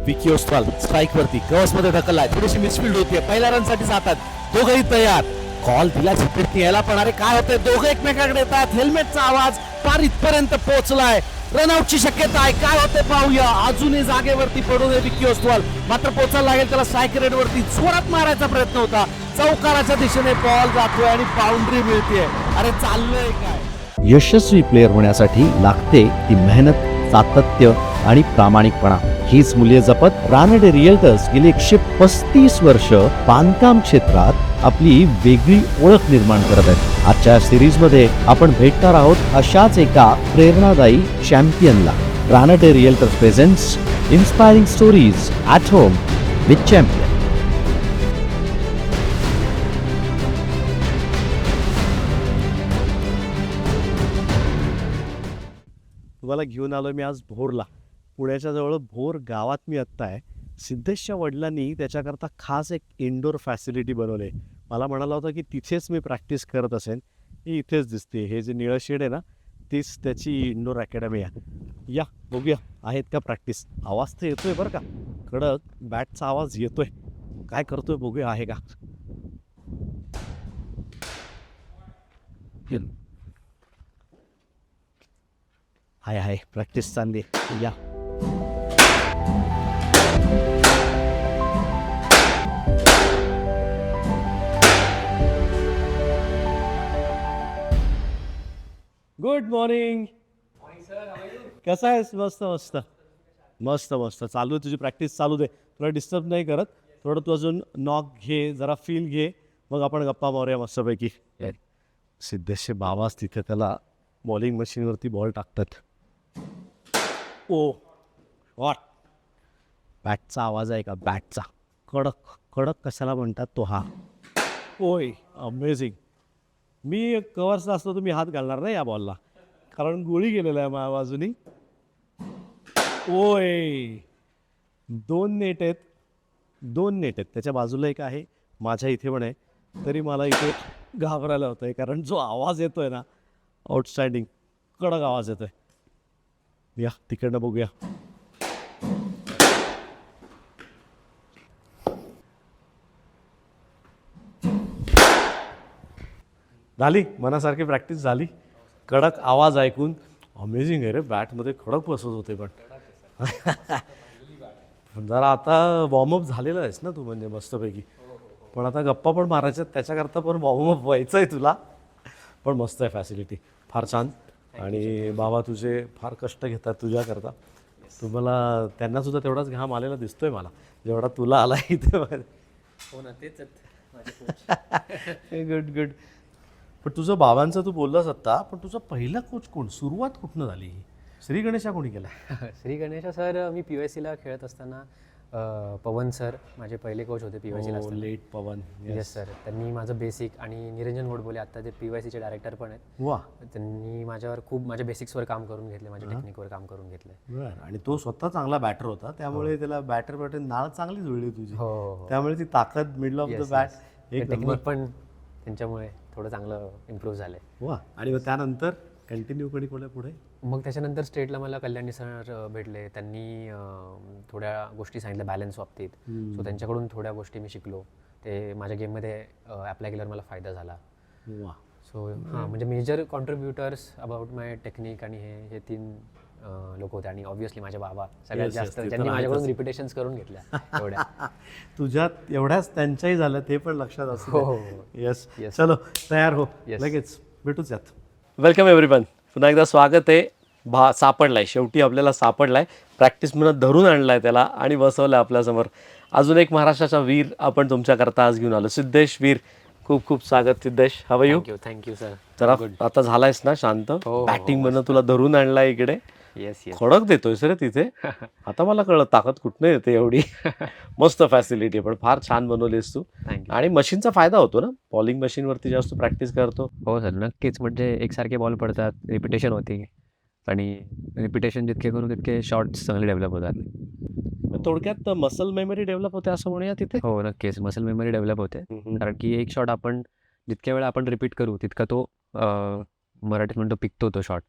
Vicky Oswal strike वरती, covers मध्ये ढकललाय, थोडीशी मिसफिल्ड होतीये, पहिल्या रन साठी जातात, दोघंही तयार. कॉल दिला झिपीत यायला, पण अरे काय होतंय, दोघं एकमेकाकडे येतात. हेल्मेटचा आवाज पार इथपर्यंत पोहोचलाय. रनआउटची शक्यता आहे, काय होते पाहूया. अजूनही जागेवरती पडू नये विकी ओस्वाल, मात्र पोचायला लागेल त्याला. स्ट्राईक रेट वरती जोरात मारायचा प्रयत्न होता, चौकाराच्या दिशेने बॉल जातोय आणि बाउंड्री मिळते. अरे चाललंय काय. यशस्वी प्लेयर होण्यासाठी लागते ती मेहनत, सातत्य आणि प्रामाणिकपणा. हीच मूल्य जपत रानडे रिअल्टर्स गेली 135 वर्ष बांधकाम क्षेत्रात आपली वेगळी ओळख निर्माण करत आहेत. आजच्या सिरीज मध्ये आपण भेटणार आहोत अशाच एका प्रेरणादायी चॅम्पियनला. Ranade realtors presents inspiring stories at home with champion. तुम्हाला घेऊन आलो मी आज भोरला. पुण्याच्या जवळ भोर गावात मी आत्ता आहे. सिद्धेशच्या वडिलांनी त्याच्याकरता खास एक इंडोर फॅसिलिटी बनवले. मला म्हणाला होता की तिथेच मी प्रॅक्टिस करत असेन. ही इथेच दिसते, हे जे निळं शेड आहे ना, तीच त्याची इंडोर अकॅडमी आहे. या बघूया आहेत का प्रॅक्टिस. आवाज तर येतोय बरं का, कडक बॅटचा आवाज येतोय. काय करतोय बघूया आहे का. आहे प्रॅक्टिस चालली. या गुड मॉर्निंग. कसा आहेस. मस्त मस्त मस्त मस्त चालू आहे तुझी प्रॅक्टिस. चालू दे, तुला डिस्टर्ब नाही करत. थोडं तू अजून नॉक घे, जरा फील घे, मग आपण गप्पा मारूया मस्तपैकी. सिद्धेशचे बाबाच तिथे त्याला बॉलिंग मशीनवरती बॉल टाकतात. ओ वॉट. बॅटचा आवाज आहे का, बॅटचा. कडक कडक कशाला म्हणतात तो हा. ओय अमेझिंग. मी कव्हर्सला असतो तर मी हात घालणार नाही या बॉलला, कारण गोळी गेलेला आहे माझ्या बाजूनी. ओय 2 नेट आहेत, 2 नेट आहेत. त्याच्या बाजूला एक आहे, माझ्या इथे पण आहे. तरी मला इथे घाबरायला होतं आहे, कारण जो आवाज येतो आहे ना, आउटस्टँडिंग कडक आवाज येतो आहे. या तिकडनं बघूया. झाली मनासारखी प्रॅक्टिस झाली. कडक आवाज ऐकून अमेझिंग आहे रे. बॅटमध्ये कडक बसत होते पण जरा आता वॉर्मअप झालेला आहेस ना तू, म्हणजे मस्तपैकी. पण आता गप्पा पण मारायच्या, त्याच्याकरता पण वॉर्मअप व्हायचं आहे तुला. पण मस्त आहे फॅसिलिटी, फार छान. आणि बाबा तुझे फार कष्ट घेतात तुझ्याकरता. तुम्हाला त्यांनासुद्धा तेवढाच घाम आलेला दिसतोय मला, जेवढा तुला आला इथे. हो ना, तेच गुड गुड. पण तुझं बाबांचं तू बोललास आत्ता, पण तुझा पहिला कोच कोण, सुरुवात कुठनं झाली? श्री गणेशा कोणी केला? श्री गणेशा सर, मी PYCला खेळत असताना पवन सर माझे पहिले कोच होते PYCला. लेट पवन. येस सर, त्यांनी माझं बेसिक, आणि निरंजन गोडबोले आता ते PYCचे डायरेक्टर पण आहेत. वा. त्यांनी माझ्यावर खूप माझ्या बेसिक्सवर काम करून घेतले, माझ्या टेक्निकवर काम करून घेतलं. बरं. आणि तो स्वतः चांगला बॅटर होता, त्यामुळे त्याला बॅटर नाळ चांगली जुळली तुझी. हो. त्यामुळे ती ताकद, मिडल ऑफ द बॅट, एक टेक्निक पण त्यांच्यामुळे थोडं चांगलं इम्प्रूव्ह झालं. वा. आणि मग त्यानंतर कंटिन्यू कधी कोणा पुढे? मग त्याच्यानंतर स्टेटला मला कल्याणी सर भेटले. त्यांनी थोड्या गोष्टी सांगितल्या बॅलन्स बाबतीत. सो त्यांच्याकडून थोड्या गोष्टी मी शिकलो. ते माझ्या गेममध्ये ॲप्लाय केल्यावर मला फायदा झाला. वा. सो हां, म्हणजे major contributors about my technique आणि हे 3 लोक होते. आणि ऑब्व्हियसली माझे बाबा सगळ्यात जास्त, ज्यांनी माझ्याकडून रिपिटेशन्स करून घेतल्या एवढ्या. तुझ्यात एवढ्याच त्यांच्याही झालं, ते पण लक्षात असतं. हो. येस. चलो तयार हो, Yes. लगेच भेटूच यात. Welcome everyone. पुन्हा एकदा स्वागत आहे. सापडलाय, शेवटी आपल्याला सापडलाय. प्रॅक्टिस म्हणून धरून आणलाय त्याला आणि बसवलाय आपल्यासमोर. अजून एक महाराष्ट्राचा वीर आपण तुमच्याकरता आज घेऊन आलो, सिद्धेश वीर. खूप खूप स्वागत Siddhesh. How you? Thank you sir. जरा आता झालायस ना शांत? बॅटिंग म्हणून तुला धरून आणलाय इकडे. Yes yes. खडक देतोय सर तिथे. आता मला कळलं ताकद कुठनं येते एवढी. मस्त फॅसिलिटी, पण फार छान बनवलीस तू. आणि मशीनचा फायदा होतो ना, बॉलिंग मशीनवरती जास्त प्रॅक्टिस करतो. हो सर, नक्कीच. म्हणजे एकसारखे बॉल पडतात, रिपिटेशन होते, आणि रिपिटेशन जितके करू तितके शॉट्स चांगले डेव्हलप होतात. थोडक्यात मसल मेमरी डेव्हलप होते असं म्हणूया तिथे. हो नक्कीच, मसल मेमरी डेव्हलप होते. कारण की एक शॉट आपण जितक्या वेळा आपण रिपीट करू तितका तो मराठीत म्हणतो पिकतो तो शॉट.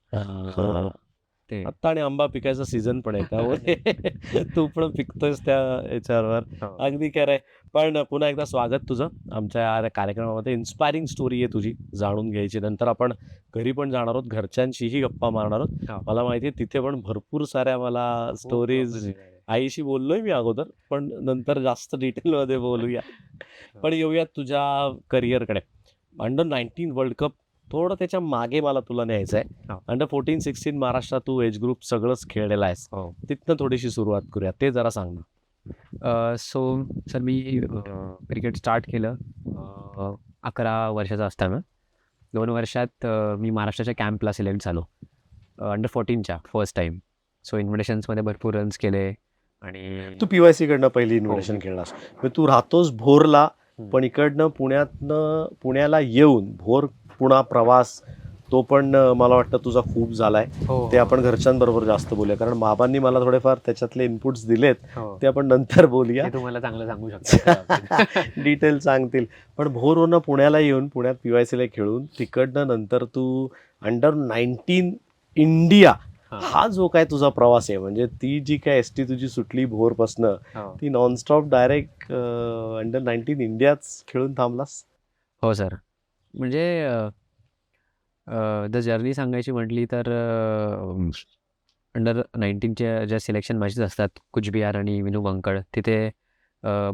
ते आत्ता आणि आंबा पिकायचा सीझन पण आहे त्यामुळे तू पण पिकतोयस त्या याच्यावर. हो. अगदी खरं आहे. पण पुन्हा एकदा स्वागत तुझं आमच्या या कार्यक्रमामध्ये. इन्स्पायरिंग स्टोरी आहे तुझी, जाणून घ्यायची. नंतर आपण घरी पण जाणार आहोत, घरच्यांशीही गप्पा मारणार आहोत. हो. मला माहिती आहे तिथे पण भरपूर साऱ्या मला स्टोरीज, आईशी बोललोय मी अगोदर, पण नंतर जास्त डिटेलमध्ये बोलूया. पण येऊयात तुझ्या करिअरकडे. अंडर 19 वर्ल्ड कप, थोडं त्याच्या मागे मला तुला न्यायचं आहे. हो. अंडर 14-16 महाराष्ट्रात तू एज ग्रुप सगळंच खेळलेला आहेस. हो. तिथनं थोडीशी सुरुवात करूया, ते जरा सांग ना. सो सर मी क्रिकेट स्टार्ट केलं 11 वर्षाचा असताना. 2 वर्षात मी महाराष्ट्राच्या कॅम्पला सिलेक्ट झालो, अंडर 14च्या फर्स्ट टाईम. सो इन्व्हिटेशन्समध्ये भरपूर रन्स केले आणि तू PYC कडनं पहिली इन्व्हिटेशन खेळलास. म्हणजे तू राहतोस भोरला, पण इकडनं पुण्याला येऊन भोर पुणा प्रवास, तो पण मला वाटतं तुझा खूप झालाय. हो, ते आपण घरच्यांबरोबर जास्त बोलूया, कारण बाबांनी मला थोडेफार त्याच्यातले इनपुट्स दिलेत, हो. ते आपण नंतर बोलूया. ते तुम्हाला चांगलं सांगू शकता. डिटेल सांगतील. पण भोरवरनं पुण्याला येऊन पुण्यात PYC ला खेळून तिकडनं नंतर तू अंडर 19 इंडिया हा जो काय तुझा प्रवास आहे, म्हणजे ती जी काय ST तुझी सुटली भोरपासनं, हो. ती नॉनस्टॉप डायरेक्ट अंडर 19 इंडियाच खेळून थांबलास. हो सर. म्हणजे द जर्नी सांगायची म्हटली तर अंडर 19च्या ज्या सिलेक्शन मॅचेस असतात, कुचबिहार आणि विनू बंकड, तिथे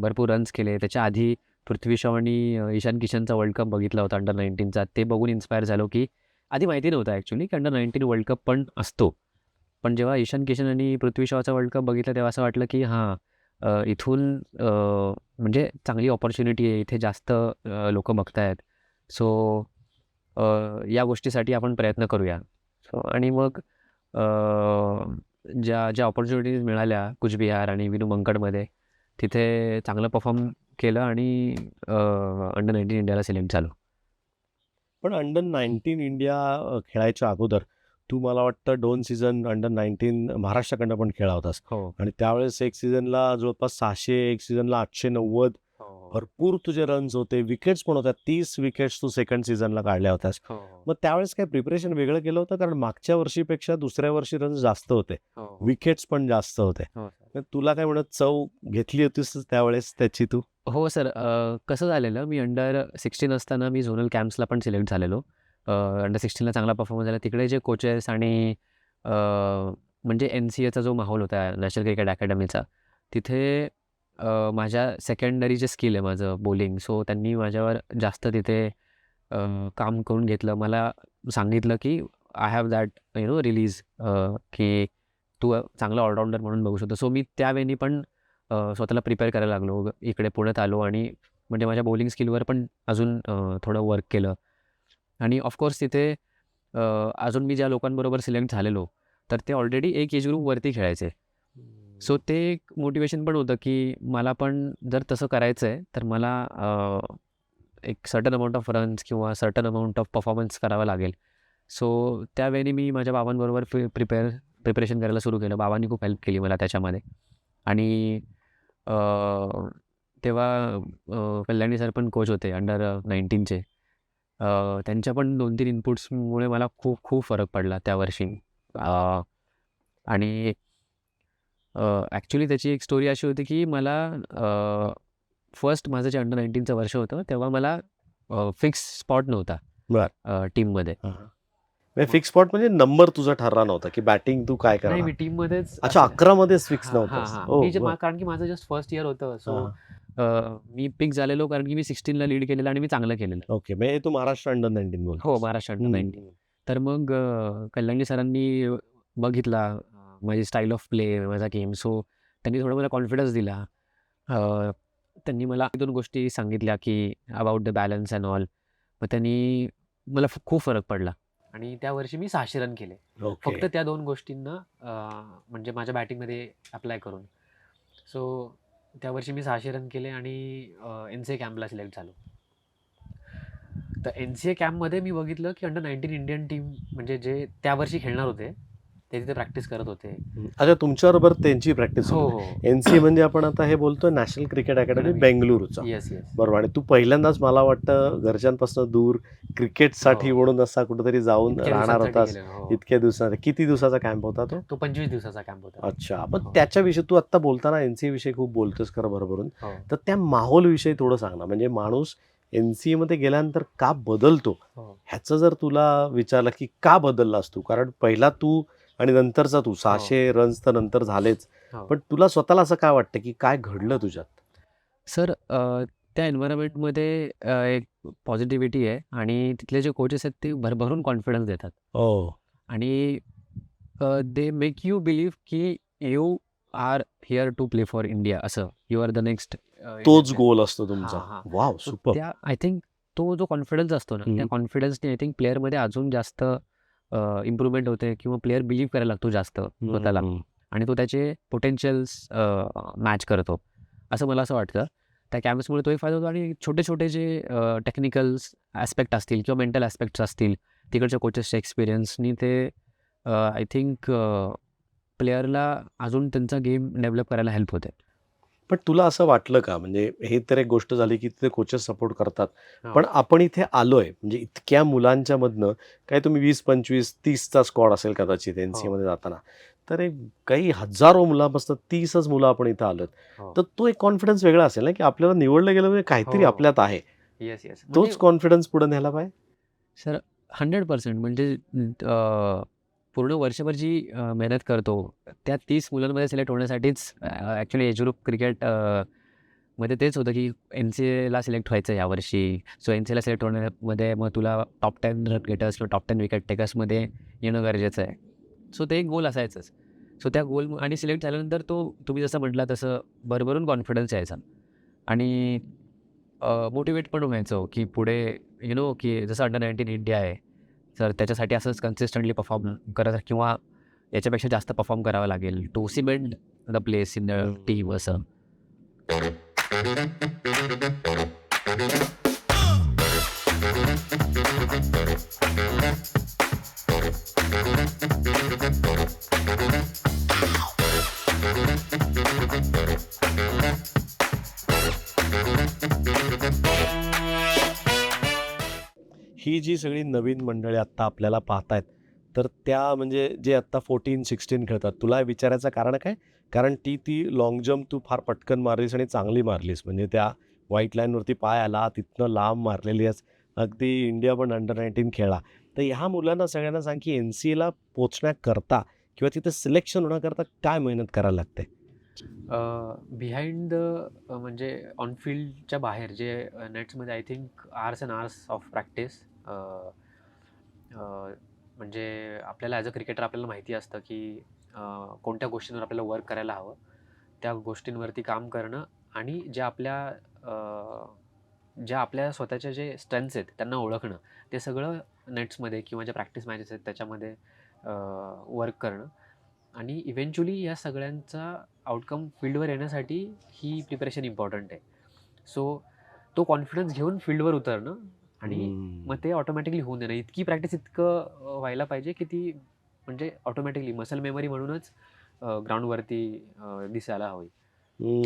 भरपूर रन्स केले. त्याच्या आधी पृथ्वी शॉ आणि ईशान किशनचा वर्ल्ड कप बघितला होता अंडर 19चा. ते बघून इन्स्पायर झालो, की आधी माहिती नव्हतं ॲक्च्युली की अंडर 19 वर्ल्ड कप पण असतो. पण जेव्हा ईशान किशन आणि पृथ्वी शॉचा वर्ल्ड कप बघितला तेव्हा असं वाटलं की इथून म्हणजे चांगली ऑपॉर्च्युनिटी आहे, इथे जास्त लोक बघतायत. सो या गोष्टीसाठी आपण प्रयत्न करूया. सो आणि मग ज्या ज्या ऑपॉर्च्युनिटीज मिळाल्या कुचबिहार आणि विनू बंकडमध्ये, तिथे चांगलं परफॉर्म केलं आणि अंडर 19 इंडियाला सिलेक्ट झालो. पण अंडर 19 इंडिया खेळायच्या अगोदर तू मला वाटतं 2 सीझन अंडर 19 महाराष्ट्राकडनं पण खेळला होतास. हो. आणि त्यावेळेस एक सीझनला जवळपास 600, एक सीझनला 890, भरपूर तुझे रन्स होते, विकेट्स पण होत्या. 30 विकेट्स तू सेकंड सीझनला काढल्या होत्यास. मग त्यावेळेस काय प्रिपरेशन वेगळं केलं होतं, कारण मागच्या वर्षीपेक्षा दुसऱ्या वर्षी रन्स जास्त होते, विकेट्स पण जास्त होते. तर तुला काय म्हणत चव घेतली होतीस त्यावेळेस त्याची तू? हो सर. कसं झालेलं, मी अंडर 16 असताना मी झोनल कॅम्प्सला पण सिलेक्ट झालेलो. अंडर 16ला चांगला परफॉर्मन्स झाला. तिकडे जे कोचेस आणि म्हणजे NCAचा जो माहोल होता, नॅशनल क्रिकेट अकॅडमीचा, तिथे माझ्या सेकंडरी जे स्किल आहे माझं बॉलिंग, सो त्यांनी माझ्यावर जास्त तिथे काम करून घेतलं. मला सांगितलं की आय हॅव दॅट रिलीज, की तू चांगला ऑलराऊंडर म्हणून बघू शकतो. सो मी त्यावेळी पण स्वतःला प्रिपेअर करायला लागलो. इकडे पुण्यात आलो आणि म्हणजे माझ्या बॉलिंग स्किलवर पण अजून थोडं वर्क केलं. आणि ऑफकोर्स तिथे अजून मी ज्या लोकांबरोबर सिलेक्ट झालेलो, तर ते ऑलरेडी एक एज ग्रुपवरती खेळायचे. सो ते एक मोटिवेशन पण होतं की मला पण जर तसं करायचं आहे, तर मला एक सर्टन अमाऊंट ऑफ रन्स किंवा सर्टन अमाऊंट ऑफ परफॉर्मन्स करावा लागेल. सो त्यावेळी मी माझ्या बाबांबरोबर प्रिपरेशन करायला सुरू केलं. बाबांनी खूप हेल्प केली मला त्याच्यामध्ये. आणि तेव्हा कल्याणी सर पण कोच होते अंडर 19चे. त्यांच्या पण 2-3 इनपुट्समुळे मला खूप खूप फरक पडला त्या वर्षी. आणि ॲक्च्युली त्याची एक स्टोरी अशी होती की मला फर्स्ट माझं जे अंडर 19चं वर्ष होतं, तेव्हा मला फिक्स स्पॉट नव्हता टीममध्ये. फिक्स स्पॉट म्हणजे नंबर तुझा ठरला नव्हता की बॅटिंग तू काय नाही, करणार? मी टीममध्येच. अच्छा, 11 मध्येच फिक्स हां, नव्हतं. कारण की माझं जस्ट फर्स्ट इयर होतं. सो मी पिक झालेलो कारण की मी 16ला लीड केलेलं आणि मी चांगलं केलेलं. ओके, म्हणजे तू महाराष्ट्र अंडर 19 बोल. हो, महाराष्ट्र अंडर 19. तर मग कल्याणी सरांनी बघितला माझी स्टाईल ऑफ प्ले, माझा गेम. सो त्यांनी थोडं मला कॉन्फिडन्स दिला. त्यांनी मला 2 गोष्टी सांगितल्या की about the balance and all. मग त्यांनी मला खूप फरक पडला आणि त्या वर्षी मी 600 रन केले, फक्त त्या 2 गोष्टींना म्हणजे माझ्या बॅटिंगमध्ये अप्लाय करून. सो त्या वर्षी मी 600 रन केले आणि NCA कॅम्पला सिलेक्ट झालो. तर NCA कॅम्पमध्ये मी बघितलं की अंडर 19 इंडियन टीम म्हणजे जे त्या वर्षी खेळणार होते, ते तिथे प्रॅक्टिस करत होते. अच्छा, तुमच्याबरोबर त्यांची प्रॅक्टिस हो होती. हो NCA म्हणजे आपण आता हे बोलतोय नॅशनल क्रिकेट अकॅडमी Academy. बेंगलुरूचा. Yes yes. बरोबर. आणि तू पहिल्यांदाच मला वाटतं घरच्यांपासून दूर क्रिकेटसाठी हो. म्हणून असा कुठेतरी जाऊन इतक्या राहणार दिवसांसाठी होतास. गेलेलो. हो. इतक्या दिवसाचा किती दिवसाचा कॅम्प होता तो? तो 25 दिवसाचा कॅम्प होता. अच्छा. पण हो. त्याच्याविषयी तू आता बोलताना NCA विषयी खूप बोलतोस खरं भरभरून. हो तर त्या माहोल विषयी थोडं सांग ना. म्हणजे माणूस NCA मध्ये गेल्यानंतर का बदलतो? हो ह्याचं जर तुला विचारलं की का बदललास तू? कारण पहिला तू आणि नंतरचा तू 600 रन्स तर नंतर झालेच. हो. पण तुला स्वतःला असं काय वाटतं की काय घडलं तुझ्यात? सर त्या एन्व्हायरमेंटमध्ये एक पॉझिटिव्हिटी आहे आणि तिथले जे कोचेस आहेत ते भरभरून कॉन्फिडन्स देतात हो. आणि दे मेक यू बिलीव्ह की you are here to play for India, असं यू आर द नेक्स्ट. तोच गोल असतो तुमचा. हां, हां. Wow, super. त्या आय थिंक तो जो कॉन्फिडन्स असतो ना, त्या कॉन्फिडन्सने आय थिंक प्लेअरमध्ये अजून जास्त इम्प्रूव्हमेंट होते किंवा प्लेअर बिलीव्ह करायला लागतो जास्त स्वतःला आणि तो त्याचे पोटेन्शियल्स मॅच करतो, असं मला असं वाटतं. त्या कॅम्प्समुळे तोही फायदा होतो आणि छोटे छोटे जे टेक्निकल्स ॲस्पेक्ट असतील किंवा मेंटल ॲस्पेक्ट्स असतील तिकडच्या कोचेसच्या एक्सपिरियन्सनी ते आय थिंक प्लेअरला अजून त्यांचा गेम डेव्हलप करायला हेल्प होते. पण तुला असं वाटलं का, म्हणजे हे तर एक गोष्ट झाली की तिथे कोचेस सपोर्ट करतात, हो. पण आपण इथे आलोय म्हणजे इतक्या मुलांच्या मधनं काय तुम्ही 20-25-30चा स्क्वॉड असेल कदाचित NCA मध्ये जाताना, तर एक काही हजारो मुलांपासून 30च मुलं आपण इथं आलोत. हो. तर तो एक कॉन्फिडन्स वेगळा असेल ना की आपल्याला निवडलं गेलं म्हणजे काहीतरी हो. आपल्यात आहे. Yes yes. तोच कॉन्फिडन्स पुढे न्यायला पाहिजे. सर 100% म्हणजे पूर्ण वर्षभर जी मेहनत करतो त्या 30 मुलांमध्ये सिलेक्ट होण्यासाठीच ॲक्च्युली एज ग्रुप क्रिकेट मध्ये तेच होतं की NCAला सिलेक्ट व्हायचं यावर्षी. सो NCAला सिलेक्ट होण्यामध्ये मग तुला टॉप 10 रन गेटर्स किंवा टॉप 10 विकेट टेकर्समध्ये येणं गरजेचं आहे. सो ते एक गोल असायचंच. सो त्या गोल आणि सिलेक्ट झाल्यानंतर तो तुम्ही जसं म्हटला तसं भरभरून कॉन्फिडन्स यायचा आणि मोटिवेट पण व्हायचो की पुढे की जसं अंडर-19 इंडिया आहे, तर त्याच्यासाठी असंच कन्सिस्टंटली परफॉर्म करत किंवा याच्यापेक्षा जास्त परफॉर्म करावं लागेल to cement the place in the team असं. ही जी सगळी नवीन मंडळी आत्ता आपल्याला पाहतायत, तर त्या म्हणजे जे आत्ता 14-16 खेळतात, तुला विचारायचं कारण काय? कारण ती लाँग जंप तू फार पटकन मारलीस आणि चांगली मारलीस. म्हणजे त्या व्हाईट लाईनवरती पाय आला, तिथनं लांब मारलेली आहेस. अगदी इंडिया पण अंडर-19 खेळला. तर ह्या मुलांना सगळ्यांना सांग की NCAला पोहोचण्याकरता किंवा तिथे सिलेक्शन होण्याकरता काय मेहनत करायला लागते? बिहाइंड द म्हणजे ऑन फील्डच्या बाहेर जे नेट्समध्ये I think hours and hours of practice. म्हणजे आपल्याला ॲज अ क्रिकेटर आपल्याला माहिती असतं की कोणत्या गोष्टींवर आपल्याला वर्क करायला हवं, त्या गोष्टींवरती काम करणं आणि ज्या आपल्या स्वतःच्या जे स्ट्रेंथ्स आहेत त्यांना ओळखणं, ते सगळं नेट्समध्ये किंवा ज्या प्रॅक्टिस मॅचेस आहेत त्याच्यामध्ये वर्क करणं आणि इव्हेंच्युअली या सगळ्यांचा आउटकम फील्डवर येण्यासाठी ही प्रिपरेशन इम्पॉर्टंट आहे. सो तो कॉन्फिडन्स घेऊन फील्डवर उतरणं आणि मग ते ऑटोमॅटिकली होऊन देणं. इतकी प्रॅक्टिस इतकं व्हायला पाहिजे की ती म्हणजे ऑटोमॅटिकली मसल मेमरी म्हणूनच ग्राउंडवरती दिसायला हवी.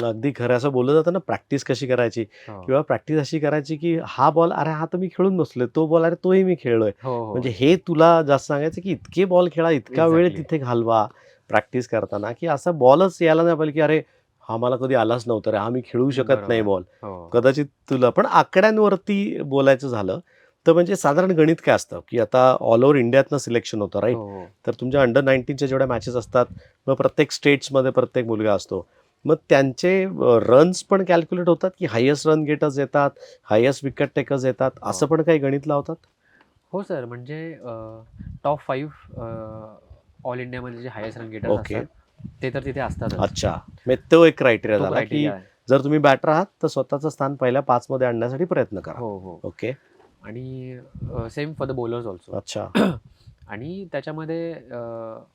अगदी खरं. असं बोललं जातं ना, प्रॅक्टिस कशी करायची हो किंवा प्रॅक्टिस अशी करायची की हा बॉल, अरे हा तर मी खेळून बसलोय, तो बॉल, अरे तोही मी खेळलोय. हो हो म्हणजे हे तुला जास्त सांगायचं की इतके बॉल खेळा, इतका वेळ Exactly. तिथे घालवा प्रॅक्टिस करताना, की असा बॉलच यायला नाही पाहिजे की अरे हा मला कधी आलाच नव्हता रे, हा मी खेळू शकत नाही बरोबर. बॉल. हो कदाचित तुला पण आकड्यांवरती बोलायचं झालं तर म्हणजे साधारण गणित काय असतं की आता ऑल ओव्हर इंडियातनं सिलेक्शन होतं, राईट? हो हो तर तुमच्या अंडर-19च्या जेवढ्या मॅचेस असतात, मग प्रत्येक स्टेट्समध्ये प्रत्येक मुलगा असतो. मग त्यांचे रन्स पण कॅल्क्युलेट होतात की हायेस्ट रन गेटर्स येतात, हायेस्ट विकेट टेकर्स येतात, असं पण काही गणित लावतात? हो सर. म्हणजे टॉप 5 ऑल इंडियामध्ये जे हायेस्ट रन गेटर्स ओके. असतात ते तर तिथे असतातच. अच्छा, म्हणजे तो एक क्रायटेरिया तो झाला की क्रायटेरिया आहे. जर तुम्ही बॅटर आहात तर स्वतःचं स्थान पहिल्या 5 मध्ये आणण्यासाठी प्रयत्न करा. हो हो. ओके. आणि same for the bowlers also. अच्छा. आणि त्याच्यामध्ये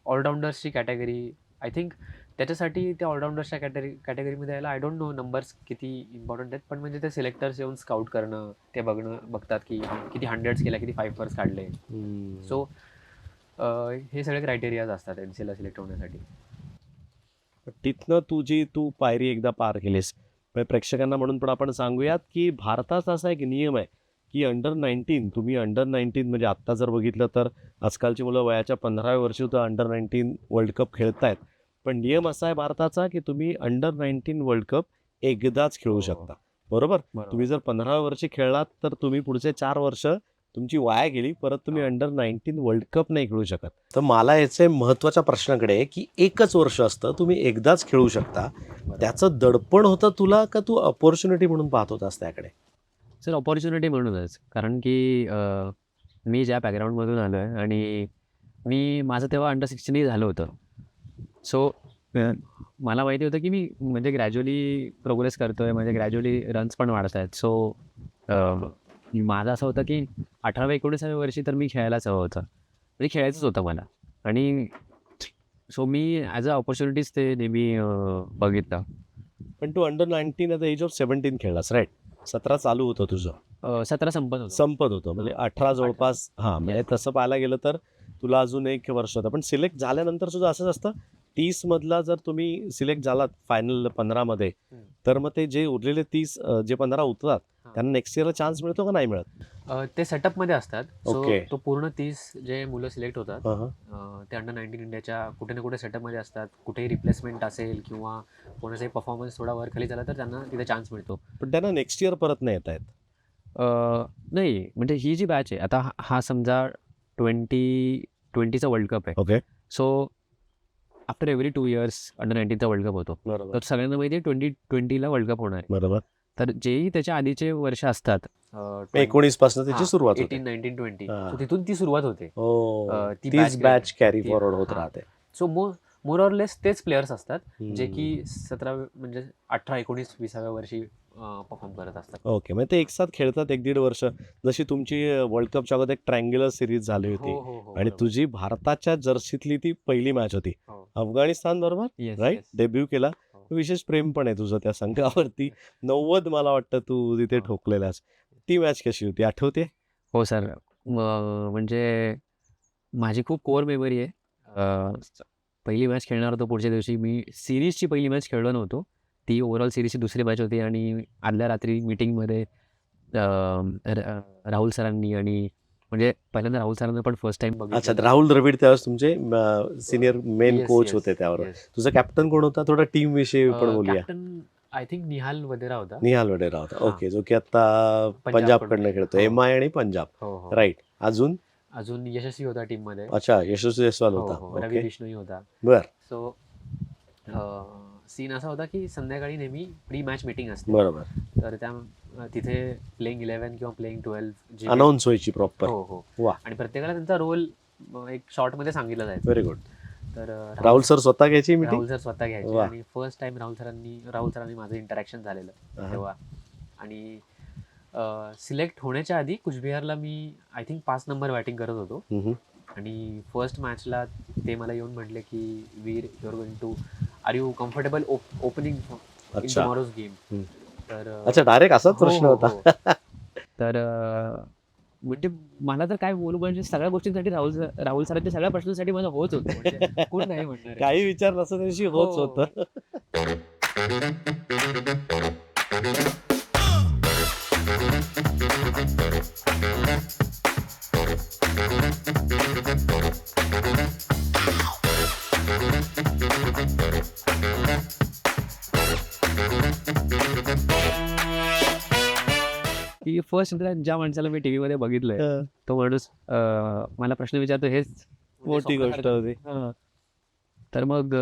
ऑलराऊंडर्सची कॅटेगरी आय थिंक त्याच्यासाठी त्या ऑलराऊंडर्सच्या कॅटेगरीमध्ये यायला आय डोंट नो नंबर्स किती इम्पॉर्टंट आहेत, पण म्हणजे ते सिलेक्टर्स येऊन स्काउट करणं, ते बघतात की किती 100s केल्या, किती 5 काढले. सो हे सगळे क्रायटेरियाज असतात एन सी एला सिलेक्ट होण्यासाठी. तिथनं तू पायरी एकदा पार केलीस, म्हणजे प्रेक्षकांना म्हणून पण आपण सांगूयात की भारताचा असा एक नियम आहे की तुम्ही अंडर 19 म्हणजे आत्ता जर बघितलं तर आजकालची मुलं वयाच्या 15व्या वर्षी तर अंडर 19 वर्ल्ड कप खेळतायत. पण नियम असा आहे भारताचा की तुम्ही अंडर 19 वर्ल्ड कप एकदाच खेळू शकता. बरोबर? तुम्ही जर 15व्या वर्षी खेळलात तर तुम्ही पुढचे 4 वर्ष तुमची वाया गेली, परत तुम्ही अंडर 19 वर्ल्ड कप नाही खेळू शकत. तर मला याचे महत्त्वाच्या प्रश्नाकडे आहे की एकच वर्ष असतं, तुम्ही एकदाच खेळू शकता, त्याचं दडपण होतं तुला का तू अपॉर्च्युनिटी म्हणून पाहत होतास त्याकडे? सर अपॉर्च्युनिटी म्हणूनच, कारण की मी ज्या बॅकग्राऊंडमधून आलो आहे आणि माझं तेव्हा अंडर 16 झालं होतं. सो मला माहिती होतं की मी म्हणजे ग्रॅज्युअली प्रोग्रेस करतो आहे, म्हणजे ग्रॅज्युअली रन्स पण वाढत आहेत. सो माझं असं होतं की 18व्या-19व्या वर्षी तर मी खेळायलाच हवं होतं, म्हणजे खेळायचंच होतं मला. आणि सो मी ॲज अ ऑपॉर्च्युनिटीज ते नेहमी बघितलं. पण तू under 19 at the age of 17 खेळलास, राईट? 17 चालू होतं तुझं, 17 संपत होतं. संपत होतं, म्हणजे 18 जवळपास. हां, म्हणजे तसं पाहायला गेलं तर तुला अजून 1 वर्ष होतं. पण सिलेक्ट झाल्यानंतर सुद्धा असंच असतं, 30 मधला जर तुम्ही सिलेक्ट झालात फायनल 15 मध्ये, तर मग ते जे उरलेले 30 जे 15 उतरतात त्यांना नेक्स्ट इयरला चान्स मिळतो का नाही मिळत? ते सेटअपमध्ये असतात. So okay. तो पूर्ण 30 जे मुलं सिलेक्ट होतात हां. ते अंडर 19 इंडियाच्या कुठे ना कुठे सेटअपमध्ये असतात. कुठेही रिप्लेसमेंट असेल किंवा कोणाचाही परफॉर्मन्स थोडा वर खाली झाला तर त्यांना तिथे चान्स मिळतो. पण त्यांना नेक्स्ट इयर परत नाही येत आहेत. नाही म्हणजे ही जी बॅच आहे आता हा समजा 2020चा वर्ल्ड कप आहे. Okay. So after every 2 years under 19चा वर्ल्ड कप होतो. बरोबर. तर सगळ्यांना माहिती आहे 2020ला वर्ल्ड कप होणार आहे. बरोबर. तर जेही त्याच्या आधीचे वर्ष असतात 19 पासून त्याची सुरुवात होते. 18, 19, 20 हां. So तिथून ती सुरुवात होते. हो, ती तीच बॅच कॅरी ती- फॉरवर्ड होत हां. राहते. सो मोर ऑर लेस तेच प्लेयर्स असतात जे की 17 म्हणजे 18, 19, 20व्या वर्षी परफॉर्म करत असतात. ओके, म्हणजे ते एक साथ खेळतात 1-1.5 वर्ष. जशी तुमची वर्ल्ड कपच्या अगोदर एक ट्रँग्युलर सिरीज झाली होती हो, आणि बरोबर. तुझी भारताच्या जर्सीतली ती पहिली मॅच होती हो. अफगाणिस्तान बरोबर, Yes, राईट? yes. डेब्यू केला. हो. विशेष प्रेम पण आहे तुझं त्या संघावरती. 90 मला वाटतं तू तिथे हो. ठोकलेलास. ती मॅच कशी होती आठवते? हो सर, म्हणजे माझी खूप कोर मेमरी आहे. पहिली मॅच खेळणार होतो पुढच्या दिवशी. मी सिरीजची पहिली मॅच खेळलो नव्हतो. ती ओव्हरऑल सिरीजची दुसरी मॅच होती आणि आदल्या रात्री मीटिंगमध्ये राहुल सरांनी आणि म्हणजे पहिल्यांदा राहुल सरांना पण फर्स्ट टाइम अच्छा, बघितलं. राहुल द्रविड त्यावेळेस तुमचे senior main Yes, coach yes, होते त्यावर. yes. तुझा कॅप्टन कोण होता? थोडा टीम विषयी पण बोलूया. कॅप्टन आय थिंक निहाल वदेरा होता. निहाल वडेरा होता. हां. ओके, जो की आता पंजाबकडनं खेळतो. हो. MI आणि पंजाब, हो हो. राईट? अजून? अजून यशस्वी होता टीम मध्ये. अच्छा, यशस्वी जयस्वाल हो होता. हो. रवी ओके, बिष्णोई होता. बर, सो सीन असा होता की संध्याकाळी नेहमी प्री मॅच मीटिंग असते. बरोबर. तर त्या तिथे प्लेइंग 11 किंवा प्लेइंग 12 जे अनाऊन्स व्हायची प्रॉपर. हो हो. वा, आणि प्रत्येकाला त्यांचा रोल एक शॉर्ट मध्ये सांगितलं जायचं. Very good. तर राहुल सर स्वतः घ्यायची मीटिंग? राहुल सर स्वतः घ्यायचे वा. आणि फर्स्ट टाइम राहुल सरांनी माझं इंटरॅक्शन झालेलं अहं. तेव्हा. आणि सिलेक्ट होण्याच्या आधी कुचबिहारला मी आय थिंक 5 नंबर बॅटिंग करत होतो. आणि फर्स्ट मॅचला ते मला येऊन म्हटले की Veer you are going to are you comfortable opening in अच्छा. Tomorrow's game. हम्म. तर अच्छा, डायरेक्ट असाच हो, प्रश्न हो, होता. हो. तर म्हणजे मला तर काय बोलू म्हणजे सगळ्या गोष्टींसाठी राहुल सरांच्या सगळ्या प्रश्नांसाठी माझं होच होतं. म्हणजे कोण नाही म्हणणार आहे. काही विचार नसतं त्याशी होच हो. होतं. की फर्स्ट ज्या माणसाला मी टीव्ही मध्ये बघितलंय हं, तो माणूस मला प्रश्न विचारतो हेच मोठी गोष्ट स्वप्नासारखं. होती. हां. तर मग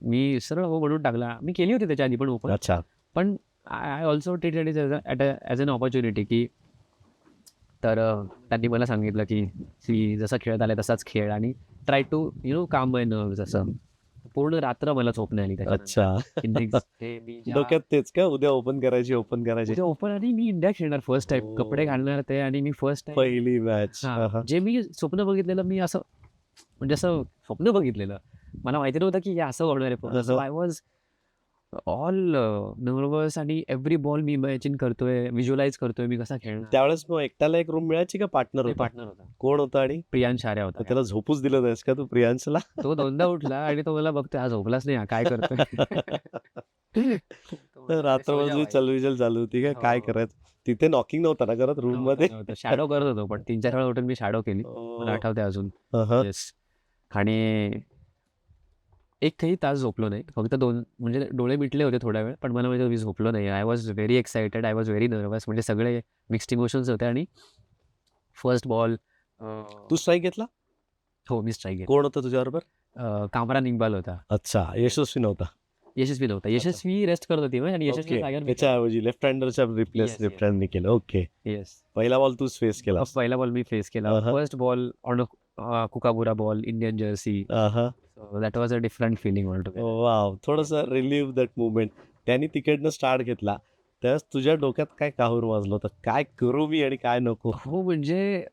मी सरळ हो म्हणून टाकला. मी केली होती त्याच्या आधी पण ओपन. अच्छा, पण I also treated it as an opportunity की तर त्यांनी मला सांगितलं की जसा खेळत आलाय तसाच खेळ आणि ट्राय टू काम माय नर्व्हज असं. पूर्ण रात्र मला झोप नाही आली त्याच्यानंतर. अच्छा. की next day मी ज्या- डोक्यात तेच का उद्या ओपन करायची? उद्या ओपन आणि मी इंडिया खेळणार फर्स्ट टाइम. हो. कपडे घालणार ते आणि मी फर्स्ट टाइम पहिली मॅच. जे मी स्वप्न बघितलेलं मी असं म्हणजे असं स्वप्न बघितलेलं मला माहिती नव्हतं की हे असं होणार आहे. असं? आय वॉज ऑल नर्वस आणि एव्हरी बॉल मी इमॅजिन करतोय, व्हिज्युअलाइज करतोय मी कसा खेळणार. त्यावेळेस मग एकट्याला एक रूम मिळायची का पार्टनर होता? पार्टनर होता, कोण होता आणि प्रियांश आर्या होता. त्याला झोपूच दिलं नाहीस का तू प्रियांशला? तो 2दा उठला आणि तो मला बघतोय, हा झोपलाच नाही, हा काय करतोय. रात्रभर चलविचल चालू होती का? काय हो. करायचं? तिथे नॉकिंग नव्हता ना करत रूम मध्ये? शॅडो करत होतो, पण 3-4 वेळा उठून मी शॅडो केली. मला आठवतंय अजून. अहं. येस. आणि एकही तास झोपलो नाही. फक्त 2 म्हणजे डोळे मिटले होते थोडा वेळ, पण मला माहिती होतं मी झोपलो नाही. I was very excited, I was very nervous. म्हणजे सगळे मिक्स्ड इमोशन्स होते. आणि फर्स्ट बॉल तू स्ट्राईक घेतला? हो, मी स्ट्राईक घेतला. कोण होतं तुझ्याबरोबर? कामरान इक्बाल होता. अच्छा, यशस्वी नव्हता. यशस्वी नव्हता. यशस्वी रेस्ट करत होती आणि यशस्वी ओके. जागेवर त्याच्याऐवजी लेफ्ट हँडरच्या रिप्लेस Yes, लेफ्ट हँडने केलं. ओके. येस. पहिला बॉल तूच फेस केला. पहिला बॉल मी फेस केला. अहं. First ball on Kookaburra ball, Indian jersey. So that was a different feeling altogether. Wow, थोडंसं रिलीव्ह दॅट मुवमेंट. त्यांनी तिकडनं स्टार्ट घेतला त्यावेळेस तुझ्या डोक्यात काय काहूर वाजलं होतं? काय करू मी आणि काय नको? हो, म्हणजे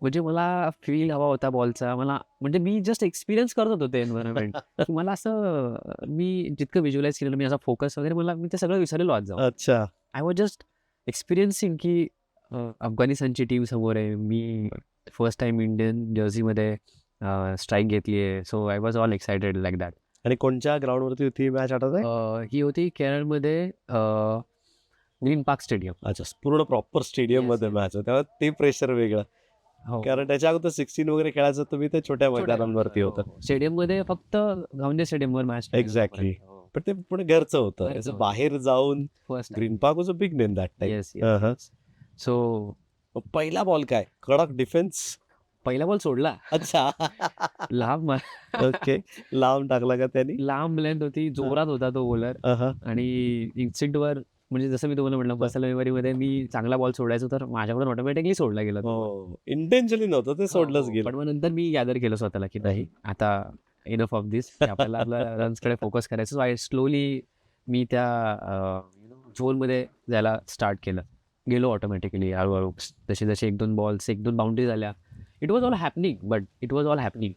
म्हणजे मला फील हवा होता बॉलचा. मला म्हणजे मी जस्ट एक्सपिरियन्स करत होतो ते एन्व्हायरमेंट. मला असं मी जितकं व्हिज्युअलाइज केलेलं, मी असा फोकस वगैरे मी ते सगळं विसरलेलो आज जाऊन. अच्छा. आय वॉज जस्ट एक्सपिरियन्सिंग की अफगाणिस्तानची टीम समोर आहे. मी फर्स्ट टाइम इंडियन जर्सीमध्ये स्ट्राईक घेतली आहे. So I was all excited like that. आणि कोणत्या ग्राउंडवरती होती मॅच आठवत आहे? ही होती केरळमध्ये ग्रीन पार्क स्टेडियम. अच्छा, पूर्ण प्रॉपर स्टेडियम Yes, मध्ये yes. मॅच तेव्हा ते प्रेशर वेगळं. हो. कारण त्याच्या अगोदर 16 वगैरे खेळायचं तुम्ही ते छोट्या मैदानांवरती होतं. स्टेडियममध्ये फक्त गावंडे स्टेडियमवर मॅच. Exactly. पण ते पुढे घरचं होतं. घरचं याचं होतं. बाहेर जाऊन first green park was a big name that time. Yes. अहं. सो पहिला बॉल काय कडक डिफेन्स? पहिला बॉल सोडला. अच्छा. लांब ओके. लांब टाकला का त्यांनी? लांब लेंथ होती, जोरात होता तो बॉलर. अहं. आणि इन्स्टिंक्टवर म्हणजे जसं मी तुम्हाला म्हटलं फर्स्ट फेब्रुवारीमध्ये मी चांगला बॉल सोडायचो, तर माझ्याकडून ऑटोमॅटिकली सोडला गेला तो ball. हो, इंटेन्शनली नव्हतं ते सोडलंच हो, गेलं. पण मग नंतर मी गॅदर केलं स्वतःला की नाही, आता इनफ ऑफ दिस, आपल्याला आपल्या रन्सकडे फोकस करायचं. सो आय स्लोली मी त्या झोनमध्ये जायला स्टार्ट केलं. गेलो ऑटोमॅटिकली हळूहळू. जसे जसे 1-2 बॉल्स, 1-2 बाउंड्री झाल्या. It was all happening, but it was all happening.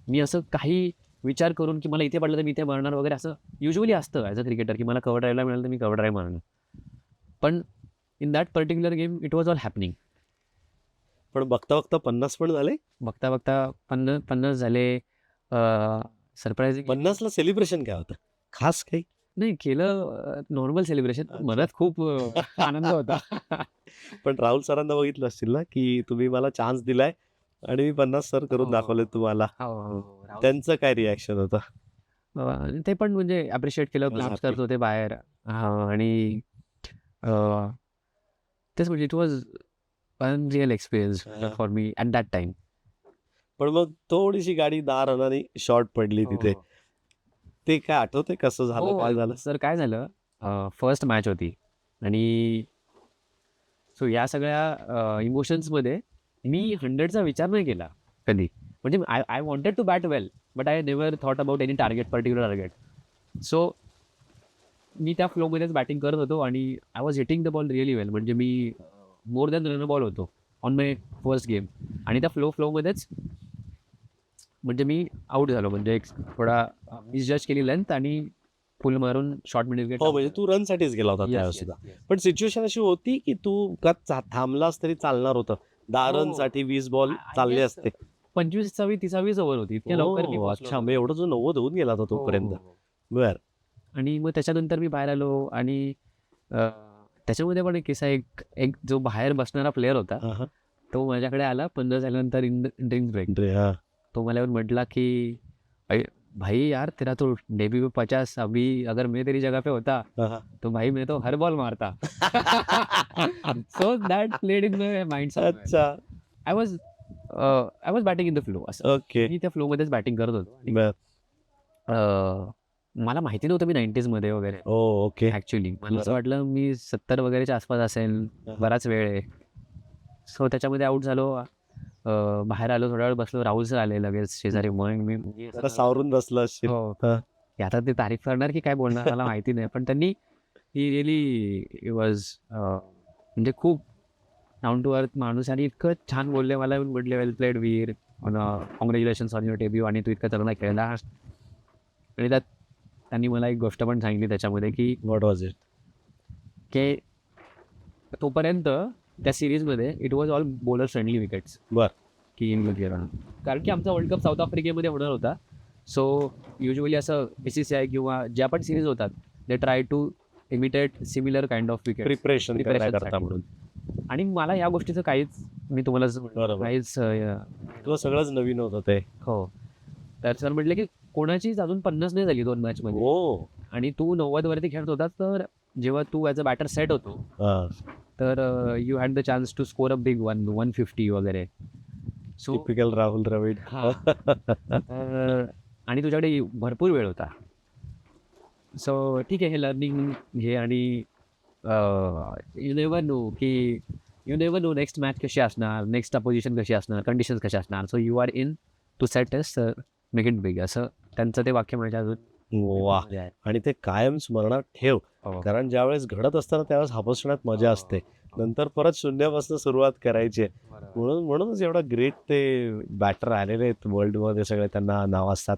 मी असं काही विचार करून की मला इथे पडलं तर मी इथे मारणार वगैरे असं युजली असतं ॲज अ क्रिकेटर, की मला कव्हर ड्राईव्हला मिळालं तर मी कव्हर ड्राईव्ह मारणार. पण in that particular game it was all happening. पण बघता बघता 50 पण झाले. बघता बघता 50 झाले. सरप्राईजिंग 50 ला सेलिब्रेशन काय होतं खास काही? नाही केलं, नॉर्मल सेलिब्रेशन. मनात खूप आनंद होता. पण राहुल सरांना बघितलं असतील ना की तुम्ही मला चान्स दिलाय आणि मी 50 सर करून हो. दाखवले तुम्हाला. त्यांचं काय रिॲक्शन होतं? ते पण म्हणजे अप्रिशिएट केलं, Was क्लॅप्स happy. करत होते बाहेर. आणि तेच म्हणजे it was unreal experience for me at that time. पण मग थोडीशी गाडी 10 रनांनी शॉर्ट पडली तिथे. ते काय आठवते कसं झालं काय झालं? सर काय झालं, फर्स्ट मॅच होती आणि सो या सगळ्या इमोशन्समध्ये मी 100चा विचार नाही केला कधी. म्हणजे I wanted to bat well, but I never thought about any particular target. So मी त्या फ्लोमध्येच बॅटिंग करत होतो आणि I was hitting the ball really well. म्हणजे मी मोर दॅन रन बॉल होतो ऑन माय फर्स्ट गेम. आणि त्या फ्लोमध्येच म्हणजे मी आऊट झालो. म्हणजे एक थोडा मिसजज केली लेंथ आणि फुल मारून शॉर्ट मिड विकेट. हो, म्हणजे तू रन साठीच गेला होता त्यावेळेस सुद्धा. पण सिच्युएशन अशी होती की तू का थांबलास तरी चालणार होतं. 10 रन साठी 20 बॉल चालले असते. 25वी 30वी ओव्हर होती. इतक्या लवकर मी हो, पोहोचलो अच्छा. होतो. मग एवढं जो 90 होऊन गेला होता तोपर्यंत. हो. बर. आणि मग त्याच्यानंतर मी बाहेर आलो आणि त्याच्यामध्ये पण एक किस्सा, एक जो बाहेर बसणारा प्लेअर होता अहं. तो माझ्याकडे आला 15 झाल्यानंतर इन ड्रिंक ब्रेक. हा. तो मला येऊन म्हटला की भाई यार तेरा तो डेब्यू पे 50, अभी अगर मैं तेरी जगह पे होता अहं. तो भाई मैं तो हर बॉल मारता. So that played in my mind. अच्छा. I was batting in the flow. असं ओके. मी त्या फ्लोमध्येच बॅटिंग करत होतो. आणि, बर. मला माहिती नव्हतं मी 90s मध्ये वगैरे. ओ, ओके. ऍक्च्युली मला असं वाटलं मी 70 वगैरेच्या आसपास असेल, बराच वेळ आहे. सो त्याच्यामध्ये आऊट झालो. बाहेर आलो, थोडा वेळ बसलो. राहुल सर आले लगेच शेजारी. मग मी जरा सावरून बसलं असशील. हो. हा. की आता ते तारीफ करणार की काय बोलणार मला माहिती नाही. पण त्यांनी ही रिअली वॉज म्हणजे खूप डाऊन टू अर्थ माणूस आणि इतकं छान बोलले मला. येऊन म्हटले well played Veer, congratulations on your debut, आणि तू इतका चांगला खेळला. आणि त्यात त्यांनी मला एक गोष्ट पण सांगितली त्याच्यामध्ये की व्हॉट वॉज इट? की तोपर्यंत त्या सिरीजमध्ये it was all bowler friendly wickets बर. की इन कारण की आमचा वर्ल्ड कप साऊथ आफ्रिकेमध्ये होणार होता. सो युजली असं BCCI किंवा ज्या पण सिरीज होतात they try to imitate similar kind of wicket preparation Preparation करता साठी. म्हणून. आणि मला या गोष्टीचं काहीच मी तुम्हाला जसं म्हटलं, बरोबर. काहीच तुला सगळंच नवीन होतं ते. हो. तर सर म्हटलं की कोणाचीच अजून 50 नाही झाली 2 मॅचमध्ये हो. आणि तू 90 वरती खेळत होता. तर जेव्हा तू ॲज अ बॅटर सेट होतो हा. तर you had the chance to score a big 150 वगैरे. So typical Rahul Dravid. आणि तुझ्याकडे भरपूर वेळ होता. सो ठीक आहे, हे लर्निंग घे आणि you never know next match कशी असणार, नेक्स्ट अपोजिशन कशी असणार, कंडिशन्स कशा असणार. So you are in to set as make it big, असं त्यांचं ते वाक्य माझ्या अजून वा. मध्ये आहे. आणि ते कायम स्मरणात ठेव, हो. कारण ज्यावेळेस घडत असताना त्यावेळेस हापसण्यात मजा असते, नंतर परत शून्यापासून सुरुवात करायची आहे. म्हणूनच एवढा ग्रेट ते बॅटर आलेले आहेत वर्ल्डमध्ये, सगळे त्यांना नाव असतात.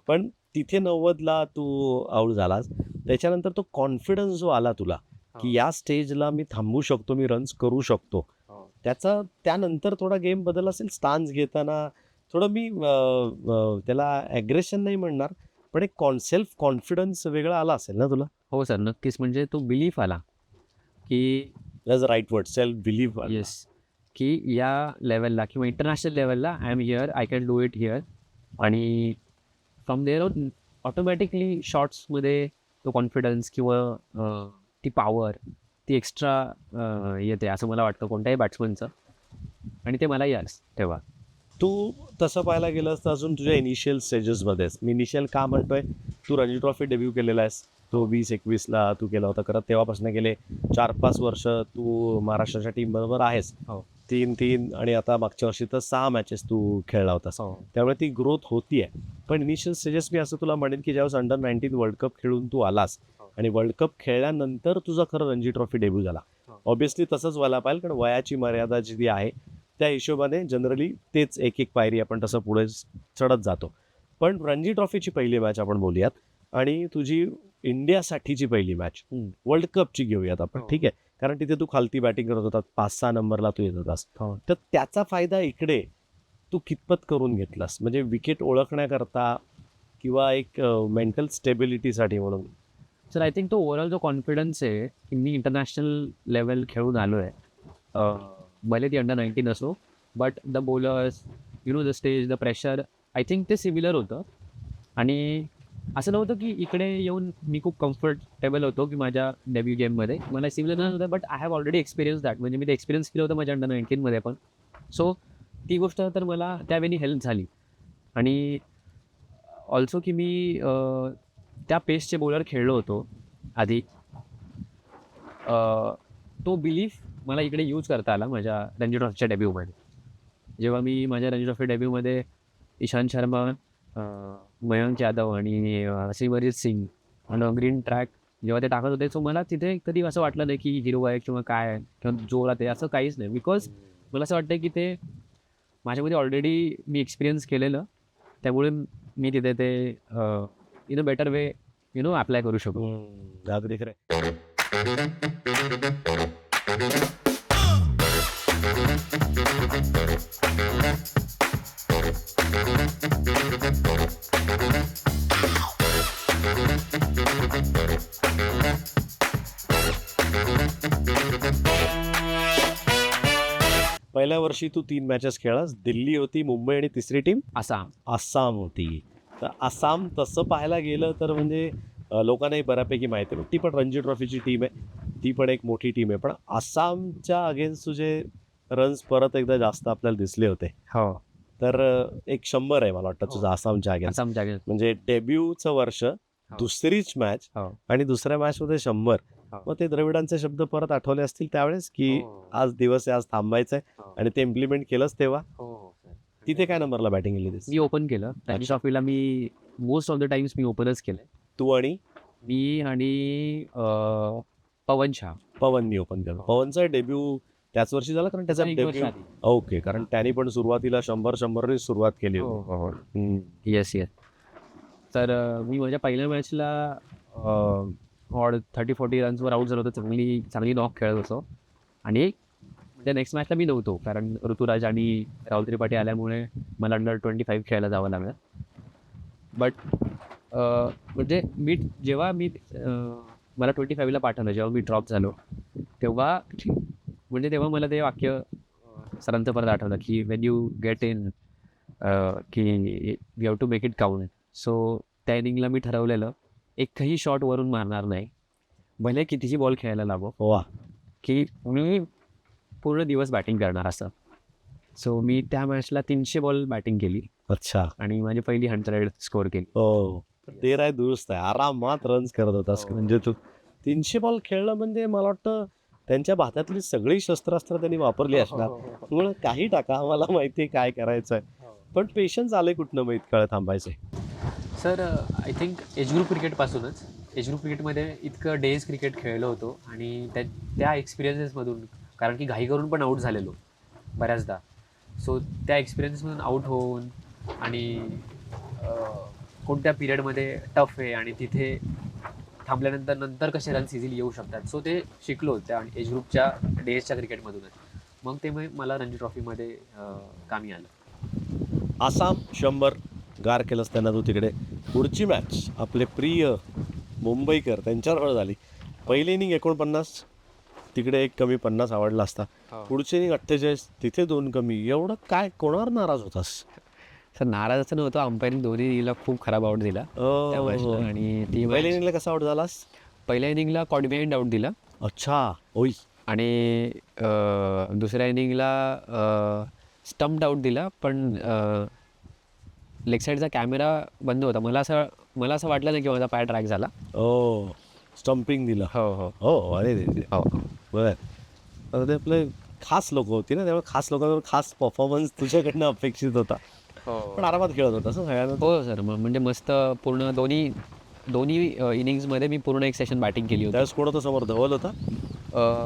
पण तिथे 90ला तू आऊट झालास, त्याच्यानंतर तो कॉन्फिडन्स जो आला तुला की या स्टेजला मी थांबू शकतो, मी रन्स करू शकतो, त्याचा त्यानंतर थोडा गेम बदल असेल. स्टान्स घेताना थोडं मी त्याला ॲग्रेशन नाही म्हणणार, पण एक सेल्फ कॉन्फिडन्स वेगळा आला असेल ना तुला? हो सर, नक्कीच. म्हणजे तो बिलीफ आला की that's right word, self belief. Yes, की या लेवलला किंवा इंटरनॅशनल लेवलला I am here, I can do it here. आणि फ्रॉम देअर ऑन ऑटोमॅटिकली शॉट्समध्ये तो कॉन्फिडन्स किंवा ती पॉवर, ती एक्स्ट्रा येते असं मला वाटतं कोणत्याही बॅट्समनचं. आणि ते मलाही आलं तेव्हा. तू तसं पाहायला गेलंस तर अजून तुझ्या इनिशियल स्टेजेसमध्येच, मी इनिशियल का म्हणतोय, तू रणजी ट्रॉफी डेब्यू केलेला आहेस, तो 20-21ला तू केला होता. करत तेव्हापासून गेले 4-5 वर्ष तू महाराष्ट्राच्या टीमबरोबर आहेस. हो. 3 आणि आता मागच्या वर्षी तर 6 मॅचेस तू खेळला होतास. हो. त्यामुळे ती ग्रोथ होती आहे. पण इनिशियल स्टेजेस मी असं तुला म्हणेन की ज्यावेळेस अंडर-19 वर्ल्ड कप खेळून तू आलास आणि वर्ल्ड कप खेळल्यानंतर तुझा खरं रणजी ट्रॉफी डेब्यू झाला. ऑब्व्हियसली तसंच व्हायला पाहिजे, कारण वयाची मर्यादा जी आहे त्या हिशोबाने जनरली तेच एक पायरी आपण तसं पुढे चढत जातो. पण रणजी ट्रॉफीची पहिली मॅच आपण बोलूयात आणि तुझी इंडियासाठीची पहिली मॅच वर्ल्ड कपची घेऊयात आपण, ठीक आहे? कारण तिथे तू खालती बॅटिंग करत होता, 5-6 नंबरला तू येत होतास. तर त्याचा फायदा इकडे तू कितपत करून घेतलास, म्हणजे विकेट ओळखण्याकरता किंवा एक मेंटल स्टेबिलिटीसाठी म्हणून? सर, आय थिंक तो ओव्हरऑल जो कॉन्फिडन्स आहे की मी इंटरनॅशनल लेवल खेळून आलो आहे, भले ती अंडर-19 असो, but the bowlers, the stage, the pressure, I think ते सिमिलर होतं. आणि असं नव्हतं की इकडे येऊन मी खूप कम्फर्टेबल होतो की माझ्या डेब्यू गेममध्ये मला सिमिलर नव्हतं, but I have already experience that. म्हणजे मी ते एक्सपिरियन्स केलं होतं माझ्या अंडर-19मध्ये पण. सो ती गोष्ट तर मला त्यावेळी हेल्प झाली. आणि ऑल्सो की मी त्या पेसचे बॉलर खेळलो होतो आधी, तो बिलीफ मला इकडे यूज करता आला माझ्या रणजी ट्रॉफीच्या डेब्यूमध्ये. जेव्हा मी माझ्या रणजी ट्रॉफी डेब्यूमध्ये इशांत शर्मा, मयंक यादव आणि सिमरजीत सिंग आणि ग्रीन ट्रॅक जेव्हा ते टाकत होते, सो मला तिथे कधी असं वाटलं नाही की हिरो आहे किंवा काय आहे किंवा जोरात आहे, असं काहीच नाही. बिकॉज मला असं वाटतं की ते माझ्यामध्ये ऑलरेडी मी एक्सपिरियन्स केलेलं, त्यामुळे मी तिथे ते in a better way apply करू शकतो. अगदी खरं. पहिल्या वर्षी तू 3 मॅचेस खेळलास. दिल्ली होती, मुंबई आणि तिसरी टीम आसाम होती. तर आसाम तसं पाहायला गेलं तर म्हणजे लोकांनाही बऱ्यापैकी माहिती आहे, ती पण रणजी ट्रॉफीची टीम आहे, ती पण एक मोठी टीम आहे. पण आसामच्या अगेन्स्ट तुझे रन्स परत एकदा जास्त आपल्याला दिसले होते. हो. तर एक 100 आहे मला वाटतं तुझं आसामच्या अगेन्स्ट. म्हणजे डेब्यूचं वर्ष, दुसरीच मॅच आणि दुसऱ्या मॅचमध्ये 100. मग ते द्रविडांचे शब्द परत आठवले असतील त्यावेळेस की आज दिवस आहे, आज थांबायचंय, आणि ते इम्प्लिमेंट केलंच तेव्हा. तिथे काय नंबरला बॅटिंग केली? मी ओपन केलं रणजी ट्रॉफीला. मी मोस्ट ऑफ द टाइम्स मी ओपनच केलंय. तू आणि मी आणि पवननी ओपन केलं. पवनचा डेब्यू त्याच वर्षी झाला, कारण त्याचा डेब्यू ओके, कारण त्याने पण सुरुवातीला 100-100 सुरुवात केली होती. येस. तर मी माझ्या पहिल्या मॅचला ऑड 30-40 रन्सवर आऊट झालो होतो. चांगली नॉक खेळत होतो आणि म्हणजे नेक्स्ट मॅचला मी नव्हतो, कारण ऋतुराज आणि राहुल त्रिपाठी आल्यामुळे मला अंडर 25 खेळायला जावं लागलं. बट म्हणजे जेव्हा मला 25ला पाठवलं, जेव्हा मी ड्रॉप झालो, तेव्हा मला ते वाक्य सरांचं परत आठवलं की वेन यू गेट इन की you have to make it count. So त्या इनिंगला मी ठरवलेलं एकही शॉट वरून मारणार नाही, भले कितीही बॉल खेळायला लागो, वा. की मी पूर्ण दिवस बॅटिंग करणार असं. सो मी त्या मॅचला 300 बॉल बॅटिंग केली अच्छा. आणि माझी पहिली 100 स्कोअर केली. हो, ते राय दुरुस्त आहे, आरामात रन्स करत होतास. म्हणजे तू 300 बॉल खेळलं म्हणजे मला वाटतं त्यांच्या भातातली सगळी शस्त्रास्त्र त्यांनी वापरली असणार. म्हणून काही टाका, आम्हाला माहिती आहे काय करायचं आहे. पण पेशन्स आले कुठनं मग इतकं थांबायचे? Sir I think age group क्रिकेटपासूनच. एज ग्रुप क्रिकेटमध्ये इतकं डेज क्रिकेट खेळलो होतो आणि त्या एक्सपिरियन्सेसमधून, कारण की घाई करून पण आऊट झालेलो बऱ्याचदा. सो त्या एक्सपिरियन्समधून आऊट होऊन आणि कोणत्या पिरियडमध्ये टफ आहे आणि तिथे थांबल्यानंतर कसे रन्स इझिली येऊ शकतात, सो ते शिकलो त्या एज ग्रुपच्या डेजच्या क्रिकेटमधूनच. मग ते मला रणजी ट्रॉफीमध्ये कामी आलं. आसाम 100 गार केलंस त्यांना तू तिकडे. पुढची मॅच आपले प्रिय मुंबईकर त्यांच्यावर झाली. पहिली इनिंग 49, तिकडे 1 कमी 50 आवडला असता. पुढची इनिंग 48, तिथे 2 कमी. एवढं काय, कोणावर नाराज होतास? सर नाराज असं नव्हतं, अंपायरिंग दोन्हीला खूप खराब आऊट दिला त्या मॅचला. आणि ती पहिल्या इनिंगला कसा आऊट झालास? पहिल्या इनिंगला कॉट बिहाइंड आऊट दिला. अच्छा, होय. आणि दुसऱ्या इनिंगला स्टम्प्ड आऊट दिला, पण लेग साईडचा कॅमेरा बंद होता. मला असं वाटलं नाही की माझा पाय ट्रॅक झाला. हो, स्टम्पिंग दिलं. हो हो हो, अरे हो. बरं. आता ते आपले खास लोक होती ना, त्यामुळे खास लोकांवर खास परफॉर्मन्स तुझ्याकडनं अपेक्षित होता. पण आरामात खेळत होता सगळ्यांना. हो सर, म्हणजे मस्त पूर्ण दोन्ही इनिंग्समध्ये मी पूर्ण एक सेशन बॅटिंग केली होती. त्यावेळेस कोण होता समोर? धवल होता?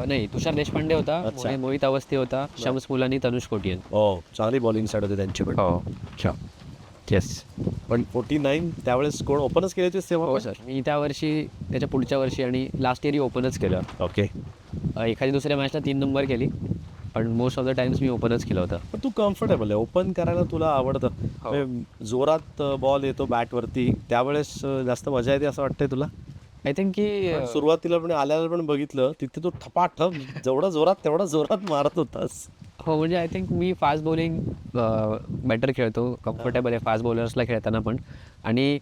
नाही, तुषार देशपांडे होता, अच्छा. मोहित अवस्थी होता, शम्स मुलानी, तनुष कोटियन. हो, चांगली बॉलिंग साईड होती त्यांची पण. हो, अच्छा, येस. पण 49 त्यावेळेस कोण ओपनच केले होते तेव्हा? हो सर, मी त्या वर्षी, त्याच्या पुढच्या वर्षी आणि लास्ट इयरही ओपनच केलं. ओके. एखादी दुसऱ्या मॅचला 3 नंबर केली, पण मोस्ट ऑफ द टाइम्स मी ओपनच केलं होतं. पण तू कम्फर्टेबल आहे, ओपन करायला तुला आवडतं. म्हणजे जोरात बॉल येतो बॅटवरती, त्यावेळेस जास्त मजा येते असं वाटतंय तुला? आय थिंक की सुरुवातीला पण आल्याला पण बघितलं, तिथे तू ठपाठप जेवढा जोरात तेवढा जोरात मारत होतास. हो, म्हणजे I think me fast bowling better खेळतो, कम्फर्टेबल आहे फास्ट बॉलर्सला खेळताना पण. आणि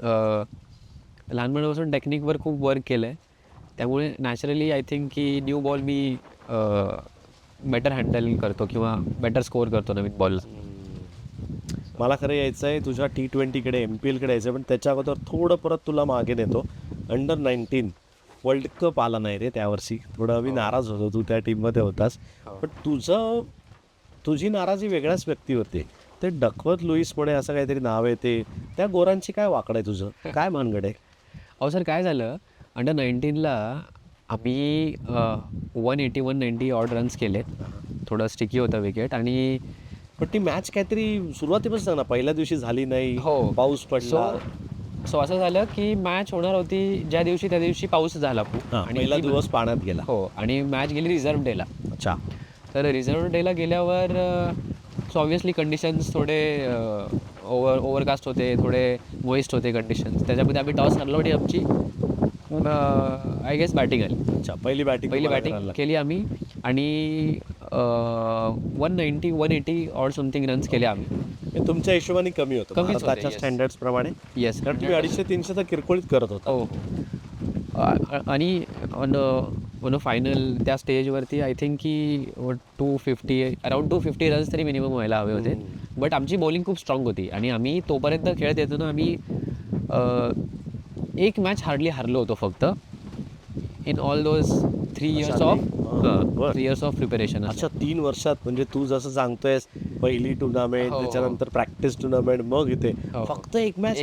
लहानपणापासून टेक्निकवर खूप वर्क केलं आहे, त्यामुळे नॅचरली आय थिंक की new ball me better handle करतो किंवा बेटर स्कोअर करतो नवीन बॉलला. मला खरं यायचं आहे तुझ्या T20कडे, MPLकडे यायचं आहे, पण त्याच्या अगोदर थोडं परत तुला मागे नेतो. अंडर 19 वर्ल्ड कप आला नाही रे त्यावर्षी, थोडं मी नाराज होतो, तू त्या टीममध्ये होतास. पण तुझी नाराजी वेगळ्याच व्यक्तीवरती. ते डकवर्थ लुईस म्हणे असं काहीतरी नाव आहे, ते त्या गोरांची काय वाकड आहे तुझं, काय मानगड आहे? अहो सर, काय झालं, अंडर 19ला आम्ही 180-190 ऑड रन्स केले. थोडं स्टिकी होतं विकेट. आणि पण ती मॅच काहीतरी सुरुवातीपासून सांग ना, पहिल्या दिवशी झाली नाही, हो, पाऊस पडला. सो असं झालं की मॅच होणार होती त्या दिवशी पाऊस झाला खूप, आणि पहिला दिवस पाण्यात गेला. हो, आणि मॅच गेली रिझर्व्ह डेला. अच्छा. तर रिझर्व्ह डेला गेल्यावर सो ऑब्व्हियसली कंडिशन्स थोडे ओव्हरकास्ट होते, थोडे मोइस्ट होते कंडिशन्स. त्याच्यामध्ये आम्ही टॉस हरलो आणि आमची आय गेस बॅटिंग आली. अच्छा, पहिली बॅटिंग केली आम्ही आणि 190-180 ऑर समथिंग रन्स केले आम्ही. तुमच्या हिशोबाने कमी होतं कमीच होतं, भारताच्या yes. स्टँडर्ड्स प्रमाणे. येस, कारण तुम्ही 250-300 तर किरकोळीत करत होता. हो. आणि ऑन फायनल त्या स्टेजवरती आय थिंक की 250 अराउंड 250 रन्स तरी मिनिमम व्हायला हवे होते. बट आमची बॉलिंग खूप स्ट्रॉंग होती आणि आम्ही तोपर्यंत खेळत येतो ना, आम्ही एक मॅच हार्डली हरलो होतो फक्त in all those 3 years of preparation. अच्छा, 3 वर्षात. म्हणजे तू जसं सांगतोयस, पहिली टुर्नामेंट, त्याच्यानंतर प्रॅक्टिस टुर्नामेंट, मग इथे फक्त एक मॅच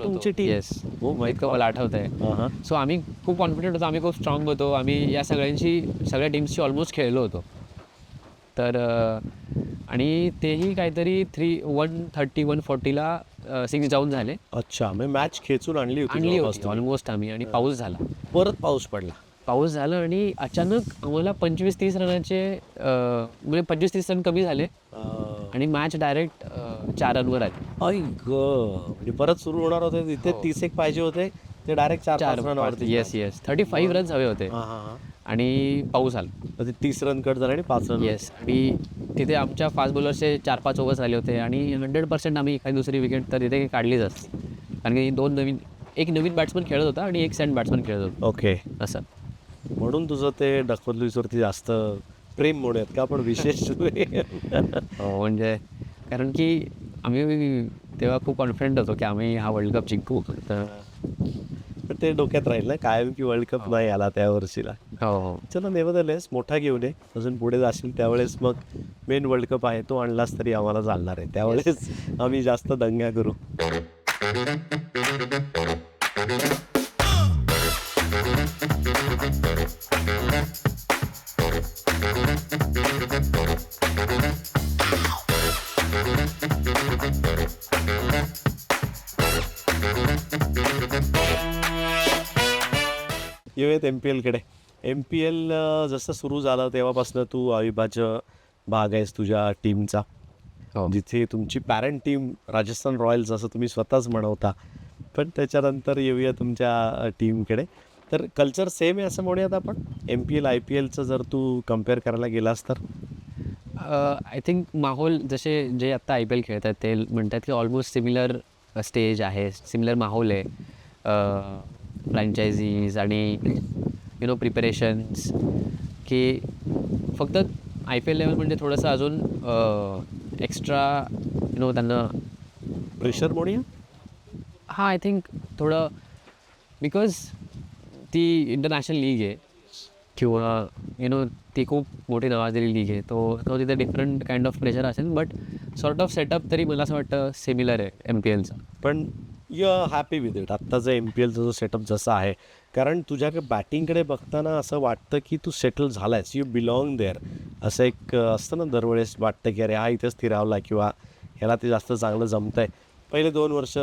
तुमची टीम. येस, इतकं मला आठवत आहे. सो आम्ही खूप कॉन्फिडंट होतो, आम्ही खूप स्ट्रॉंग होतो, आम्ही या सगळ्या टीम्सची ऑलमोस्ट खेळलो होतो. तर आणि तेही काहीतरी 130-140ला सिक्स जाऊन झाले. अच्छा, म्हणजे मॅच खेचून आणली होती आणली जवळपास होती तुम्ही. ऑलमोस्ट आम्ही, आणि पाऊस झाला. परत पाऊस पडला. पाऊस झाला आणि अचानक आम्हाला 25-30 रनाचे म्हणजे 25-30 रन कमी झाले आणि मॅच डायरेक्ट 4 रनवर आली. आई ग, म्हणजे परत सुरू होणार होते तिथे. हो. 30 एक पाहिजे होते, ते डायरेक्ट 4 रनवरती. येस 35 रन्स हवे होते हां हां हां. आणि पाऊस आला. तर ते 30 रन कट झाले आणि 5 रन. येस, आणि तिथे आमच्या फास्ट बॉलरचे 4-5 ओव्हर्स आले होते आणि 100% आम्ही एखादी दुसरी विकेट तर तिथे काढलीच असते, कारण की एक नवीन बॅट्समन खेळत होता आणि एक सँड बॅट्समन खेळत होता ओके, असं. म्हणून तुझं ते डकवर्थीवरती जास्त प्रेम म्हणूयात का आपण विशेष. म्हणजे कारण की आम्ही तेव्हा खूप कॉन्फिडंट होतो की आम्ही हा वर्ल्ड कप जिंकू. तर पण ते डोक्यात राहील ना कायम की वर्ल्ड कप नाही आला त्या वर्षीला. हो, चला नेव्हरदलेस मोठा घेऊन ये, अजून पुढे जाशील त्यावेळेस मग मेन वर्ल्ड कप आहे तो आणलास तरी आम्हाला चालणार आहे. त्यावेळेस आम्ही जास्त दंगा करू. येऊयात MPL-कडे. MPL जसं सुरू झालं तेव्हापासून तू अविभाज्य भाग आहेस तुझ्या टीमचा, हो. जिथे तुमची पॅरेंट टीम राजस्थान रॉयल्स असं तुम्ही स्वतःच म्हणवता. पण त्याच्यानंतर येऊया तुमच्या टीमकडे. तर कल्चर सेम आहे असं म्हणूयात आपण. MPL IPLचं जर तू कम्पेअर करायला गेलास तर. आय थिंक माहोल जे आत्ता IPL खेळतात ते म्हणतात की ऑलमोस्ट सिमिलर स्टेज आहे, सिमिलर माहोल आहे. फ्रँचायझीज आणि प्रिपरेशन्स, की फक्त IPL लेवल म्हणजे थोडंसं अजून एक्स्ट्रा त्यांना प्रेशर म्हणूया. हां, आय थिंक थोडं बिकॉज ती इंटरनॅशनल लीग आहे किंवा ती खूप मोठी नावाजलेली लीग आहे, तो तिथे डिफरंट काइंड ऑफ प्रेशर असेल, बट सॉर्ट ऑफ सेटअप तरी मला असं वाटतं सिमिलर आहे MPLचा. पण you are happy with it आत्ताचं MPLचा जो सेटअप जसा आहे, कारण तुझ्याकडे बॅटिंगकडे बघताना असं वाटतं की तू सेटल झाला आहेस, यू बिलॉंग देअर. असं एक असतं ना दरवेळेस वाटतं की अरे हा इथेच स्थिरावला किंवा ह्याला ते जास्त चांगलं जमतं आहे. पहिले 2 वर्ष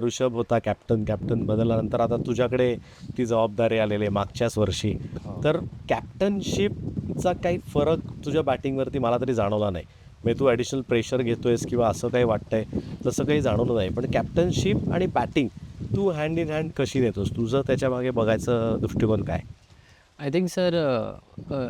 ऋषभ होता कॅप्टन बदलल्यानंतर आता तुझ्याकडे ती जबाबदारी आलेली आहे मागच्याच वर्षी. तर कॅप्टनशिपचा काही फरक तुझ्या बॅटिंगवरती मला तरी जाणवला नाही. म्हणजे तू ॲडिशनल प्रेशर घेतोयस किंवा असं काही वाटतंय तसं काही जाणवलं नाही. पण कॅप्टनशिप आणि बॅटिंग तू हँड इन हँड कशी नेतोस, तुझं त्याच्यामागे बघायचं दृष्टिकोन काय? आय थिंक सर,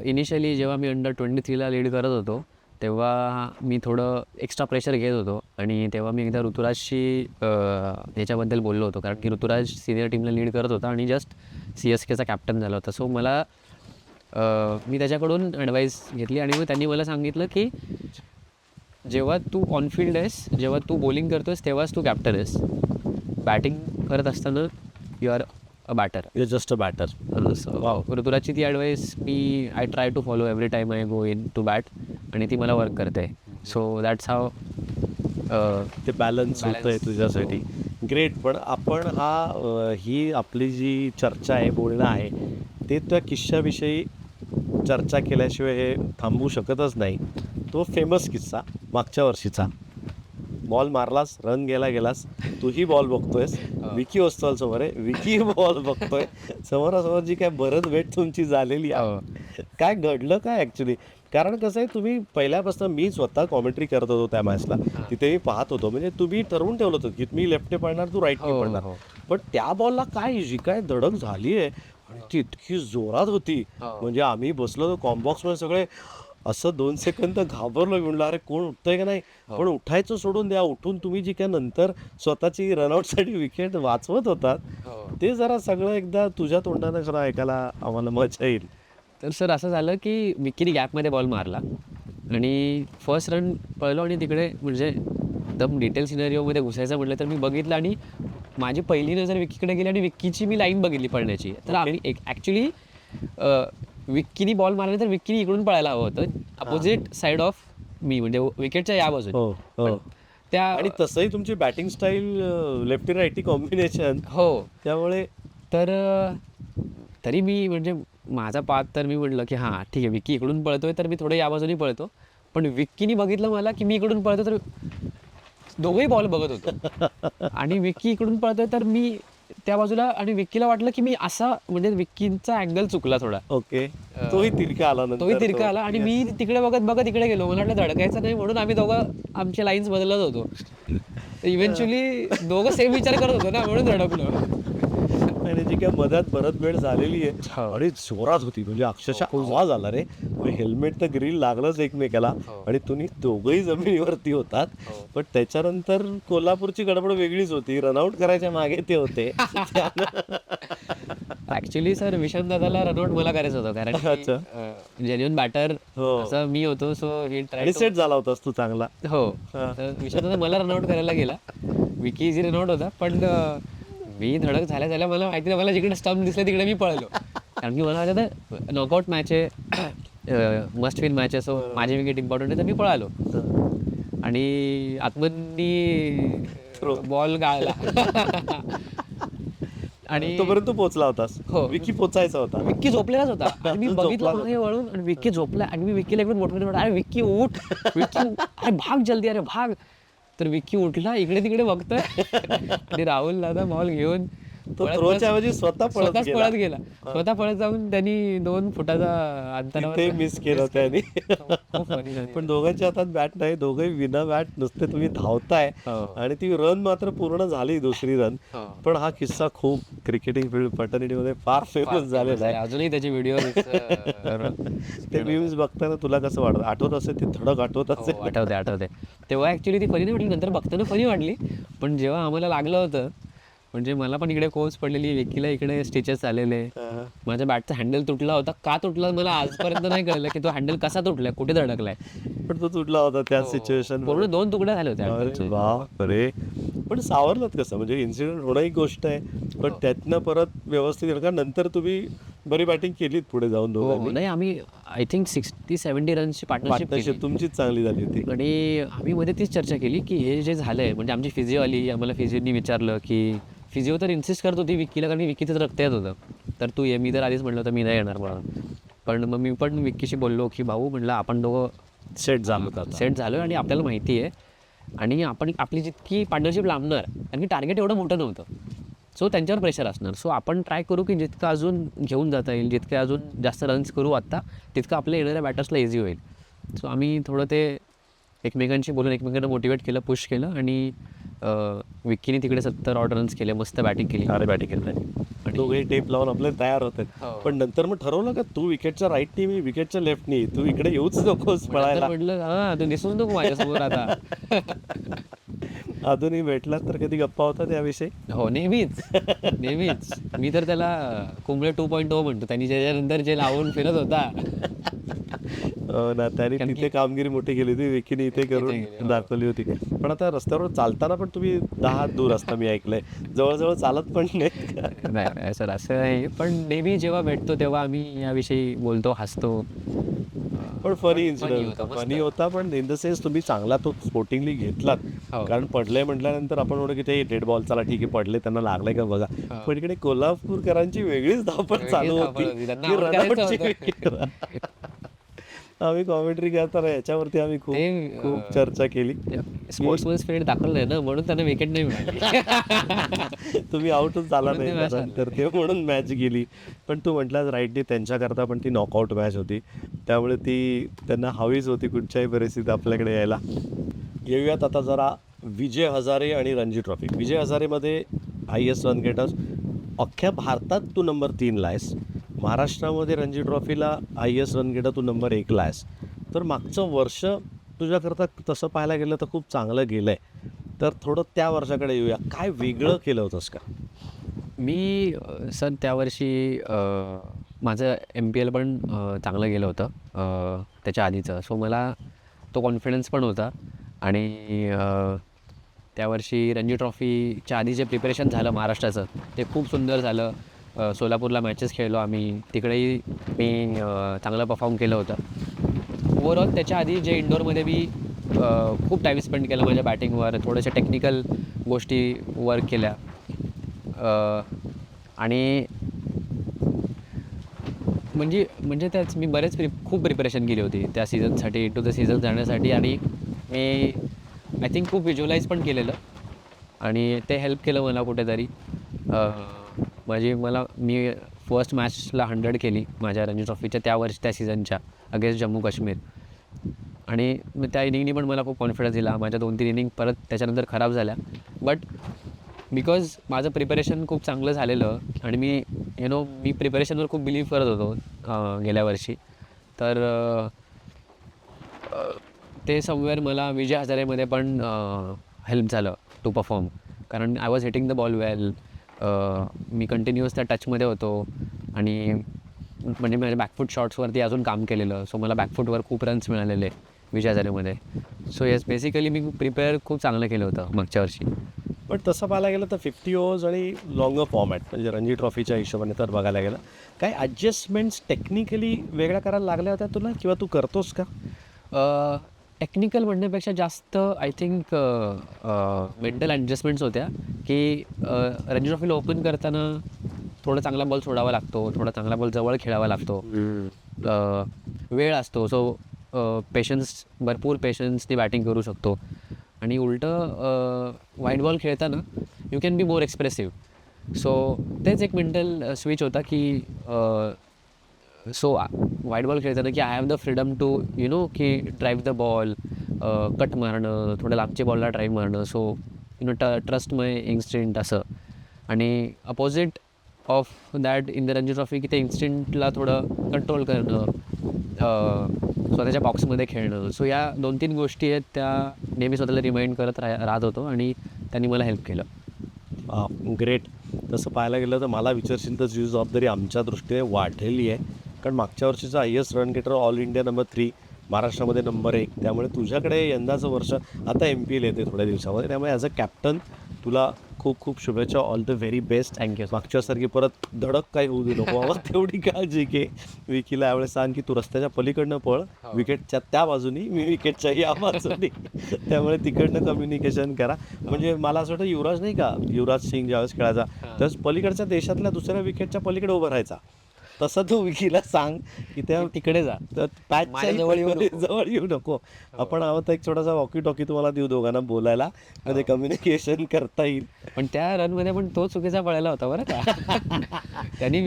इनिशियली जेव्हा मी अंडर 23ला लीड करत होतो तेव्हा मी थोडं एक्स्ट्रा प्रेशर घेत होतो आणि तेव्हा मी एकदा ऋतुराजशी ह्याच्याबद्दल बोललो होतो, कारण की ऋतुराज सिनियर टीमला लीड करत होता आणि जस्ट CSKचा कॅप्टन झाला होता. सो मी त्याच्याकडून ॲडवाईस घेतली आणि मग त्यांनी मला सांगितलं की जेव्हा तू ऑनफिल्ड आहेस, जेव्हा तू बॉलिंग करतोस तेव्हाच तू कॅप्टन आहेस. बॅटिंग करत असताना you are a batter. You just a batter. ऋतुराजची ती advice I try to follow every time I go in to bat, आणि ती मला वर्क करते. सो दॅट्स हाव ते बॅलन्स होतं आहे तुझ्यासाठी. ग्रेट. पण आपण ही आपली जी चर्चा आहे, बोलणं आहे, ते त्या किस्साविषयी चर्चा केल्याशिवाय हे थांबवू शकतच नाही. तो फेमस किस्सा मागच्या वर्षीचा. बॉल मारलास, रन गेलास, तूही बॉल बघतोयस, विकी ओस्तवाल समोर आहे, विकी बॉल बघतोय, समोरासमोर जी काय भरत भेट तुमची झालेली आहे. काय घडलं काय ॲक्च्युली? कारण कसं आहे, तुम्ही पहिल्यापासून मी स्वतः कॉमेंट्री करत होतो त्या मॅचला, तिथे मी पाहत होतो. म्हणजे तुम्ही ठरवून ठेवलं होतं की मी लेफ्टने पडणार, तू राईटने पडणार. पण त्या बॉलला जी काय धडक झाली आहे आणि ती इतकी जोरात होती, म्हणजे आम्ही बसलो होतो कॉम्बॉक्समध्ये सगळे, असं 2 सेकंद घाबरलो, म्हणलं अरे कोण उठतंय का नाही. पण उठायचं सोडून द्या, उठून तुम्ही जी काय नंतर स्वतःची रनआउटसाठी विकेट वाचवत होतात, ते जरा सगळं एकदा तुझ्या तोंडानं जरा ऐकायला आम्हाला मजा येईल. तर सर असं झालं की विकीने गॅपमध्ये बॉल मारला आणि फर्स्ट रन पळलो आणि तिकडे म्हणजे एकदम डिटेल सिनेरिओमध्ये घुसायचं म्हटलं तर मी बघितलं आणि माझी पहिली नजर विकीकडे गेली आणि विकीची मी लाईन बघितली पळण्याची. तर आम्ही ॲक्च्युली विकीनी बॉल मारला तर विकीनी इकडून पळायला हवं होतं, अपोजिट साईड ऑफ मी, म्हणजे विकेटच्या या बाजूने. त्या आणि तसंही तुमची batting style lefty righty combination. हो, त्यामुळे तर तरी मी म्हणजे माझा पाथ तर मी म्हटलं की हां ठीक आहे, विकी इकडून पळतोय तर मी थोडं या बाजूने पळतो. पण विक्कीनी बघितलं मला की मी इकडून पळतो तर दोघंही बॉल बघत होतो आणि विक्की इकडून पळतोय तर मी त्या बाजूला, आणि विक्कीला वाटलं की मी असा, म्हणजे विक्कीचा अँगल चुकला थोडा, ओके, तोही तिरका आला नंतर तोही तिरका आला आणि मी तिकडे बघत बघत इकडे गेलो. मला वाटलं धडकायचं नाही म्हणून आम्ही दोघं आमचे लाईन्स बदलत होतो. इव्हेंच्युअली दोघं सेम विचार करत होतो ना, म्हणून धडकलो. आणि जी काय मधात परत वेळ झालेली आहे हो. आणि जोरात होती, म्हणजे अक्षरशः आवाज आला रे. हेल्मेट तर ग्रिल लागलंच एकमेकाला हो. आणि तुम्ही दोघंही जमिनीवरती होतात. पण त्याच्यानंतर कोल्हापूरची गडबड वेगळीच होती, रनआउट करायच्या मागे ते होते. ऍक्च्युली सर विशांत दादाला रनआउट मला करायचं होतं, अच्छा. कारण जेन्युइन बॅटर हो. असं मी होतो. सो ही आणि सेट झाला होतास तू चांगला. हो, हा. तर विशांत दादा मला रनआउट करायला गेला. विकी इझी रनआउट होता, पण मी धडक झाल्या मला माहिती नाही, मला जिकडे स्टंप दिसले तिकडे मी पळलो. कारण की मला वाटतं नॉकआउट मॅच आहे, मस्ट विन मॅच आहे, सो माझी विकेट इम्पॉर्टंट आहे, तर मी पळालो आणि आतमधनी बॉल गाळला. आणि तोपर्यंत तू पोहोचला होतास. हो. विकी पोचायचा होता. विक्की झोपलेलाच होता आणि मी झोपला बघितलं होता. मागे वळून आणि विक्की झोपला आणि मी विक्कीला इकडून मोठं अरे विक्की उठ, विक्की अरे भाग जल्दी, अरे भाग. तर विक्की उठला, इकडे तिकडे बघतोय आणि राहुल दादा बॉल घेऊन तो थ्रोच्या ऐवजी स्वतःच स्वतःच पळत गेला. स्वतः पळत जाऊन त्यांनी 2 फुटाचा अंतरावर ते मिस केलं त्याने. खूप funny झाली. पण दोघांच्या हातात बॅट नाही, दोघंही विना बॅट नुसते तुम्ही धावताय हो. आणि ती रन मात्र पूर्ण झाली, दुसरी रन. हो. पण हा किस्सा खूप क्रिकेटिंग फील्ड फटर्निटीमध्ये फार फेमस झालेला आहे. अजूनही त्याचे व्हिडिओ ते मीम्स बघताना तुला कसं वाटतं, आठवत असेल ती धडक आठवत असेल? आठवते. तेव्हा ऍक्च्युली ती फनी नाही वाटली, नंतर बघताना फनी वाटली. पण जेव्हा आम्हाला लागलं होतं, म्हणजे मला पण इकडे कोच पडलेली, विकीला इकडे स्टिचेस आलेले, माझ्या बॅटचा हँडल तुटला होता. का तुटला मला आजपर्यंत नाही कळलं की तो हँडल कसा तुटलाय, कुठे धडकलाय. पण तो तुटला होता त्या सिच्युएशन. पूर्ण 2 तुकड्या झाल्या होत्या. अरे बापरे. पण सावरलात कसं, म्हणजे इन्सिडेंट होणं ही गोष्ट आहे, पण त्यातनं परत व्यवस्थित का नंतर तुम्ही बरी बॅटिंग केलीत पुढे जाऊन दोघांनी. नाही, आम्ही आय थिंक 60-70 रन्सची पार्टनरशिप पार्टनरशिप तुमचीच चांगली झाली होती. आणि आम्ही मध्ये तीच चर्चा केली की हे जे झालंय, म्हणजे आमची फिजिओ आली, आम्हाला फिजिओनी विचारलं की, फिजिओ तर इन्सिस्ट करत होती विक्कीला, कारण विक्कीचं रक्त येत होतं, तर तू ये. मी तर आधीच म्हटलं होतं मी नाही येणार म्हणून. पण मग मी पण विक्कीशी बोललो की भाऊ, म्हटलं आपण दोघं सेट झालो सेट झालो आणि आपल्याला माहिती आहे आणि आपण आपली जितकी पार्टनरशिप लांबणार, कारण की टार्गेट एवढं मोठं नव्हतं, सो त्यांच्यावर प्रेशर असणार. सो आपण ट्राय करू की जितकं अजून घेऊन जाता येईल, जितके अजून जास्त रन्स करू आत्ता, तितकं आपल्या येणाऱ्या बॅटर्सला इझी होईल. सो आम्ही थोडं ते एकमेकांशी बोलून एकमेकांना मोटिवेट केलं, पुश केलं आणि विक्कीने तिकडे 70 ऑड रन्स केले, मस्त बॅटिंग केली. अरे बॅटिंग केलं आणि दोघे टेप लावून आपले तयार होत आहेत. हो. पण नंतर मग ठरवलं का तू विकेटच्या राईटनी, मी विकेटच्या लेफ्टनी, तू इकडे येऊच नकोस पळायला. म्हटलं हा तू दिसून नको माझ्यासमोर आता. अजूनही भेटलात तर कधी गप्पा होता त्याविषयी? हो, नेहमीच. मी तर त्याला कुंबळे 2.0 म्हणतो. त्यांनी त्याच्यानंतर जे लावून फिरत होता. ना, त्याने तिथे कामगिरी मोठी केली होती, विकीने इथे करून दाखवली होती. पण आता रस्त्यावर चालताना पण तुम्ही 10 हात दूर असता, मी ऐकलंय. जवळजवळ चालत पण नाही. नाही सर, असं नाही. पण नेहमी जेव्हा भेटतो तेव्हा आम्ही याविषयी बोलतो, हसतो. पण फनी इन्सिडेंट फनी होता, पण इन द सेन्स तुम्ही चांगला तो स्पोर्टिंगली घेतलात. हो. कारण पडलंय म्हटल्यानंतर आपण म्हणतो की ते डेड बॉल, चला ठीक आहे पडले, त्यांना लागलंय का बघा. पण इकडे कोल्हापूरकरांची वेगळीच धावपळ चालू होती. त्यांना की out run-out करायचं ची wicket. आम्ही कॉमेंट्री करताना याच्यावरती आम्ही खूप चर्चा केली. स्पोर्ट्समन स्पिरिट दाखवलं नाही ना, म्हणून त्यांना विकेट नाही मिळाली. तुम्ही आउटच झाला नाही match नंतर, ते म्हणून मॅच गेली. पण तू म्हटलास राईटली, त्यांच्याकरता पण ती नॉकआउट मॅच होती, त्यामुळे ती त्यांना हवीच होती कुठच्याही परिस्थितीत आपल्याकडे यायला. येऊयात आता जरा विजय हजारे आणि रणजी ट्रॉफी. विजय हजारेमध्ये हायएस्ट रन गेटर्स, अख्ख्या भारतात तू नंबर 3ला आहेस. महाराष्ट्रामध्ये रणजी ट्रॉफीला हायएस्ट रन गेटर तू नंबर 1ला आहेस. तर मागचं वर्ष तुझ्याकरता तसं पाहायला गेलं तर खूप चांगलं गेलं आहे. तर थोडं त्या वर्षाकडे येऊया. काय वेगळं केलं होतंस का? मी सर त्यावर्षी माझं MPL पण चांगलं गेलं होतं त्याच्या आधीचं. सो मला तो कॉन्फिडन्स पण होता आणि त्यावर्षी रणजी ट्रॉफीच्या आधी जे प्रिपरेशन झालं महाराष्ट्राचं ते खूप सुंदर झालं. सोलापूरला मॅचेस खेळलो आम्ही, तिकडेही मी चांगलं परफॉर्म केलं होतं. ओव्हरऑल त्याच्या आधी जे इंडोरमध्ये मी खूप टाईम स्पेंड केला माझ्या बॅटिंगवर, थोड्याशा टेक्निकल गोष्टी वर्क केल्या आणि म्हणजे त्याच मी खूप प्रिपरेशन केली होती त्या सीझनसाठी, टू द सीझन जाण्यासाठी. आणि मी आय थिंक खूप व्हिज्युअलाइज पण केलेलं आणि ते हेल्प केलं मला कुठेतरी. मी फर्स्ट मॅचला 100 केली माझ्या रणजी ट्रॉफीच्या त्या सीझनच्या अगेन्स्ट जम्मू काश्मीर आणि त्या इनिंगनी पण मला खूप कॉन्फिडन्स दिला. माझ्या 2-3 इनिंग परत त्याच्यानंतर खराब झाल्या, बट बिकॉज माझं प्रिपरेशन खूप चांगलं झालेलं आणि मी प्रिपरेशनवर खूप बिलीव्ह करत होतो गेल्या वर्षी. तर ते समवेअर मला विजय हजारेमध्ये पण हेल्प झालं टू परफॉर्म, कारण I was hitting the ball well. मी कंटिन्युअस त्या टचमध्ये होतो आणि म्हणजे माझ्या बॅकफूट शॉट्सवरती अजून काम केलेलं. सो मला बॅकफूटवर खूप रन्स मिळालेले विजय हजारेमध्ये. सो येस, बेसिकली मी प्रिपेअर खूप चांगलं केलं होतं मागच्या वर्षी. पण तसं पाहायला गेलं तर 50 ओव्हर्स आणि लॉंगर फॉर्मॅट म्हणजे रणजी ट्रॉफीच्या हिशोबाने तर बघायला गेलं, काही ॲडजस्टमेंट्स टेक्निकली वेगळ्या करायला लागल्या होत्या तुला, किंवा तू करतोस का? टेक्निकल म्हणण्यापेक्षा जास्त आय थिंक मेंटल ॲडजस्टमेंट्स होत्या की रणजी ट्रॉफीला ओपन करताना थोडा चांगला बॉल सोडावा लागतो, थोडा चांगला बॉल जवळ खेळावा लागतो, वेळ असतो. सो भरपूर पेशन्सनी बॅटिंग करू शकतो आणि उलटं वाईट बॉल खेळताना you can be more expressive. So तेच एक मेंटल स्विच होता की सो वाईट बॉल खेळताना की I have the freedom to की ड्राईव्ह द बॉल, कट मारणं, थोड्या लांबच्या बॉलला ड्राईव्ह मारणं. सो ट्रस्ट माय इन्स्टिंक्ट असं. आणि opposite of that in the Ranji trophy की ते इन्स्टिंक्टला थोडं कंट्रोल करणं, स्वतःच्या बॉक्समध्ये खेळणं. सो या 2-3 गोष्टी आहेत त्या नेहमी स्वतःला रिमाइंड करत राहत होतो आणि त्यांनी मला हेल्प केलं. ग्रेट. तसं पाहायला गेलं तर मला विचारशील तर तुझी जबाबदारी आमच्या दृष्टीने वाढलेली आहे, कारण मागच्या वर्षीचा highest run getter all India number 3, महाराष्ट्रामध्ये नंबर 1. त्यामुळे तुझ्याकडे यंदाचं वर्ष आता MPL येते थोड्या दिवसामध्ये, त्यामुळे ॲज अ कॅप्टन तुला खूप खूप शुभेच्छा. All the very best. Thank you. मागच्यासारखी परत धडक काही होऊ दे नको बाबा, तेवढी काळजी घे. विकीला यावेळेस सांग की तू रस्त्याच्या पलीकडनं पळ, विकेटच्या त्या बाजूनी, मी विकेटच्या या बाजूनी. त्यामुळे तिकडनं कम्युनिकेशन करा. म्हणजे मला असं वाटतं युवराज नाही का, युवराज सिंग ज्यावेळेस खेळायचा त्यावेळेस पलीकडच्या देशातल्या दुसऱ्या विकेटच्या पलीकडे उभं राहायचा. तसं तू विकीला सांग की त्या तिकडे जा, पॅचच्या जवळ येऊ नको. आपण आहोत एक छोटासा वॉकी टॉकी तुम्हाला देऊ दोघांना बोलायला, म्हणजे कम्युनिकेशन करता येईल. पण त्या रनमध्ये पण तो चुकीचा पळायला होता बरं का. त्यांनी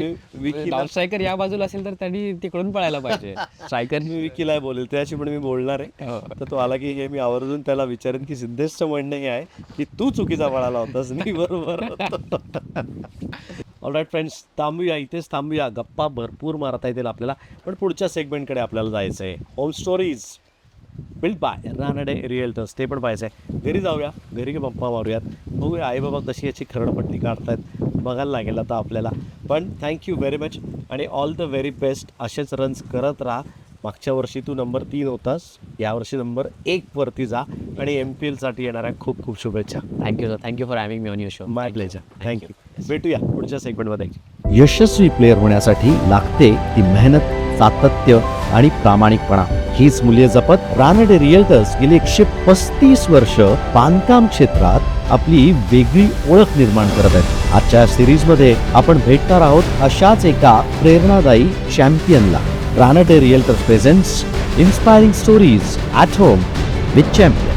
नॉन स्ट्रायकर या बाजूला असेल तर त्यांनी तिकडून पळायला पाहिजे. स्ट्रायकर मी विकीला बोलेल, त्याशी पण मी बोलणार आहे. तर तो आला की हे मी आवर्जून त्याला विचारेन की सिद्धेशचं म्हणणं हे आहे की तू चुकीचा पळाला होतास, मी बरोबर. ऑलराईट फ्रेंड्स, थांबूया इथेच थांबूया. गप्पा भरपूर मारता येतील आपल्याला, पण पुढच्या सेगमेंटकडे आपल्याला जायचं आहे. Home stories build by Ranade realtors, ते पण पाहायचं आहे. घरी जाऊया, घरी गप्पा मारूयात, बघूया आई बाबा कशी याची खरडपट्टी काढतायत, बघायला लागेल आता आपल्याला. पण थँक्यू व्हेरी मच आणि ऑल द व्हेरी बेस्ट. असेच रन्स करत राहा. मागच्या वर्षी तू नंबर 3 होतास, यावर्षी नंबर 1 वरती जा आणि MPLसाठी येणाऱ्या खूप खूप शुभेच्छा. Thank you sir. Thank you for having me on your show. My pleasure. Thank you. भेटूया पुढच्या सेगमेंटमध्ये. यशस्वी प्लेयर होण्यासाठी लागते ती मेहनत, सातत्य आणि प्रामाणिकपणा. हीच मूल्ये जपत रानडे रिअल्टर्स गेली 135 वर्ष बांधकाम क्षेत्रात आपली वेगळी ओळख निर्माण करत आहेत. आजच्या सिरीजमध्ये आपण भेटणार आहोत अशाच एका प्रेरणादायी चॅम्पियनला. Ranade realtors presents inspiring stories at home with champion.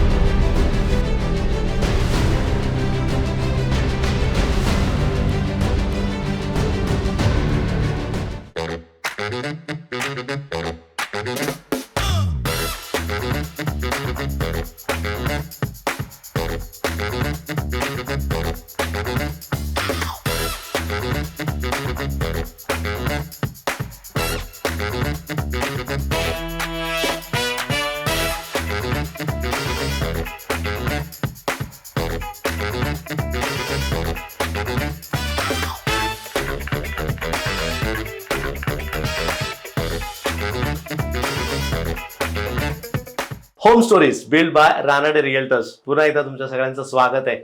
Home stories build by Ranade realtors. पुन्हा एकदा तुमच्या सगळ्यांचं स्वागत आहे.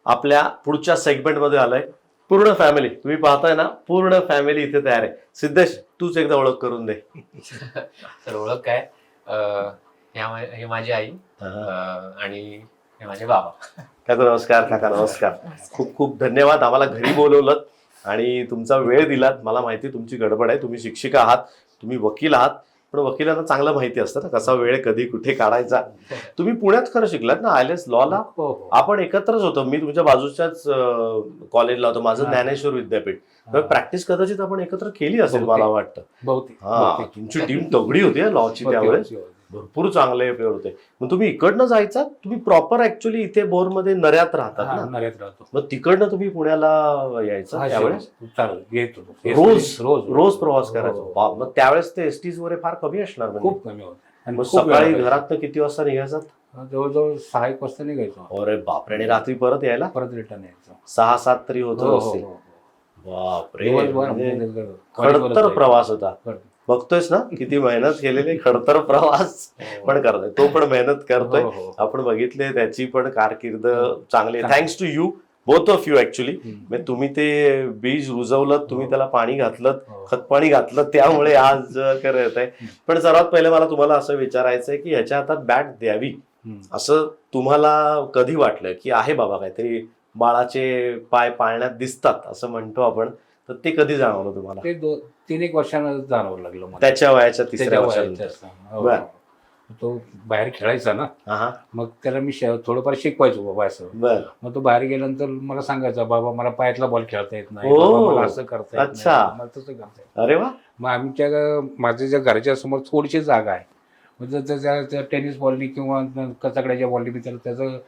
आपल्या पुढच्या सेगमेंटमध्ये आलोय. पूर्ण फॅमिली, तुम्ही पाहताय ना, पूर्ण फॅमिली इथे तयार आहे. सिद्धेश, तूच एकदा ओळख करून दे. सर ओळख काय, हे माझी आई आणि हे माझे बाबा. काका नमस्कार. काका नमस्कार. खूप खूप धन्यवाद. आम्हाला घरी बोलवलं आणि तुमचा वेळ दिलात. मला माहिती तुमची गडबड आहे, तुम्ही शिक्षिका आहात, तुम्ही वकील आहात, पण वकिलांना चांगलं माहिती असतं ना कसा वेळ कधी कुठे काढायचा. तुम्ही पुण्यात खरं शिकलात ना ILS लॉला? हो हो. आपण एकत्रच होतो. मी तुमच्या बाजूच्याच कॉलेजला होतो. माझं ज्ञानेश्वर विद्यापीठ. प्रॅक्टिस कदाचित आपण एकत्र केली असेल मला वाटतं. बहुतेक हा, तुमची टीम तगडी होती लॉची त्यावेळेस. भरपूर चांगले प्लेअर होते. मग तुम्ही इकडनं जायचा? तुम्ही प्रॉपर ऍक्च्युअली इथे बोरमध्ये नऱ्यात राहतात ना? नऱ्यात राहतो. मग तिकडनं तुम्ही पुण्याला यायचं त्यावेळेस? येतो रोज प्रवास करायचा. बाप, मग त्यावेळेस ते एसटीज वगैरे फार कमी असणार म्हणजे. खूप कमी होत. आणि मग खूप सकाळी वेळ घरात किती वाजता निघायचं? जवळजवळ 6-1 वाजता निघायचो. अरे बापरे. आणि रात्री परत यायला परत रिटर्न यायचो. 6-7 तरी होत हो, हो, असतील. हो. बापरे, दिवसभर म्हणजे म्हणजे खडतर प्रवास होता. खडतर. बघतोयस ना किती मेहनत केलेली. खडतर प्रवास पण करतोय तो, पण मेहनत करतोय. हो, हो. आपण बघितले त्याची पण कारकीर्द चांगली आहे. Thanks to you, both of you actually. म्हणजे तुम्ही ते बीज रुजवलं, तुम्ही त्याला पाणी घातलं, खतपाणी घातलं, त्यामुळे आज करत आहे. पण सर्वात पहिले मला तुम्हाला असं विचारायचंय की ह्याच्या हातात बॅट द्यावी असं तुम्हाला कधी वाटलं की आहे बाबा काहीतरी बाळाचे पाय पाळण्यात दिसतात असं म्हणतो आपण, तर ते कधी जाणवलं तुम्हाला? ते 3-1 वर्षानं जाणवं लागलं मला. त्याच्या वयाच्या तिसऱ्या त्याच्या वर्षानंतर? वयाच्या असताना. हो. बर. तो बाहेर खेळायचा ना, हा, मग त्याला मी थोडंफार शिकवायचो बाबा असं. बर. मग तो बाहेर गेल्यानंतर मला सांगायचा, बाबा मला पायातला बॉल खेळता येत नाही, ओ, बाबा मला असं करता येत अच्छा. नाही, मला तसं करता येत. अरे वा. मग माझ्या ज्या घराच्या समोर थोडीशी जागा आहे, मग त्या टेनिस बॉलनी किंवा कचकड्याच्या बॉलनी मी त्याचं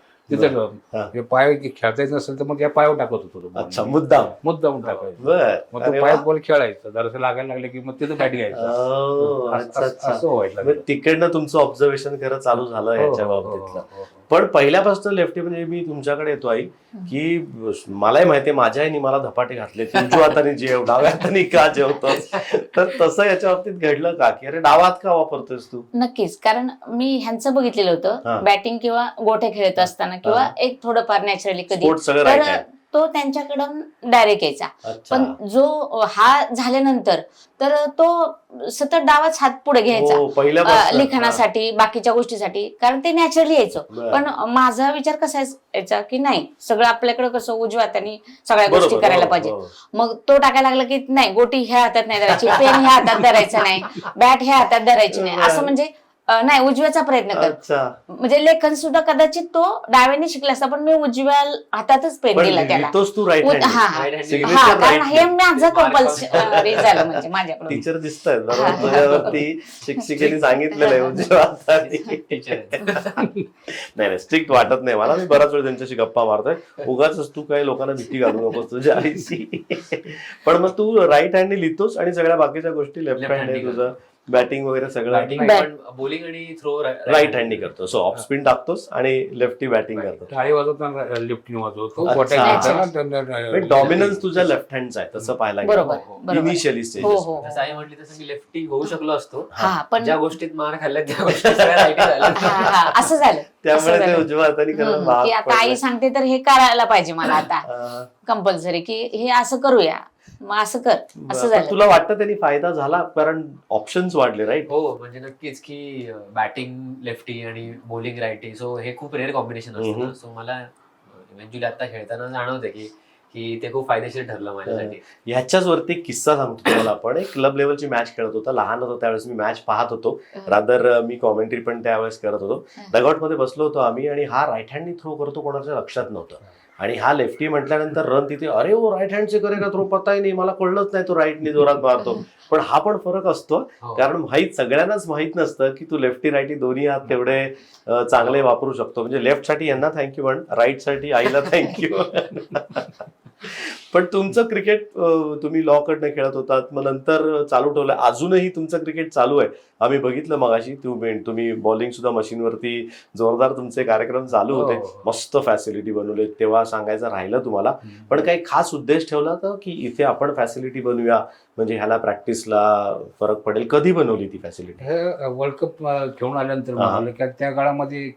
हा. तिथं पाय खेळता येत नसेल तर मग त्या पायावर टाकत होतो तो ball. अच्छा, मुद्दाम टाकायचं. बर. मग तो अरे पायात वा. बॉल खेळायचा, जरासं लागायला लागलं की मग तिथं बॅट घ्यायचं. ओ, अच्छा, अच्छा. असं व्हायला मग तिकडनं तुमचं ऑब्झर्वेशन खरं चालू झालं याच्या बाबतीतलं. हो. पण पहिल्यापासून लेफ्टी म्हणजे मी तुमच्याकडे येतो आई की मलाही माहितीये माझ्या आईने मला धपाटे घातले, उजव्या हाताने जेव, डाव्या हाताने का जेवतोस, तर तसं याच्या बाबतीत घडलं का की अरे डावा हात का वापरतोस तू? नक्कीच, कारण मी ह्यांचं बघितलेलं हा. होतं बॅटिंग किंवा गोठे खेळत असताना किंवा हा. एक थोडंफार नॅचरली कधी स्पोर्ट्स सगळं तर राईट आहे. तो त्यांच्याकडून डायरेक्ट यायचा. अच्छा. पण जो हा झाल्यानंतर तर तो सतत डावाच हात पुढे घ्यायचा हो, पहिल्यापासून. लिखाणासाठी बाकीच्या गोष्टीसाठी, कारण ते नॅचरली यायचं. बरं. पण माझा विचार कसा यायचा की नाही, सगळं आपल्याकडे कसं उजव्या हाताने सगळ्या बरोबर, गोष्टी करायला हो, पाहिजे. हो. मग तो टाकायला लागला की नाही, गोटी ह्या हातात नाही धरायची, पेन ह्या हातात धरायचं नाही, बॅट ह्या हातात धरायची नाही, असं म्हणजे नाही, उजव्याचा प्रयत्न कर. अच्छा. म्हणजे लेखन सुद्धा कदाचित तो डाव्याने शिकला असता, पण मी उजव्या हातातच पेन पण दिला त्याला. लिहितोस तू राईट हा, हा. हा, कारण हे माझं कंपल्सरी झालं म्हणजे माझ्याकडून. टीचर दिसतायत हा, बरोबर, हा. तुझ्यावरती शिक्षिकेने सांगितलेलं आहे उजव्या हाताने. नाही, स्ट्रिक्ट वाटत नाही मला. मी बराच वेळ त्यांच्याशी गप्पा मारतोय. उगाच तू काही लोकांना भीती घालू नकोस तुझ्या आईची. पण मग तू राईट हँडने लिहितोस आणि सगळ्या बाकीच्या गोष्टी लेफ्ट Left हँडने, handने तुझं बॅटिंग वगैरे सगळं बॉलिंग आणि थ्रो राईट हँडनी करतो. सो ऑफ स्पिन टाकतोस आणि लेफ्टी बॅटिंग करतो. टाळी वाजवताना लेफ्टने वाजवतो, अच्छा. गोट्या खेळताना डॉमिनन्स तुझ्या लेफ्ट हँडचा आहे तसं पाहायला बरोबर, बरोबर. इनिशियली हो स्टेजेस. हो जसं आई म्हटली तसं मी लेफ्टी होऊ शकलो असतो. हा, पण ज्या गोष्टीत मार खाल्ल्या त्या गोष्टी सगळ्या राईटी झाल्या. हा, असं झालं. त्यामुळे असं ते झालं. उजव्या हाताने करणं की भाग आता आई पडलंय. सांगते तर हे करायला पाहिजे मला आता हा. कंपल्सरी, की हे असं करूया, मग असं कर, असं पण झालं. तुला वाटतं त्यांनी फायदा झाला कारण ऑप्शन्स वाढले राईट? हो, म्हणजे नक्कीच की बॅटिंग लेफ्टी आणि बॉलिंग राईटी, सो हे खूप रेअर कॉम्बिनेशन असतं ना. सो मला इव्हेंच्युअली आता खेळताना जाणवते की ते खूप फायदेशीर ठरलं माझ्यासाठी. ह्याच्याच वरती एक किस्सा सांगतो तुम्हाला. आपण एक क्लब लेवलची मॅच खेळत होता, लहान होतो त्यावेळेस, मी मॅच पाहत होतो, रादर मी कॉमेंट्री पण त्यावेळेस करत होतो. डगआउट मध्ये बसलो होतो आम्ही आणि हा राईट हँडनी थ्रो करतो, कोणाच्या लक्षात नव्हतं. आणि हा लेफ्टी म्हटल्यानंतर रन तिथे, अरे वो राईट हँड से करेगा थ्रो, पता ही नाही, मला कळलंच नाही तो राईटनी जोरात मारतो. पण हा पण फरक असतो, हो. कारण सगळ्यांनाच माहित नसतं की तू लेफ्टी राईटी दोन्ही हात तेवढे चांगले वापरू शकतो. म्हणजे लेफ्ट साठी यांना थँक्यू म्हण, राईट साठी आईला थँक्यू. पण तुमचं क्रिकेट तुम्ही लॉ कडनं खेळत होतात, मग नंतर चालू ठेवलं, अजूनही तुमचं क्रिकेट चालू आहे. आम्ही बघितलं मगाशी तुम्ही बॉलिंग सुद्धा मशीनवरती जोरदार तुमचे कार्यक्रम चालू होते. हो. मस्त फॅसिलिटी बनवले, तेव्हा सांगायचं राहिलं तुम्हाला. पण काही खास उद्देश ठेवला तर की इथे आपण फॅसिलिटी बनवूया म्हणजे ह्याला प्रॅक्टिसला फरक पडेल? कधी बनवली ती फॅसिलिटी? हे वर्ल्ड कप घेऊन आल्यानंतर हा. म्हणाले की त्या काळामध्ये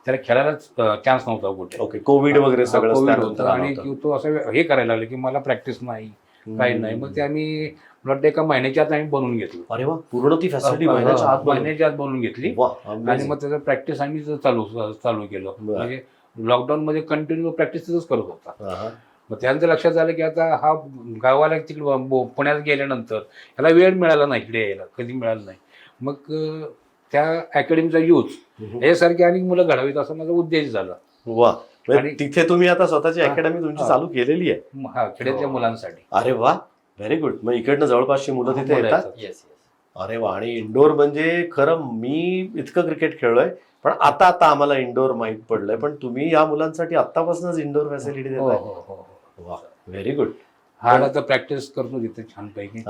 त्याला खेळायलाच चान्स नव्हता कुठे. ओके, कोविड वगैरे सगळं कोविड त्यानंतर होतं आलं आणि होतं. तो असं हे करायला लागलं की मला प्रॅक्टिस नाही, काही नाही. मग ते आम्ही मला वाटतं एका महिन्याच्या आत आम्ही बनवून घेतलं. अरे वा, पूर्ण ती फॅसिलिटी महिन्याच्या आत बनवली? महिन्याच्या आत बनवून घेतली. वा, आणि amazing. मग त्याचं प्रॅक्टिस आम्ही चालू केलं. बरं. म्हणजे लॉकडाऊन मध्ये कंटिन्यू प्रॅक्टिसच करत होता. हा, हा. मग त्यानंतर लक्षात आलं की आता हा गावाला तिकडे पुण्यात गेल्यानंतर ह्याला वेळ मिळाला नाही इकडे यायला, कधी मिळाला नाही. मग त्या अकॅडमीचा यूथ यासारखी अनेक मुलं घडावीत असा माझा उद्देश झाला. वा, म्हणजे आणि- तिथे तुम्ही आता स्वतःची हा. अकॅडमी तुमची हा. चालू केलेली आहे. हा, खेड्यातल्या मुलांसाठी अरे वा, व्हेरी गुड. मग इकडनं जवळपासची मुलं तिथे मुलं येतात. येतात. अरे वा. आणि इंडोर म्हणजे खरं मी इतकं क्रिकेट खेळलोय पण आता आम्हाला इंडोर माहित पडलंय, पण तुम्ही या मुलांसाठी आतापासूनच इंडोर फॅसिलिटी हो देताय. हो हो हो. वा, व्हेरी गुड. हा आता प्रॅक्टिस करतो तिथे छानपैकी,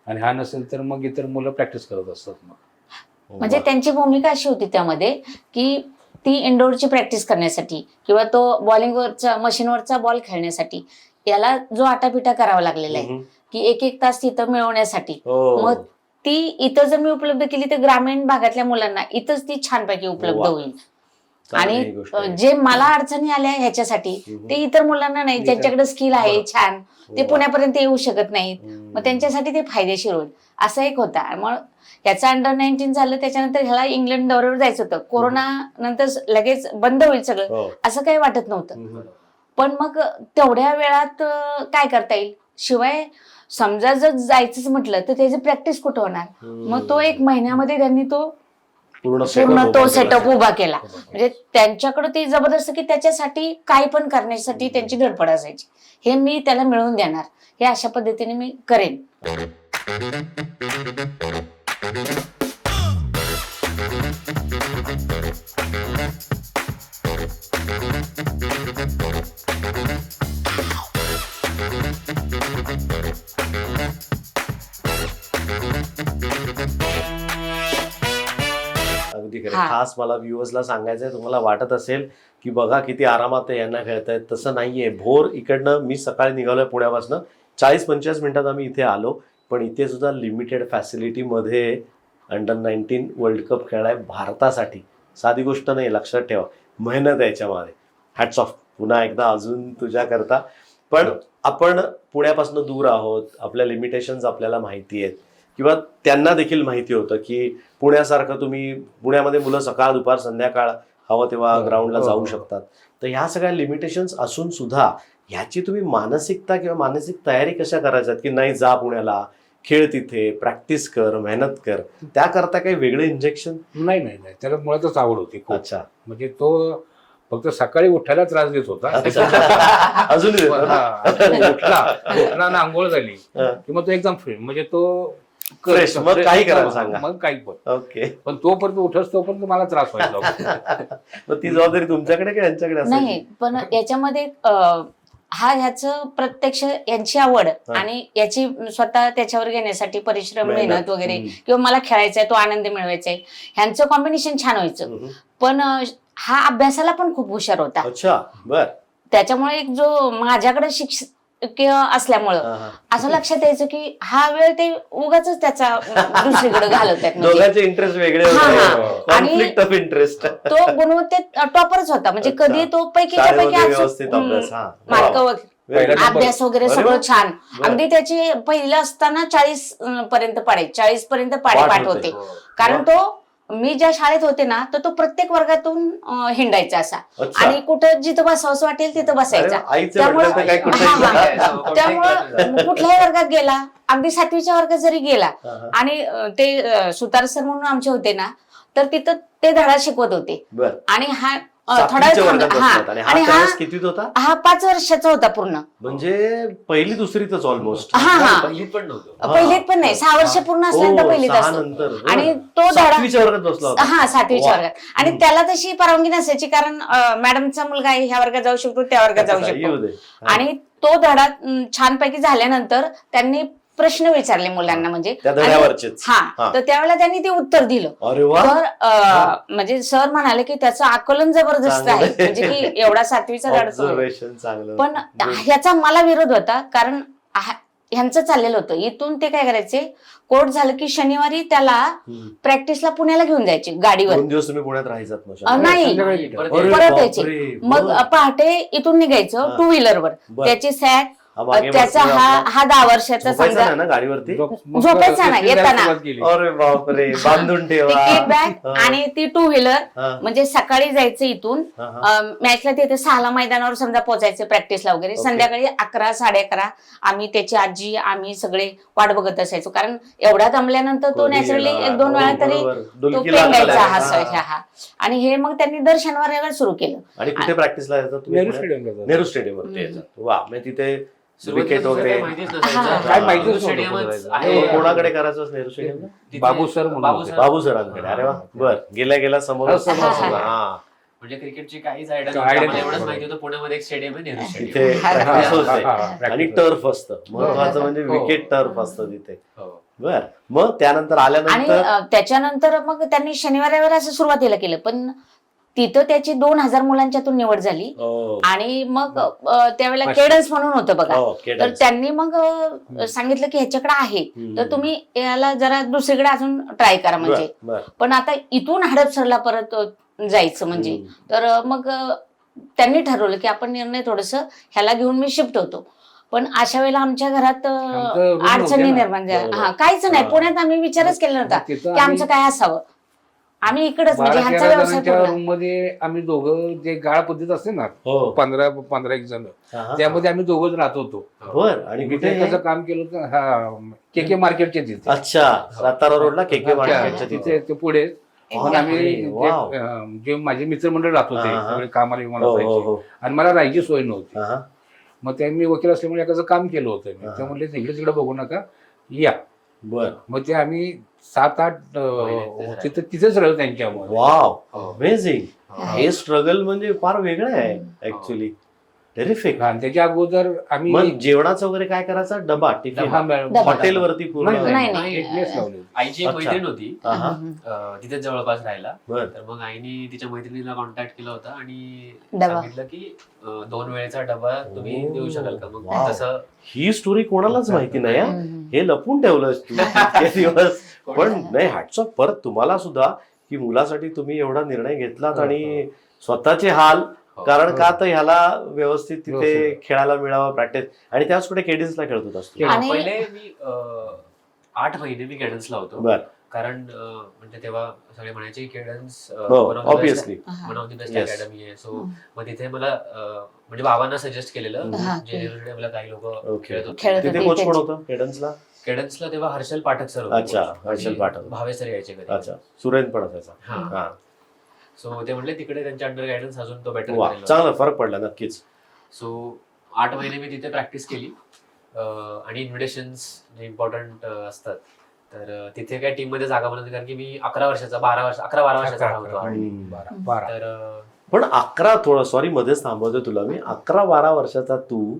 आणि हा नसेल तर मग इतर मुलं प्रॅक्टिस करत असतात. मग म्हणजे त्यांची भूमिका अशी होती त्यामध्ये की ती इंडोरची प्रॅक्टिस करण्यासाठी किंवा तो बॉलिंगवरचा मशीनवरचा बॉल खेळण्यासाठी याला जो आटापिटा करावा लागलेला आहे की एक एक तास तिथं मिळवण्यासाठी, मग ती इथं जर मी उपलब्ध केली तर ग्रामीण भागातल्या मुलांना इथंच ती छानपैकी उपलब्ध वा. होईल. चांगली आणि गोष्ट आहे. जे मला अडचणी आल्या ह्याच्यासाठी ते इतर मुलांना नाही, ज्यांच्याकडे स्किल आहे छान, ते वा. पुण्यापर्यंत येऊ शकत नाहीत, हम्म. मग त्यांच्यासाठी ते फायदेशीर होईल असा एक होता. मग ह्याचा अंडर-19 झालं, त्याच्यानंतर ह्याला इंग्लंड दौऱ्यावर जायचं होतं. कोरोना नंतर लगेच बंद होईल सगळं हो. असं काही वाटत नव्हतं. हम्म. पण मग तेवढ्या वेळात काय करता येईल, शिवाय समजा जर जायचंच म्हटलं तर त्याची प्रॅक्टिस कुठं होणार. मग तो 1 महिन्यामध्ये त्यांनी तो पूर्ण पूर्ण setup तो उभा सेटअप केला. उभा केला. म्हणजे त्यांच्याकडे ती जबरदस्त की त्याच्यासाठी काही पण करण्यासाठी त्यांची धडपड असायची. हे मी त्याला मिळवून देणार, हे अशा पद्धतीने मी करेन. अगदी खरं. हा. खास मला व्ह्युअर्सला सांगायचंय, तुम्हाला वाटत असेल की बघा किती आरामात ते यांना खेळतायत, तसं नाहीये. भोर इकडनं मी सकाळी निघालोय पुण्यापासून, 40-45 मिनिटात आम्ही इथे आलो, पण इथे सुद्धा लिमिटेड फॅसिलिटीमध्ये अंडर-19 वर्ल्ड कप खेळाय भारतासाठी. साधी गोष्ट नाही, लक्षात ठेवा. मेहनत आहे याच्यामध्ये. हॅट्स ऑफ पुन्हा एकदा अजून तुझ्याकरता. पण आपण पुण्यापासून दूर आहोत, आपल्या लिमिटेशन्स आपल्याला माहिती आहेत, किंवा त्यांना देखील माहिती होतं की पुण्यासारखं तुम्ही, पुण्यामध्ये मुलं सकाळ दुपार संध्याकाळ हवं तेव्हा ग्राउंडला जाऊ शकतात. तर ह्या सगळ्या लिमिटेशन्स असून सुद्धा ह्याची तुम्ही मानसिकता किंवा मानसिक तयारी कशा करायच्यात की नाही, जा पुण्याला, खेळ तिथे, प्रॅक्टिस कर, मेहनत कर, त्याकरता काही वेगळे इंजेक्शन? नाही नाही नाही, त्याला मुळातच आवड होती खूप. अच्छा. म्हणजे तो फक्त सकाळी उठायला त्रास देत होता. अजूनही देतो ना? हा, तो उठला ना, आंघोळ झाली हा. की मग तो एकदम फ्रेश, म्हणजे तो Fresh, मग काही करायला सांगा. मग काही पण. ओके. पण तोपर्यंत उठस तोपर्यंत मला त्रास व्हायला लागला. मग ती जबाबदारी तुमच्याकडे का यांच्याकडे नाही, असायची? पण याच्यामध्ये ह्याचं प्रत्यक्ष यांची आवड आणि याची स्वतः त्याच्यावर घेण्यासाठी परिश्रम, मेहनत वगैरे, किंवा मला खेळायचंय, तो आनंद मिळवायचा आहे, ह्यांचं कॉम्बिनेशन छान व्हायचं. पण हा अभ्यासाला पण खूप हुशार होता. अच्छा, बर. त्याच्यामुळे एक जो माझ्याकडे शिक्षक असल्यामुळं असं लक्षात यायचं की हा वेळ ते उगाच त्याचा दुसरीकडे घालवतात. म्हणजे दोघांचे इंटरेस्ट वेगळे हा, होते. हा. आणि कॉन्फ्लिक्ट ऑफ इंटरेस्ट. तो गुणवत्तेत टॉपरच होता. म्हणजे अच्छा. कधी तो पैकीच्या पैकी शाळेमध्ये व्यवस्थित अभ्यास. हा. Mark Wow. पहिला नंबर. अभ्यास वगैरे अरे सगळं वा. छान. बरं. अगदी त्याची पहिलं असताना 40 पर्यंत पाडे, 40 पर्यंत पाठ पाठ होते. होते. कारण तो मी ज्या शाळेत होते ना, तर तो प्रत्येक वर्गातून हिंडायचा असा, अच्छा. आणि कुठं जिथं बसावं वाटेल तिथं बसायचा. अरे, आईचं त्यामुळं म्हटलं तर काय कुठेही हा, हा. जा. त्यामुळं कुठल्याही वर्गात गेला, अगदी 7वीच्या वर्गात जरी गेला, हा, हा. आणि ते सुतार सर म्हणून आमचे होते ना, तर तिथं ते धडा शिकवत होते. बर. आणि हा थोडा सातवीच्या वेळ वर्गात थांबला. बसलात. आणि आणि हा त्यावेळेस कितवीत होता? हा 5 वर्षाचा होता पूर्ण. म्हणजे पहिली दुसरीतच ऑलमोस्ट. हा, हा. पहिलीत पण नव्हतं. पहिलीत पण नाही, 6 वर्ष पूर्ण असल्यानंतर पहिलीत असतो. नंतर आणि तो धडा 7वीच्या वर्गात बसला होता. हा 7वीच्या वा. वर्गात. आणि त्याला तशी परवानगी नसायची, कारण मॅडमचा मुलगा आहे, ह्या वर्गात जाऊ शकतो, त्या वर्गात जाऊ काही शकतो. होऊ दे. हा. आणि तो धडा छानपैकी झाल्यानंतर त्यांनी प्रश्न विचारले मुलांना, म्हणजे त्या धड्यावरचेच. हा, हा. तर त्यावेळेला त्यांनी ते उत्तर दिलं. अरे वा. तर म्हणजे सर म्हणाले की त्याचं आकलन जबरदस्त आहे, चांगलं. म्हणजे की एवढा 7वीचा धडा. ऑब्झर्वेशन चांगलं. पण Good. ह्याचा मला विरोध होता, कारण ह्यांचं चाललेलं होतं. इथून ते काय करायचे, कोर्ट झालं की शनिवारी त्याला प्रॅक्टिसला पुण्याला घेऊन जायचे गाडीवर. 2 दिवस तुम्ही पुण्यात राहायचात मग? नाही, संध्याकाळी तिथं. अरे परत यायचे. बापरे. मग बरं. पहाटे इथून निघायचं हा. 2 व्हीलरवर. बरं. त्याची सॅक, मागे त्याचा बसलेला हा आपला. हा 10 वर्षाचा झोपायचा समजा नाही ना गाडीवरती? झोपायचा नाही, येताना. अरे बापरे, बांधून ठेवा. तिकीट बॅग हा. आणि ती 2 व्हीलर हा. म्हणजे सकाळी जायचं इथून हा, हा. मॅचला तिथे 6ला मैदानावर समजा पोहोचायचं प्रॅक्टिसला वगैरे. ओके. संध्याकाळी 11 11:30 आम्ही त्याची आजी आम्ही सगळे वाट बघत असायचो, कारण एवढा दमल्यानंतर तो कधी नॅचरली येणार? 1-2 वेळा हो, तरी बरोबर. तो डुलकी पेंगायचा लागला. हा. आणि हे मग त्यांनी दर शनिवार सुरू केलं. आणि कुठे प्रॅक्टिसला यायचं तुम्ही? नेहरू स्टेडियमला जातो. नेहरू स्टेडियमवरती यायचं. वा, म्हणजे तिथे सुरुवातीला विकेट वगैरे माहितीच हा. नसायचं. काय माहितीच नव्हतं स्टेडियमच कुठं आहे. हो, कोणाकडे करायचं नेहरू स्टेडियमला? तिथे बाबू सर म्हणून बाबू होते. सर. बाबू सरांकडे. अरे वा, बर. गेल्या गेल्या समोर हा, समोर, समोर. हा, म्हणजे क्रिकेटची काहीच आयडिया काय नव्हती. idea आम्हाला एवढंच नव्हतं. माहिती होतं पुण्यामध्ये एक स्टेडियम आहे, नेहरू स्टेडियम. तिथे प्रॅक्टिस होते practice आणि होते. टर्फ असतं. महत्वाचं म्हणजे हो. विकेट टर्फ असतं तिथे. हो. बर, मग त्यानंतर आणि आल्यानंतर त्याच्यानंतर मग त्यांनी शनिवार रविवार असं सुरुवातीला केलं, पण तिथं त्याची 2000 मुलांच्यातून निवड झाली. हो, आणि मग त्यावेळेला 500. केडन्स म्हणून होतं बघा. हो, तर cadence. त्यांनी मग सांगितलं की ह्याच्याकडे आहे, हम्म. तर तुम्ही याला जरा दुसरीकडे अजून ट्राय करा म्हणजे. बर, बर. पण आता इथून हडपसरला परत जायचं म्हणजे. हम्म. तर मग त्यांनी ठरवलं की आपण निर्णय थोडस ह्याला घेऊन मी शिफ्ट होतो. पण अशा वेळेला आमच्या घरात आमचं room अडचणी नव्हते ना. निर्माण झाल्या. बरोबर. हा, काहीच नाही. हा. पुण्यात आम्ही विचारच केला नव्हता तिथं की आमचं काय असावं. आम्ही इकडेच म्हणजे ह्यांचा व्यवसाय पूर्ण. रूम मध्ये आम्ही दोघं जे गाळ पद्धत असते ना हो. 15 एक जण, हा, हा. त्यामध्ये आम्ही दोघंच राहत होतो. बर, आणि मी कुठे ते कसं काम केलं होतं, हा के मार्केटच्या तिथे. अच्छा, सातारा रोडला केके मार्केटच्या तिथे तिथे. ते पुढे मग आम्ही अरे, वाव. जे माझे मित्रमंडळ राहत हा, हा. होते सगळे कामाला मला हो, हो, जायचे. हो. आणि मला राहायची सोय नव्हती. हा, हा. मग ते मी वकील असल्यामुळे एकाचं काम केलं होतं मी. हा. ते म्हणले इकडे तिकडे बघू नका, या. बर, मग ते आम्ही 7-8 तिथेच राहिलो त्यांच्यामुळे. वाव, हो. अमेझिंग. हो. हे स्ट्रगल म्हणजे फार वेगळं आहे ऍक्च्युली. टेरिफिक. आणि त्याच्या अगोदर आम्ही मग जेवणाचं वगैरे काय करायचा? डबा, टिफिन, हॉटेलवरती पूर्ण? नाही, नाही. एक मेस लावली होती. आईची एक अच्छा. मैत्रीण होती हा, हा. तिथेच जवळपास राहायला. बर. तर मग आईने तिच्या मैत्रिणीला कॉन्टॅक्ट केला होता आणि डबा. सांगितलं की 2 वेळेचा डबा तुम्ही ओ. देऊ शकाल का? मग वाव. तसं ही स्टोरी कोणालाच माहिती नाही हा. हम्म. हे लपून ठेवलंस तू इतके दिवस. पण नाही, हॅट्स ऑफ परत तुम्हाला सुद्धा की मुलासाठी तुम्ही एवढा निर्णय घेतलात आणि स्वतःचे हाल. हो. कारण का तर ह्याला व्यवस्थित तिथे व्यवस्थित. खेळायला मिळावं, प्रॅक्टिस. आणि त्याच कुठे केडीन्सला खेळत होतास तू? आणि- पहिले मी 8 महिने मी केडन्सला होतो. बर. कारण म्हणजे तेव्हा सगळे म्हणायचे केडन्स हो, obviously. One of the best Yes. Academy आहे. सो मग तिथे मला म्हणजे बाबांना सजेस्ट केलेलं. हा. जे नेहरू काही लोक ओके. खेळत होते. खेळत तिथे होते कोच इथे. कोण होतं केडन्सला? केडन्सला तेव्हा हर्षल पाठक सर होते. अच्छा, coach. हर्षल आणि पाठक. भावे सर यायचे कधी. अच्छा, सुरेन पण असायचा. हा. हा. सो ते म्हणले तिकडे त्यांच्या अंडर गायडन्स अजून तो बेटर वा, चांगला फरक पडला नक्कीच. सो 8 महिने मी तिथे प्रॅक्टिस केली. आणि इन्व्हिटेशन्स जे इम्पॉर्टंट असतात तर तिथे काय टीम मध्ये जागा बनवते, कारण की मी 11 वर्षाचा 12 वर्षाचा होतो. हम्म. 12. तर पण 11, थोडं सॉरी मध्येच थांबवते तुला मी. 11-12 वर्षाचा तू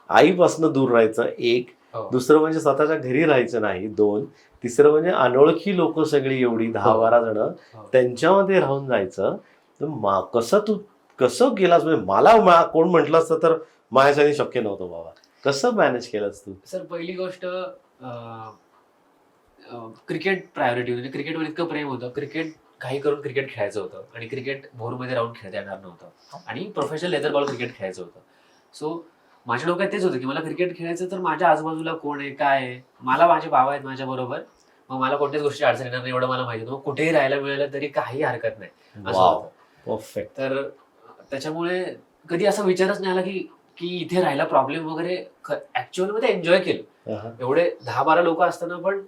आईपासून दूर राहायचं, एक. हो. दुसरं म्हणजे स्वतःच्या घरी राहायचं नाही, 2. तिसरं म्हणजे अनोळखी लोक सगळी एवढी 10-12 जण हो. त्यांच्यामध्ये राहून जायचं. तर तू कसं केलास? म्हणजे मला कोण म्हटलं असतं तर माझ्यासाठी शक्य नव्हतं बाबा. कसं मॅनेज केलंस तू? सर पहिली गोष्ट क्रिकेट प्रायोरिटी, म्हणजे क्रिकेटवर इतकं प्रेम होतं. क्रिकेट काही करून क्रिकेट खेळायचं होतं आणि क्रिकेट भोरमध्ये राहून खेळता येणार नव्हतं आणि प्रोफेशनल लेदर बॉल क्रिकेट खेळायचं होतं. सो माझ्या डोक्यात तेच होतं की मला क्रिकेट खेळायचं, तर माझ्या आजूबाजूला कोण आहे, काय आहे. मला माझे बाबा आहेत माझ्या बरोबर, मग मला कोणत्याच गोष्टी अडचण येणार नाही एवढं मला माहिती होतं. मग कुठेही राहायला मिळालं तरी काही हरकत नाही असं वाव, होतं. परफेक्ट. तर त्याच्यामुळे कधी असा विचारच नाही आला की इथे राहायला प्रॉब्लेम वगैरे. ऍक्च्युअल मध्ये एन्जॉय केलं. एवढे 10-12 लोक असताना पण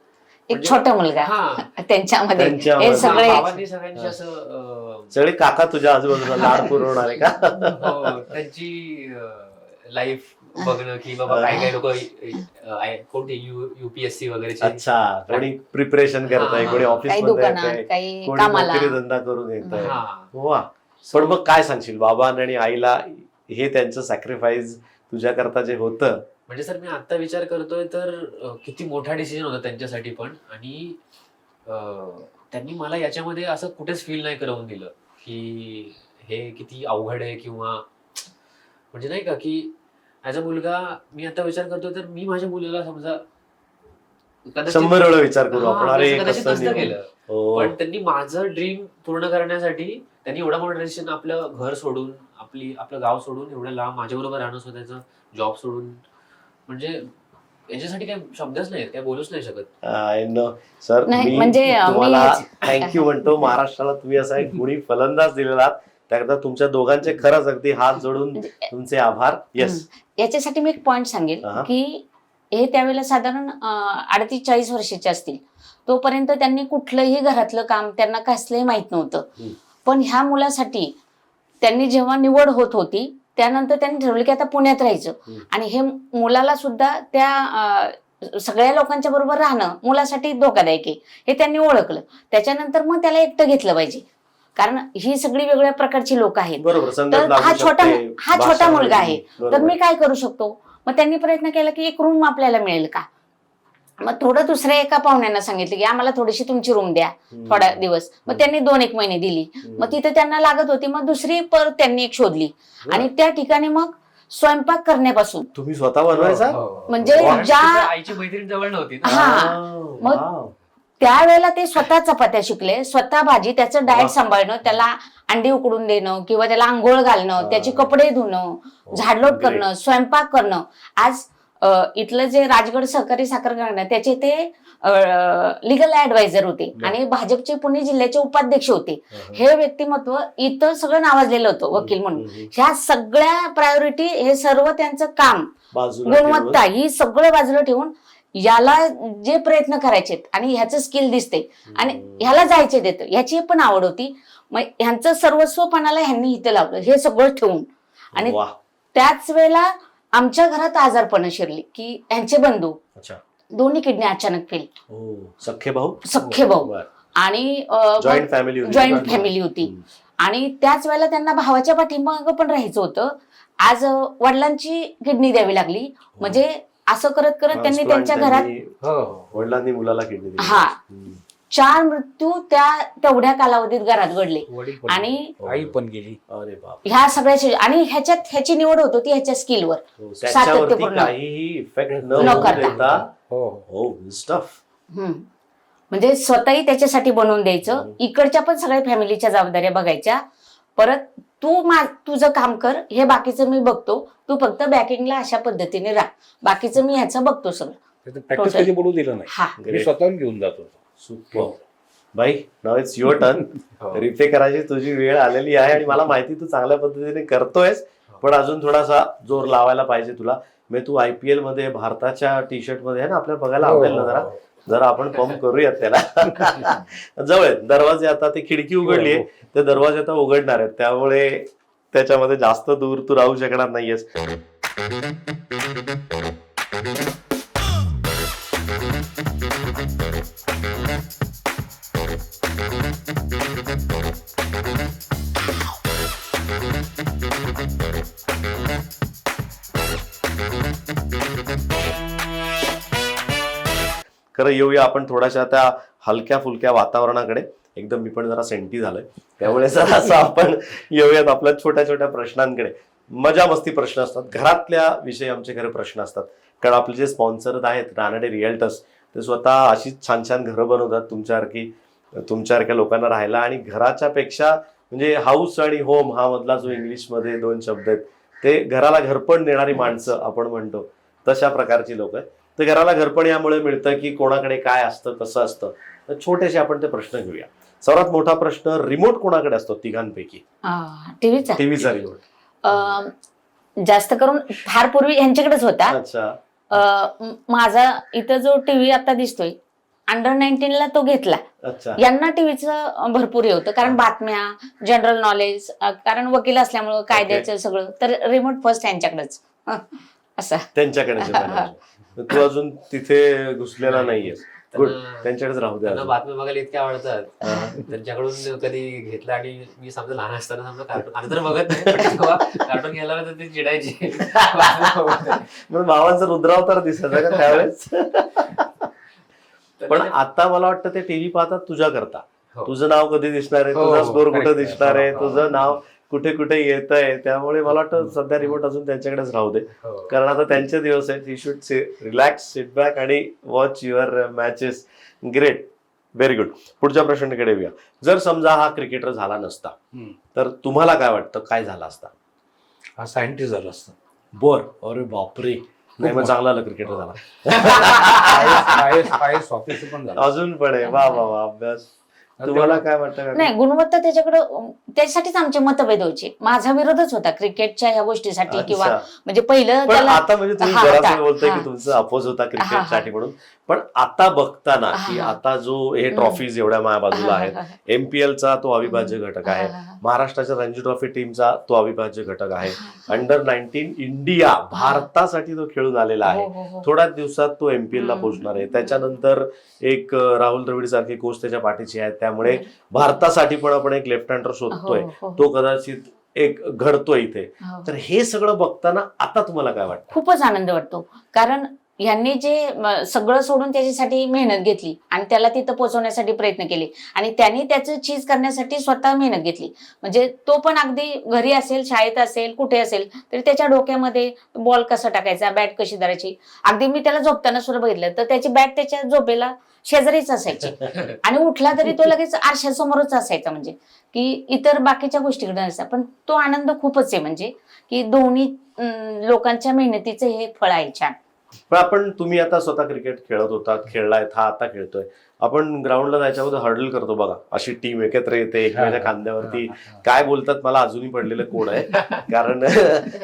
एक म्हणजे- छोटा मुलगा हा. त्यांच्यामध्ये त्यांच्यामध्ये. हे सगळे बाबांनी सगळ्यांची असं सगळे काका तुझ्या आजूबाजूला लाड पुरवणारे का? हो, त्यांची लाईफ बघणं की बाबा काही काही लोक कोणते युपीएससी वगैरे. अच्छा, कोणी प्रिपरेशन करताय, हा. कोणी ऑफिस काही मध्ये दुकानात येतंय, काही कोणी कामाला. नोकरी धंदा करून येतंय. हा. वा. पण मग काय सांगशील बाबांना आणि आईला, हे त्यांचं सॅक्रिफाईस तुझ्या करता जे होतं? म्हणजे सर मी आता विचार करतोय तर किती मोठा डिसिजन होता त्यांच्यासाठी पण. आणि त्यांनी मला याच्यामध्ये असं कुठेच फील नाही करवून दिलं की हे किती अवघड आहे, किंवा म्हणजे नाही का की ऍज अ मुलगा मी आता विचार करतोय तर मी माझ्या मुलाला समजा 100 वेळा विचार करू हा, आपण, अरे कदाचित कसं नसतं निघेल. केलं. हो. पण त्यांनी माझं ड्रीम पूर्ण करण्यासाठी त्यांनी एवढा मोठा डिसिजन, आपलं घर सोडून, आपलं गाव सोडून एवढं लांब माझ्याबरोबर राहणं, स्वतःचं जॉब सोडून म्हणजे याच्यासाठी काय शब्दच नाहीत, काय बोलूच नाही शकत. आय नो सर, नाही, मी म्हणजे तुम्हाला मी- थँक्यू म्हणतो. महाराष्ट्राला तुम्ही असा एक गुणी फलंदाज दिलेला आहात, त्याकरता तुमच्या दोघांचे खरंच अगदी हात जोडून म्हणजे तुमचे आभार. येस. याच्यासाठी मी एक पॉइंट सांगेल हा. की हे त्यावेळेला साधारण 38-40 वर्षाचे असतील. तोपर्यंत त्यांनी कुठलंही घरातलं काम त्यांना कसलंही माहित नव्हतं. पण ह्या मुलासाठी त्यांनी जेव्हा निवड होत होती त्यानंतर त्यांनी ठरवलं की आता पुण्यात राहायचं. आणि हे मुलाला सुद्धा त्या सगळ्या लोकांच्या बरोबर राहणं मुलासाठी धोकादायक आहे हे त्यांनी ओळखलं. त्याच्यानंतर मग त्याला एकटं घेतलं पाहिजे, कारण ही सगळी वेगळ्या प्रकारची लोक आहेत. बरोबर. संगत तर लागू हा छोटा शकते, छोटा भाषा मुलगा आहे, वेगळी. तर बरोबर. मी काय करू शकतो. मग त्यांनी प्रयत्न केला की एक रूम आपल्याला मिळेल का. मग थोडं दुसऱ्या एका पाहुण्यांना सांगितलं की आम्हाला थोडीशी तुमची रूम द्या थोडा दिवस. मग त्यांनी 2-1 महिने दिली. मग तिथे त्यांना लागत होती, मग दुसरी परत त्यांनी एक शोधली. आणि त्या ठिकाणी मग स्वयंपाक करण्यापासून तुम्ही स्वतः बनवायचा? म्हणजे वा. ज्या आईची मैत्रीण जवळ नव्हती ना. हा. मग वाव. त्यावेळेला ते स्वतः चपात्या शिकले, स्वतः भाजी, त्याचं डाएट वा. सांभाळणं, त्याला अंडी उकडून देणं किंवा त्याला आंघोळ घालणं, त्याचे कपडे धुणं, झाडलोट great. करणं, स्वयंपाक करणं. आज इथलं जे राजगड सहकारी साखर कारखाना त्याचे ते लिगल ऍडवायझर होते आणि भाजपचे पुणे जिल्ह्याचे उपाध्यक्ष होते. हे व्यक्तिमत्व इथं सगळं नावाजलेलं होतं वकील म्हणून. ह्या सगळ्या प्रायोरिटी, हे सर्व त्यांचं काम, बाजूला गुणवत्ता ही सगळं बाजूला ठेवून याला जे प्रयत्न करायचे आणि ह्याचं स्किल दिसते आणि ह्याला जायचे देतं, ह्याची पण आवड होती. मग ह्यांचं सर्वस्वपणाला ह्यांनी इथं लावलं हे सगळं ठेवून. आणि वा. त्याच वेळेला आमच्या घरात आजारपण शिरली की ह्यांचे बंधू अच्छा. दोन्ही किडनी अचानक फेल, हो. सख्खे भाऊ? सख्खे भाऊ. बर. आणि जॉईंट फॅमिली होती. जॉईंट फॅमिली होती. आणि त्याच वेळेला त्यांना भावाच्या पाठीमागं पण राहायचं होतं. आज वडिलांची किडनी द्यावी लागली. म्हणजे असं करत करत त्यांनी त्यांच्या घरात वडिलांनी मुलाला किडनी दिली. हा 4 मृत्यू त्या तेवढ्या कालावधीत घरात घडले. वडील पण आणि गेले, आई पण गेली. अरे बाप. ह्या सगळ्याची आणि ह्याची निवड होत होती ह्याच्या स्किलवर. त्याच्यावरती सातत्यपूर्ण. काहीही इफेक्ट न न होऊ करता. देता. हो हो स्टफ. म्हणजे स्वतःही त्याच्यासाठी बनवून द्यायचं, इकडच्या पण सगळ्या फॅमिलीच्या जबाबदाऱ्या बघायच्या. परत तुझं काम कर, हे बाकीचं मी बघतो, तू फक्त बॅकिंगला अशा पद्धतीने राह, बाकीचं मी ह्याचं बघतो सगळं. प्रॅक्टिस कधी बोलू दिलं नाही. हा मी स्वतःहून घेऊन जातो. सुपर. बाई नाव इट्स युअर टर्न. रिफे करायची तुझी वेळ आलेली आहे आणि मला माहिती तू चांगल्या पद्धतीने करतोयस, पण अजून थोडासा जोर लावायला पाहिजे तुला. मी तू IPL मध्ये भारताच्या टी शर्ट मध्ये आहे ना, आपल्याला बघायला आवडेल ना जरा. जरा आपण पंप करूयात त्याला. जवळ दरवाजे, आता ती खिडकी उघडली आहे, ते दरवाजे आता उघडणार आहेत, त्यामुळे त्याच्यामध्ये जास्त दूर तू राहू शकणार नाहीयेस. खरं येऊया आपण थोड्याशा त्या हलक्या फुलक्या वातावरणाकडे. एकदम मी पण जरा सेंटी झालोय, त्यामुळे जरा असं आपण येऊयात आपल्या छोट्या छोट्या प्रश्नांकडे. मजा मस्ती प्रश्न असतात, घरातल्या विषयी आमचे खरे प्रश्न असतात. कारण आपले जे स्पॉन्सर आहेत रानडे रिअल्टर्स, ते स्वतः अशीच छान छान घरं बनवतात तुमच्यासारख्या लोकांना राहायला. आणि घराच्या पेक्षा म्हणजे हाऊस आणि होम हा मधला जो इंग्लिशमध्ये 2 शब्द आहेत, ते घराला घरपण देणारी माणसं आपण म्हणतो, तशा प्रकारची लोक आहेत. तर घराला घरपण यामुळे मिळतं की कोणाकडे काय असतं, कसं असतं. तर छोटेसे आपण ते प्रश्न घेऊया. सर्वात मोठा प्रश्न, रिमोट कोणाकडे असतो तिघांपैकी? टीव्हीचा रिमोट जास्त करून फार पूर्वी यांच्याकडेच होता. अच्छा. माझा इथं जो टीव्ही आता दिसतोय अंडर 19ला तो घेतला. अच्छा. यांना टीव्हीचं भरपूर हे होतं, कारण बातम्या, जनरल नॉलेज, कारण वकील असल्यामुळं कायद्याचं सगळं, तर रिमोट फर्स्ट यांच्याकडेच. असं त्यांच्याकडे. तू अजून तिथे घुसलेला नाहीयेस. गुड. त्यांच्याकडेच राहू द्या. त्यांना बातम्या बघायला इतक्या आवडतात, त्यांच्याकडून कधी घेतलं. आणि मी समजा लहान असताना समजा कार्टून, आता तर बघत नाही, पण जेव्हा कार्टून घ्यायला तर ती चिडायची. म्हणून भावांचा रुद्रावतार दिसायचा का त्यावेळेस? पण आता मला वाटतं ते टीव्ही पाहतात तुझ्या करता. तुझं नाव कधी दिसणार आहे, तुझा स्कोर कुठे दिसणार आहे, तुझं नाव कुठे कुठे येत आहे. त्यामुळे मला वाटतं सध्या रिमोट अजून त्यांच्याकडेच राहू दे, कारण आता त्यांचे दिवस आहेत. You should relax, sit back आणि watch your matches. Great, very good. पुढच्या प्रश्नाकडे येऊया. जर समजा हा क्रिकेटर झाला नसता, तर तुम्हाला काय वाटतं काय झाला असता? हा सायंटिस्ट झाला असता. बर. अरे बापरे. नाही मग चांगला क्रिकेटर झाला. IAS ऑफिसर पण झालं. अजून पण आहे. वा वा वा. अभ्यास तुम्हाला काय वाटतं? नाही, गुणवत्ता त्याच्याकडं, त्याच्यासाठीच आमचे मतभेद व्हायचे. माझा विरोधच होता क्रिकेटच्या ह्या गोष्टीसाठी, किंवा म्हणजे पहिलं पण त्याला आता म्हणजे तुम्ही हा, बराच होता. वेळ बोलताय हा. की तुमचा अपोज होता हा, क्रिकेटसाठी म्हणून, पण आता बघताना की हा. आता जो हे ट्रॉफीज एवढ्या माझ्या बाजूला आहेत, MPLचा तो अविभाज्य घटक आहे, महाराष्ट्राच्या रणजी ट्रॉफी टीमचा तो अविभाज्य घटक आहे, अंडर 19 इंडिया भारतासाठी तो खेळून आलेला आहे. थोड्याच दिवसात तो MPL ला पोहोचणार आहे. त्याच्यानंतर एक राहुल द्रविड सारखे कोच त्याच्या पाठीशी आहेत, त्यामुळे भारतासाठी पण आपण एक लेफ्ट हँडर शोधतोय, तो कदाचित एक घडतोय इथे. तर हे सगळं बघताना आता तुम्हाला काय वाटतं? खूपच आनंद वाटतो, कारण ह्यांनी जे सगळं सोडून त्याच्यासाठी मेहनत घेतली आणि त्याला तिथं पोहोचवण्यासाठी प्रयत्न केले, आणि त्यांनी त्याचं चीज करण्यासाठी स्वतः मेहनत घेतली. म्हणजे तो पण अगदी घरी असेल, शाळेत असेल, कुठे असेल तरी त्याच्या डोक्यामध्ये बॉल कसा टाकायचा, बॅट कशी धरायची. अगदी मी त्याला झोपताना सुद्धा बघितलं तर त्याची बॅट त्याच्या झोपेला शेजारीच असायची, आणि उठला तरी तो लगेच आरशासमोरच असायचा. म्हणजे की इतर बाकीच्या गोष्टीकडे नसतात. पण तो आनंद खूपच आहे, म्हणजे की दोन्ही लोकांच्या मेहनतीचं हे फळ आहे छान. पण तुम्ही आता स्वतः क्रिकेट खेळत होता, खेळलाय, हा आता खेळतोय. आपण ग्राउंडला जायच्यामध्ये हर्डल करतो बघा, अशी टीम एकत्र येते, एकमेकांच्या खांद्यावरती काय बोलतात मला अजूनही पडलेलं कोण आहे, कारण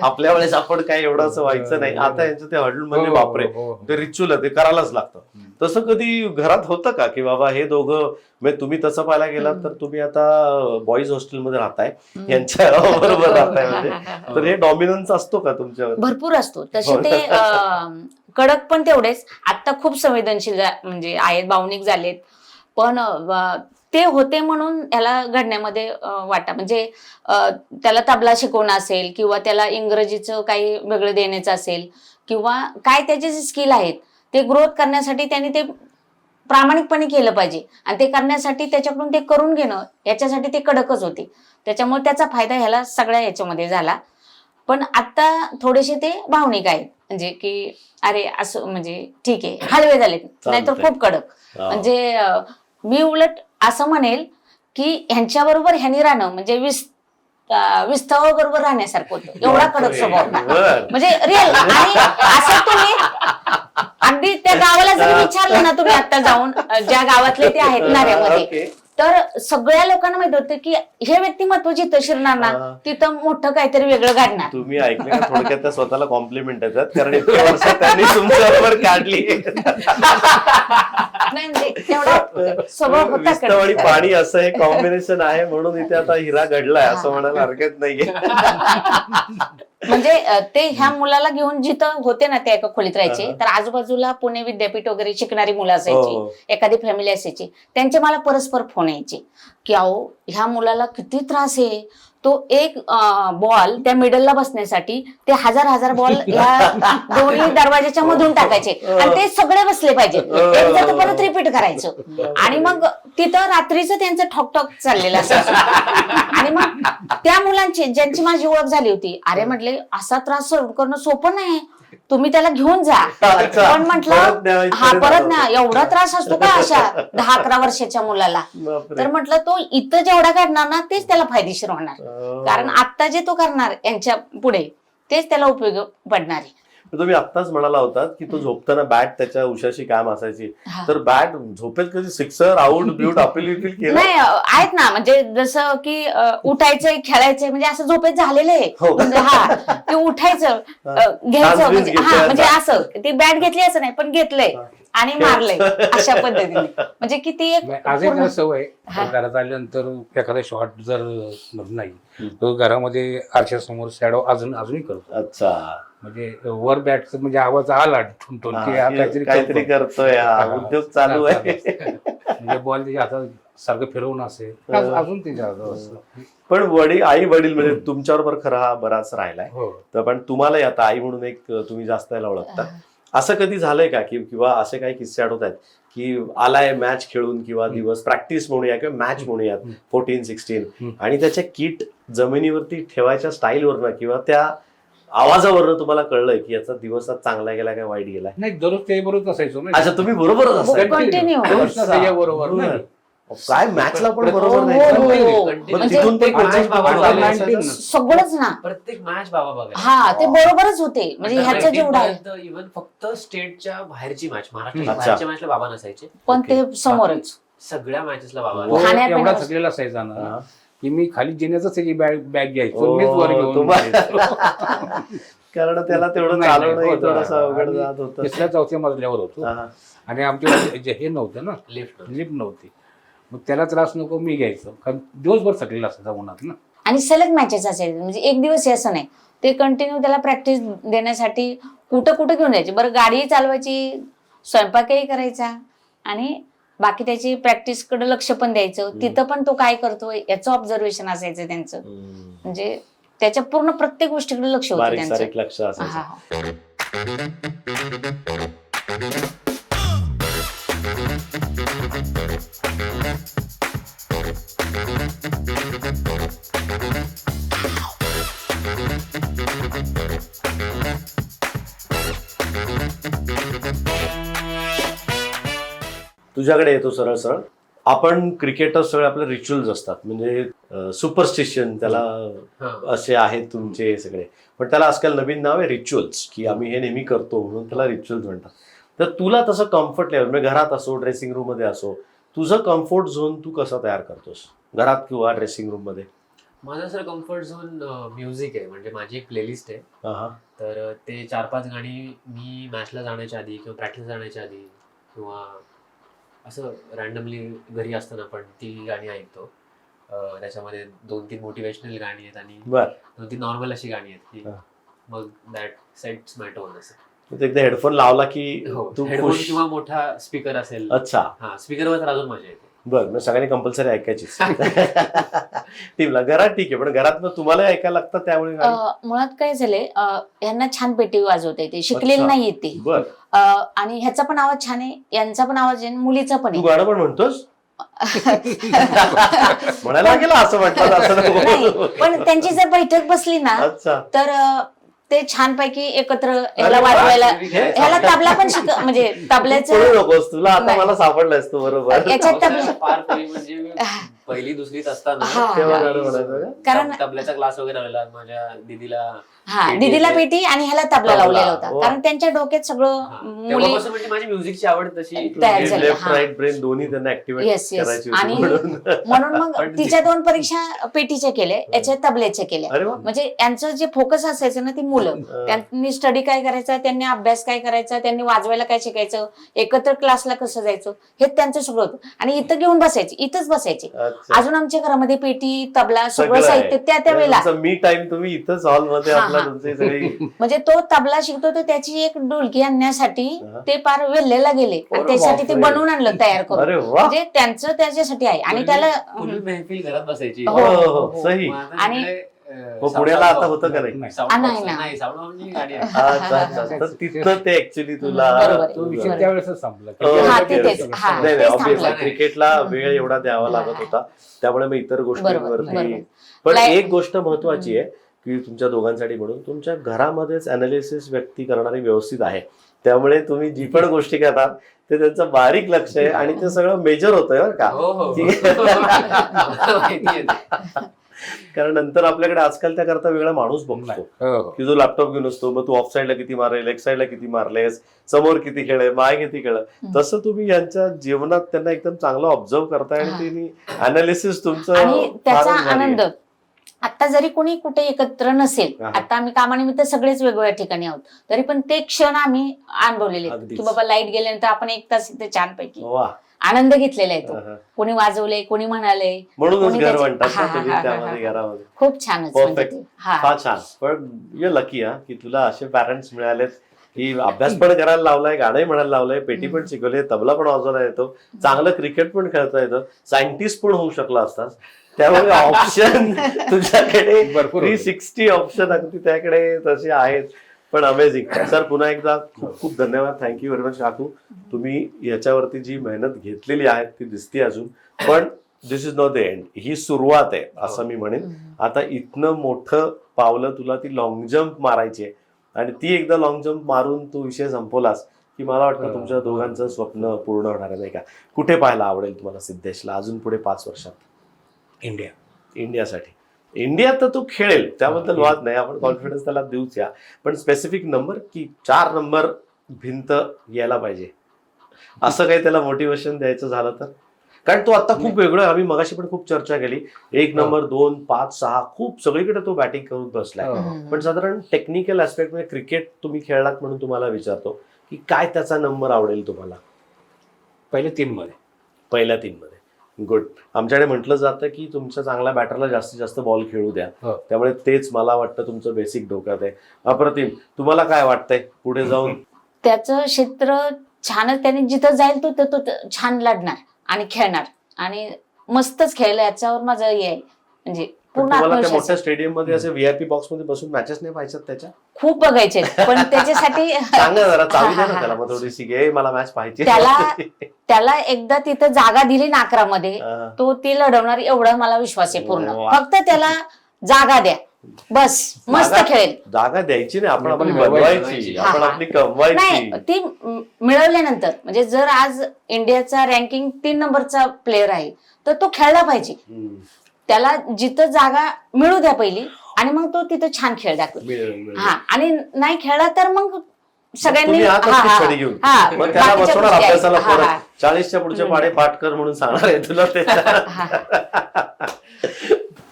आपल्या वेळेस आपण काय एवढं असं व्हायचं नाही. आता यांचं ते हर्डल म्हणजे बापरे, ते रिच्युअल आहे, ते करायलाच लागतं. तसं कधी घरात होतं का की बाबा हे दोघं, म्हणजे तुम्ही तसं पाहायला गेलात तर तुम्ही आता बॉईज हॉस्टेलमध्ये राहताय, यांच्या बरोबर राहताय, म्हणजे तर हे डॉमिनन्स असतो का तुमच्यावर? भरपूर असतो. तसे ते कडक पण तेवढेच. आता खूप संवेदनशील म्हणजे आहेत, भावनिक झालेत, पण ते होते म्हणून ह्याला घडण्यामध्ये वाटा. म्हणजे त्याला तबला शिकवणं असेल, किंवा त्याला इंग्रजीचं काही वेगळं देण्याचं असेल, किंवा काय त्याचे जे स्किल आहेत ते ग्रोथ करण्यासाठी त्यांनी ते प्रामाणिकपणे केलं पाहिजे, आणि ते करण्यासाठी त्याच्याकडून ते करून घेणं, याच्यासाठी ते कडकच होते. त्याच्यामुळे त्याचा फायदा ह्याला सगळ्या याच्यामध्ये झाला. पण आता थोडेसे ते भावनिक आहेत, म्हणजे की अरे असं, म्हणजे ठीक आहे, हलवे झालेत, नाहीतर खूप कडक. म्हणजे मी उलट असं म्हणेल की ह्यांच्याबरोबर ह्यांनी राहणं म्हणजे विस्थावा बरोबर राहण्यासारखं होतं. एवढा कडक स्वभाव होता, म्हणजे रिअल. आणि असं तुम्ही अगदी त्या गावाला जरी विचारलं ना तुम्ही, आता जाऊन ज्या गावातले ते आहेत नाऱ्यामध्ये, तर सगळ्या लोकांना माहित होतं की हे व्यक्तिमत्व जिथं शिरणार ना तिथं मोठं काहीतरी वेगळं घडणार. तुम्ही ऐकले का? थोडक्यात त्या स्वतःला कॉम्प्लिमेंट येतात, कारण इतक्या वर्षात त्यांनी तुमच्याबरोबर काढली. नाही, म्हणजे तेवढा स्वभाव होता विस्तव आणि पाणी असं हे कॉम्बिनेशन आहे, म्हणून इथे आता हिरा घडलाय असं म्हणायला हरकत नाहीये. म्हणजे ते ह्या मुलाला घेऊन जिथं होते ना त्या एका खोलीत राहायचे, तर आजूबाजूला पुणे विद्यापीठ वगैरे शिकणारी मुलं असायची, एखादी फॅमिली असायची, त्यांचे मला परस्पर फोन यायचे की अहो ह्या मुलाला किती त्रास आहे, तो एक बॉल त्या मिडलला बसण्यासाठी ते हजार बॉल ह्या दोन्ही दरवाजाच्या मधून टाकायचे, आणि ते सगळे बसले पाहिजे, एकदा तो परत रिपीट करायचं, आणि मग तिथं रात्रीचं त्यांचं ठॉक चाललेलं असायचं. आणि मग त्या मुलांची ज्यांची माझी ओळख झाली होती, अरे म्हटले असा त्रास सहन करणं सोपं नाही, तुम्ही त्याला घेऊन जा. पण म्हटलं हा परत ना, एवढा त्रास असतो का अशा 10-11 वर्षाच्या मुलाला? तर म्हटलं तो इथं जेवढा काढणार ना तेच त्याला फायदेशीर होणार, कारण आता जे तो करणार यांच्या पुढे तेच त्याला उपयोग पडणार आहे. तुम्ही आत्ताच म्हणाला होता की तो झोपताना बॅट त्याच्या उशाशी काम असायची, तर बॅट झोपेत कधी सिक्सर आउट ब्यूट अपील केलं नाही? आहेत ना, म्हणजे जसं की उठायचंय, खेळायचंय, म्हणजे असं झोपेत झालेलं आहे. म्हणजे हा ते उठायचं, घ्यायचं, म्हणजे हा म्हणजे असं ती बॅट घेतली असं नाही, पण घेतलंय आणि मारलंय अशा पद्धतीने. म्हणजे किती एक अजून सवय, घरात आल्यानंतर एखादा शॉट जर नाही तो घरामध्ये आरशासमोर शॅडो अजूनही करतो. अच्छा, म्हणजे वर बॅटचं म्हणजे आवाज आला ठुनठुन की काहीतरी करतोय, उद्योग चालू आहे. म्हणजे बॉल त्याच्या हातात सारखं फिरवून असेल अजून त्याच्या हातात असतं. पण आई वडील म्हणजे तुमच्याबरोबर खरा हा बराच राहिलाय, तर पण तुम्हालाही आता आई म्हणून एक तुम्ही जास्त याला ओळखता. असं कधी झालंय का की किंवा असे काही किस्से आठवत आहेत की आलाय मॅच खेळून किंवा दिवस प्रॅक्टिस म्हणूया किंवा मॅच म्हणूयात 14-16, आणि त्याच्या किट जमिनीवरती ठेवायच्या स्टाईलवरनं किंवा त्या आवाजावरनं तुम्हाला कळलंय की याचा दिवस आज चांगला गेला काय वाईट गेलाय? नाही, दररोज ते बरोबर असायचो ना. अच्छा, तुम्ही बरोबरच कंटिन्यू बरोबर. काय मॅचला पण हो, बरोबर हो, नाही हो. मग म्हणजे तिथून ते match coaching बाबा बघायला बघायला असायचं? सगळंच ना. प्रत्येक मॅच बाबा बघायला. हा ते बरोबरच होते म्हणजे ह्याचं जेवढं आहे इव्हन फक्त स्टेटच्या बाहेरची मॅच, महाराष्ट्राच्या अच्छा. बाहेरच्या मॅचला बाबा नसायचे. पण ते ओके. समोरच सगळ्या मॅचेसला बाबा हो. नसायचे. खाण्यात एवढा पिण्यात- थकलेला असायचा ना हा. की मी खाली जिन्याच त्याची बॅग घ्यायचो ओ, मीच वर घेऊन तुम्हाला- जायचो. कारण त्याला तेवढं नाही, चालवणं नाही, थोडंसं हो, अवघड आणि जात होतं. तिसऱ्या चौथ्या मजल्यावर होतो हा. आणि आमच्या हे नव्हतं ना, लिफ्ट लिफ्ट नव्हती. मग त्याला त्रास नको मी घ्यायचो कारण दिवसभर थकलेला असायचा उन्हात ना. आणि सलग मॅचेस असायचे म्हणजे एक दिवस हे असं नाही ते कंटिन्यू त्याला प्रॅक्टिस देण्यासाठी कुठं कुठं घेऊन जायचे. बरं गाडीही चालवायची, स्वयंपाकही करायचा आणि बाकी त्याची प्रॅक्टिस कडे लक्ष पण द्यायचं. तिथं पण तो काय करतोय याचं ऑब्झर्वेशन असायचं त्यांचं. हम्म. म्हणजे त्याच्या पूर्ण प्रत्येक गोष्टीकडे लक्ष होतं बारीक त्यांचं. सारीक लक्ष असायचं. हा, हा. तुझ्याकडे येतो सरळ सरळ. आपण क्रिकेटर सगळे आपले रिच्युअल्स असतात म्हणजे सुपरस्टिशन त्याला हा. असे आहेत तुमचे सगळे, पण त्याला आजकाल नवीन नाव आहे रिच्युअल्स, की आम्ही हे नेहमी करतो म्हणून त्याला रिच्युअल्स म्हणतात. तर तुला तसं कम्फर्ट लेवल म्हणजे घरात असो ड्रेसिंग रूम मध्ये असो तुझं कम्फर्ट झोन तू कसा तयार करतोस घरात किंवा ड्रेसिंग रूम मध्ये? माझं सर कम्फर्ट झोन म्युझिक आहे. म्हणजे माझी एक प्लेलिस्ट आहे. हा. तर ते 4-5 गाणी मी मॅचला जाण्याच्या आधी किंवा प्रॅक्टिस जाण्याच्या आधी किंवा असं रॅन्डमली घरी असताना पण ती गाणी ऐकतो. त्याच्यामध्ये 2-3 मोटिवेशनल गाणी आहेत आणि बर. 2-3 नॉर्मल अशी गाणी आहेत की हा. मग दॅट सेट्स माय टोन असं. मग एकदा हेडफोन लावला की तू हेडफोन खुश. किंवा मोठा स्पीकर असेल. अच्छा. हा स्पीकरवर तर अजून मजा येते. बर, मग सगळ्यांनी कंपल्सरी ऐकायचीच. टीमला घरात ठीक आहे, पण घरात मग तुम्हाला ऐकायला लागतं त्यामुळे गाणी? मुळात काय झालंय यांना छान पेटी वाजवता येते, शिकलेली अच्छा. नाही येते. बर. आणि ह्याचा पण आवाज छान आहे, यांचा पण आवाज आहे, मुलीचा पण तू आहे. गाणं पण म्हणतोस? म्हणायला गेला असं म्हटलं असं नको. नाही, पण त्यांची जर बैठक बसली ना अच्छा. तर ते छानपैकी एकत्र ह्याला अरे वा. वाजवायला, हे- ह्याला तबला पण म्हणजे तबल्याचं पळू नकोस, तुला आता नाही. मला सापडलायस तू बरोबर. याच्यात तबला फार पहिली म्हणजे मी पहिली दुसरीत असताना हा. तेव्हा आई गाणं म्हणायचं का? कारण तबल्याचा क्लास वगैरे लावलेला माझ्या दीदीला. हा पेटी दीदीला येते. पेटी आणि ह्याला तबला तबला. लावलेला होता. वा. कारण त्यांच्या डोक्यात सगळं हा. मुली तेव्हापासून म्हणजे माझी म्युझिकची आवड तशी तयार झाली. लेफ्ट हा. राईट ब्रेन दोन्ही त्यांना ऍक्टिव्हेट Yes, yes. करायची होती आणि म्हणून. म्हणून मग पण तिच्या 2 परीक्षा पेटीच्या केल्या, याच्या तबल्याच्या केल्या. अरे वा. म्हणजे यांचं जे फोकस असायचं ना ती मुलं, त्यांनी स्टडी काय करायचा, त्यांनी अभ्यास काय करायचा, त्यांनी वाजवायला काय शिकायचं, एकत्र क्लासला कसं जायचं, हे त्यांचं सगळं होतं. आणि इथं घेऊन बसायचे, इथंच बसायचे. अच्छा. अजून आमच्या घरामध्ये पेटी, तबला सगळं सगळं आहे. साहित्य त्या वेळेला. मी टाइम तुम्ही इथंच हॉलमध्ये हा, आपला हा. तुमची सगळी. म्हणजे तो तबला शिकतो तर त्याची एक ढोलकी आणण्यासाठी हा. ते पार वेल्हेला गेले आणि अरे त्यासाठी ते बापरे. बनवून आणलं तयार करून. अरे वा. म्हणजे त्यांचं त्याच्यासाठी आहे आणि त्याला फुल महफिल घरात बसायची. हो, हो, सही. आणि- हो, पुण्याला आता होतं का नाही? नाही ना. नाही साऊंड म्हणजे गाणी आहे. अच्छा, अच्छा. तर तिथं ते ऍक्च्युली तुला बरोबर आहे. तो विषय बरोबर. त्यावेळेसच संपला. हो, हा, okay, तिथेच. okay. हा, नाही, तेच obviously थांबलं. क्रिकेटला वेळ एवढा द्यावा लागत होता त्यामुळे मी इतर बरोबर, गोष्टींवरती. बरोबर. पण Like- एक गोष्ट महत्वाची आहे की तुमच्या दोघांसाठी म्हणून तुमच्या घरामध्येच अनालिसिस व्यक्ती करणारी व्यवस्थित आहे, त्यामुळे तुम्ही जी पण गोष्टी करतात ते त्यांचं बारीक लक्ष आहे आणि ते सगळं मेजर होतंय बरं का. हो हो ठीक मला माहिती आहे ते. कारण नंतर आपल्याकडे आजकाल त्याकरता वेगळा माणूस बघतो हो, हो. की जो लॅपटॉप घेऊन असतो, मग तू ऑफ साईडला किती मारले, लेग साईडला किती मारलेस, समोर किती खेळ आहे, माय किती खेळ आहे. तसं तुम्ही यांच्या जीवनात त्यांना एकदम चांगलं ऑब्झर्व करताय आणि हा. त्यांनी अनालिसिस तुमचं आणि त्याचा फारच भारी आहे. आनंद आता जरी कोणी कुठे एकत्र नसेल, हा. आता आम्ही कामानिमित्त सगळेच वेगवेगळ्या ठिकाणी आहोत, तरी पण ते क्षण आम्ही अनुभवलेले आहेत. अगदीच. की बाबा लाईट गेल्यानंतर आपण 1 तास इथे छानपैकी वा. आनंद घेतलेला आहे तो. हा. कोणी वाजवलंय, कोणी म्हणाले, म्हणूनच कोणी घर त्याची- म्हणतात हा, ना हा, तुम्ही हा, त्यामध्ये हा. घरामध्ये. खूप छानच म्हणजे Perfect. ते. हा फार छान. पण यू लकी हा की तुला असे पॅरेंट्स मिळालेत की अभ्यास पण करायला लावलाय, गाणंही म्हणायला लावलंय, पेटी पण शिकवली, तबला पण वाजवायला येतो, चांगलं क्रिकेट पण खेळता येतं, सायंटिस्ट पण होऊ शकला असतास. त्यामुळे ऑप्शन तुझ्याकडे भरपूर होते. 360 ऑप्शन अगदी त्याकडे तसे आहेत. पण अमेझिंग सर, पुन्हा एकदा खूप खूप धन्यवाद. थँक्यू व्हेरी मच काकू. तुम्ही याच्यावरती जी मेहनत घेतलेली आहे ती दिसते अजून, पण दिस इज नॉट द एंड. ही सुरुवात आहे असं मी म्हणेन. आता इथनं मोठं पावलं तुला ती लॉंग जम्प मारायची आहे आणि ती एकदा लॉंग जम्प मारून तू विषय संपवलास की मला वाटतं तुमच्या दोघांचं स्वप्न पूर्ण होणार आहे, नाही का? कुठे पाहायला आवडेल तुम्हाला सिद्धेशला अजून पुढे 5 वर्षात? इंडिया. इंडियासाठी. इंडियात तर तो खेळेल, त्याबद्दल वाद नाही, आपण कॉन्फिडन्स त्याला देऊच या. पण स्पेसिफिक नंबर की 4 नंबर भिंत यायला पाहिजे असं काही त्याला मोटिवेशन द्यायचं झालं तर? कारण तो आता खूप वेगळं, आम्ही मगाशी पण खूप चर्चा केली, 1 नंबर 2 5 6 खूप सगळीकडे तो बॅटिंग करून बसलाय. पण साधारण टेक्निकल ऍस्पेक्ट मध्ये क्रिकेट तुम्ही खेळलात म्हणून तुम्हाला विचारतो की काय त्याचा नंबर आवडेल तुम्हाला पहिल्या 3 मध्ये. पहिल्या 3 मध्ये? गुड. आमच्याकडे म्हटलं जातं की तुमच्या चांगल्या बॅटरला जास्तीत जास्त बॉल खेळू द्या, त्यामुळे तेच मला वाटतं तुमचं बेसिक डोक्यात आहे. अप्रतिम. तुम्हाला काय वाटतंय पुढे जाऊन? त्याचं क्षेत्र छानच, त्याने जिथं जाईल तो छान लढणार आणि खेळणार आणि मस्तच खेळलं, याच्यावर माझं हे आहे. म्हणजे पूर्ण तुम्हाला त्या आत्मविश्वास मोठ्या स्टेडियम मध्ये असे व्हीआयपी बॉक्स मध्ये बसून मॅचेस नाही पाहिजेत त्याच्या? खूप बघायचे, पण त्याच्यासाठी सांगा जरा, चावी द्या ना त्याला मग थोडीशी, घे मला मॅच पाहिजे. त्याला एकदा तिथं जागा दिली ना 11 मध्ये, तो ती लढवणार एवढा मला विश्वास आहे पूर्ण. फक्त त्याला जागा द्या, बस, मस्त खेळेल. जागा द्यायची नाही, आपण आपली बनवायची, आपण आपली कमवायची. नाही, ती मिळवल्यानंतर, म्हणजे जर आज इंडियाचा रँकिंग 3 नंबरचा प्लेअर आहे तर तो खेळला पाहिजे. त्याला जिथं जागा मिळू द्या पहिली, आणि मग तो तिथं छान खेळ दाखवेल. हा, आणि नाही खेळला तर मग सगळ्यांनी घेऊन मग त्याला बसवणार अभ्यासाला परत. 40च्या पुढचे पाडे पाठ कर म्हणून सांगणार आहे तुला ते.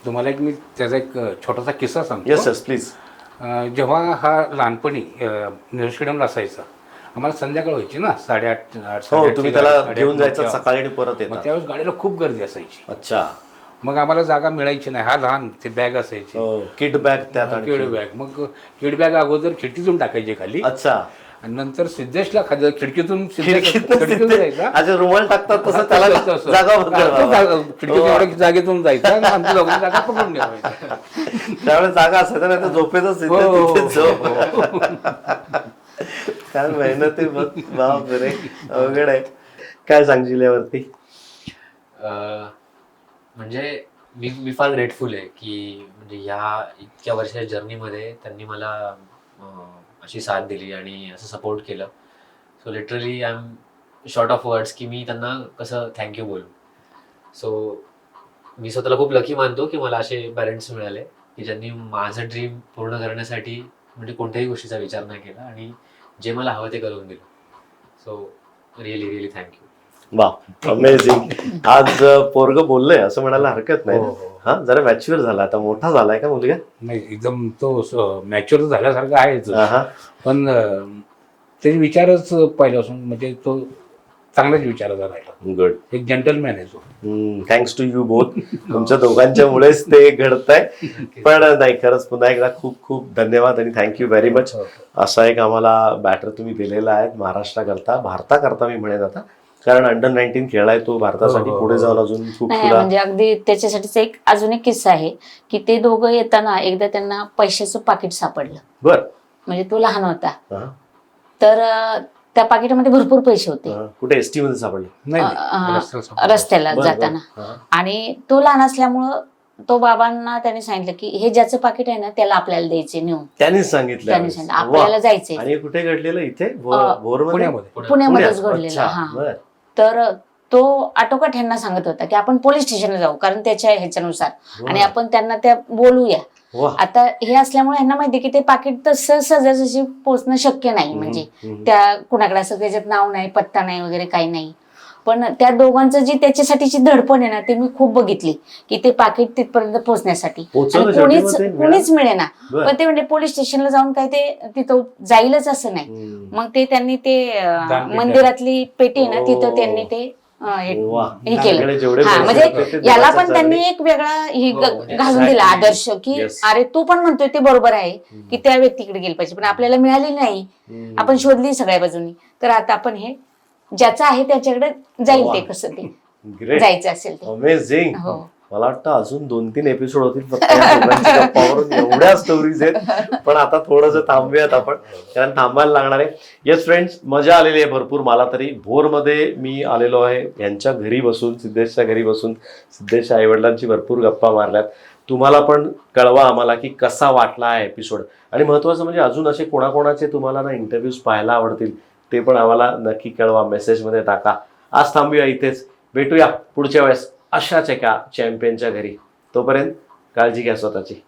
तुम्हाला एक मी त्याचा एक छोटासा किस्सा सांगतो. Yes yes please. जेव्हा हा लहानपणी नेहरू स्टेडियमला असायचा, आम्हाला संध्याकाळ व्हायची ना 8:30. हो, तुम्ही त्याला घेऊन जायचं सकाळी परत येतात. त्यावेळेस गाडीला खूप गर्दी असायची. अच्छा. मग आम्हाला जागा मिळायची नाही. हा लहान ते बॅग असायची, किट बॅग, त्यात किड बॅग. मग किड बॅग अगोदर खिडकीतून टाकायची खाली. अच्छा. आणि नंतर सिद्धेशला खिडकीतून अच्छा, रुमाल टाकतात तसं त्याला जागा खिडकीच्या जागेतून जायचं आणि आमची दोघांची जागा पकडून घ्यायची. त्यावेळेस जागा असायचं, नाही तर झोपेतच काय मेहनत आहे. बाप रे, अवघड आहे. काय सांगशील यावरती? म्हणजे मी फार ग्रेटफुल आहे की म्हणजे ह्या इतक्या वर्षाच्या जर्नीमध्ये त्यांनी मला अशी साथ दिली आणि असं सपोर्ट केलं. So literally I am short of words की मी त्यांना कसं थँक्यू बोलू. सो मी स्वतःला खूप लकी मानतो की मला असे पॅरेंट्स मिळाले की ज्यांनी माझं ड्रीम पूर्ण करण्यासाठी म्हणजे कोणत्याही गोष्टीचा विचार नाही केला आणि जे मला हवं ते करून दिलं. So really really thank you. वा, अमेझिंग. आज पोरग बोललंय असं म्हणायला हरकत नाही. हा, जरा मॅच्युअर झाला, आता मोठा झालाय का मुलगा? नाही, एकदम तो मॅच्युअर झाल्यासारखा आहेच, पण त्याचे विचारच पहिल्यापासून म्हणजे तो चांगलाच विचाराचा राहिला. गुड. एक जेंटलमॅन आहे तो. Thanks to you both. तुमच्या दोघांच्यामुळेच ते घडतंय. पण नाही, खरंच पुन्हा एकदा खूप खूप धन्यवाद आणि थँक्यू व्हेरी मच. असा एक आम्हाला बॅटर तुम्ही दिलेला आहे महाराष्ट्राकरता, भारताकरता मी म्हणेन आता, कारण अंडर-19 खेळाय तो भारतासाठी. पुढे जाऊन अजून खूप म्हणजे अगदी त्याच्यासाठीच एक अजून एक किस्सा आहे की ते दोघं येताना एकदा त्यांना पैशाचं पाकिट सापडलं. बर. म्हणजे तो लहान होता, तर त्या पाकिटामध्ये भरपूर पैसे होते. कुठे? एसटी मध्ये सापडले? रस्त्याला जाताना. आणि तो लहान असल्यामुळं तो बाबांना त्याने सांगितलं की हे ज्याचं पाकिट आहे ना त्याला आपल्याला द्यायचे नेऊन. त्यांनी सांगितलं आपल्याला जायचंय. आणि कुठे घडलेलं? इथे पुण्यामध्येच घडलेलं. हा, तर तो आटोकाट ह्यांना सांगत होता की आपण पोलीस स्टेशनला जाऊ, कारण त्याच्या ह्याच्यानुसार, आणि आपण त्यांना त्या बोलूया. आता हे असल्यामुळे ह्यांना माहिती की ते पाकिट तसं सहजासहजी पोहोचणं शक्य नाही. म्हणजे त्या कुणाकडे असं त्याच्यात नाव नाही, पत्ता नाही वगैरे काही नाही. पण त्या दोघांचं जी त्याच्यासाठीची धडपण आहे ना, ते मी खूप बघितली की ते पाकिट तिथपर्यंत पोहोचण्यासाठी कोणीच मिळेना. पण ते म्हणजे पोलीस स्टेशनला जाऊन काय ते तिथं जाईलच असं नाही. मग ते त्यांनी ते मंदिरातली पेटी आहे ना, तिथं त्यांनी ते हे केलं. हा, म्हणजे याला पण त्यांनी एक वेगळा घालून दिला आदर्श की अरे तू पण म्हणतोय ते बरोबर आहे की त्या व्यक्तीकडे गेलं पाहिजे, पण आपल्याला मिळाली नाही, आपण शोधली सगळ्या बाजूनी, तर आता आपण हे ज्याचं आहे त्याच्याकडे जाईल, ते कसं ते जायचं असेल ते. अमेझिंग. मला वाटतं अजून 2-3 एपिसोड होतील फक्त या दोघांच्या गप्पावरून. एवढ्या स्टोरीज आहेत, पण आता थोडंसं थांबूयात आपण, कारण थांबायला लागणार आहे. येस फ्रेंड्स, मजा आलेली आहे भरपूर. मला तरी भोरमध्ये मी आलेलो आहे यांच्या घरी बसून, सिद्धेशच्या घरी बसून सिद्धेशच्या आईवडिलांची भरपूर गप्पा मारल्यात. तुम्हाला पण कळवा आम्हाला की कसा वाटला हा एपिसोड. आणि महत्वाचं म्हणजे अजून असे कोणाकोणाचे तुम्हाला ना इंटरव्ह्यूज पाहायला आवडतील ते पण आम्हाला नक्की कळवा, मेसेजमध्ये टाका. आज थांबूया इथेच, भेटूया पुढच्या वेळेस अशाच एका चॅम्पियनच्या घरी. तोपर्यंत काळजी घ्या स्वतःची.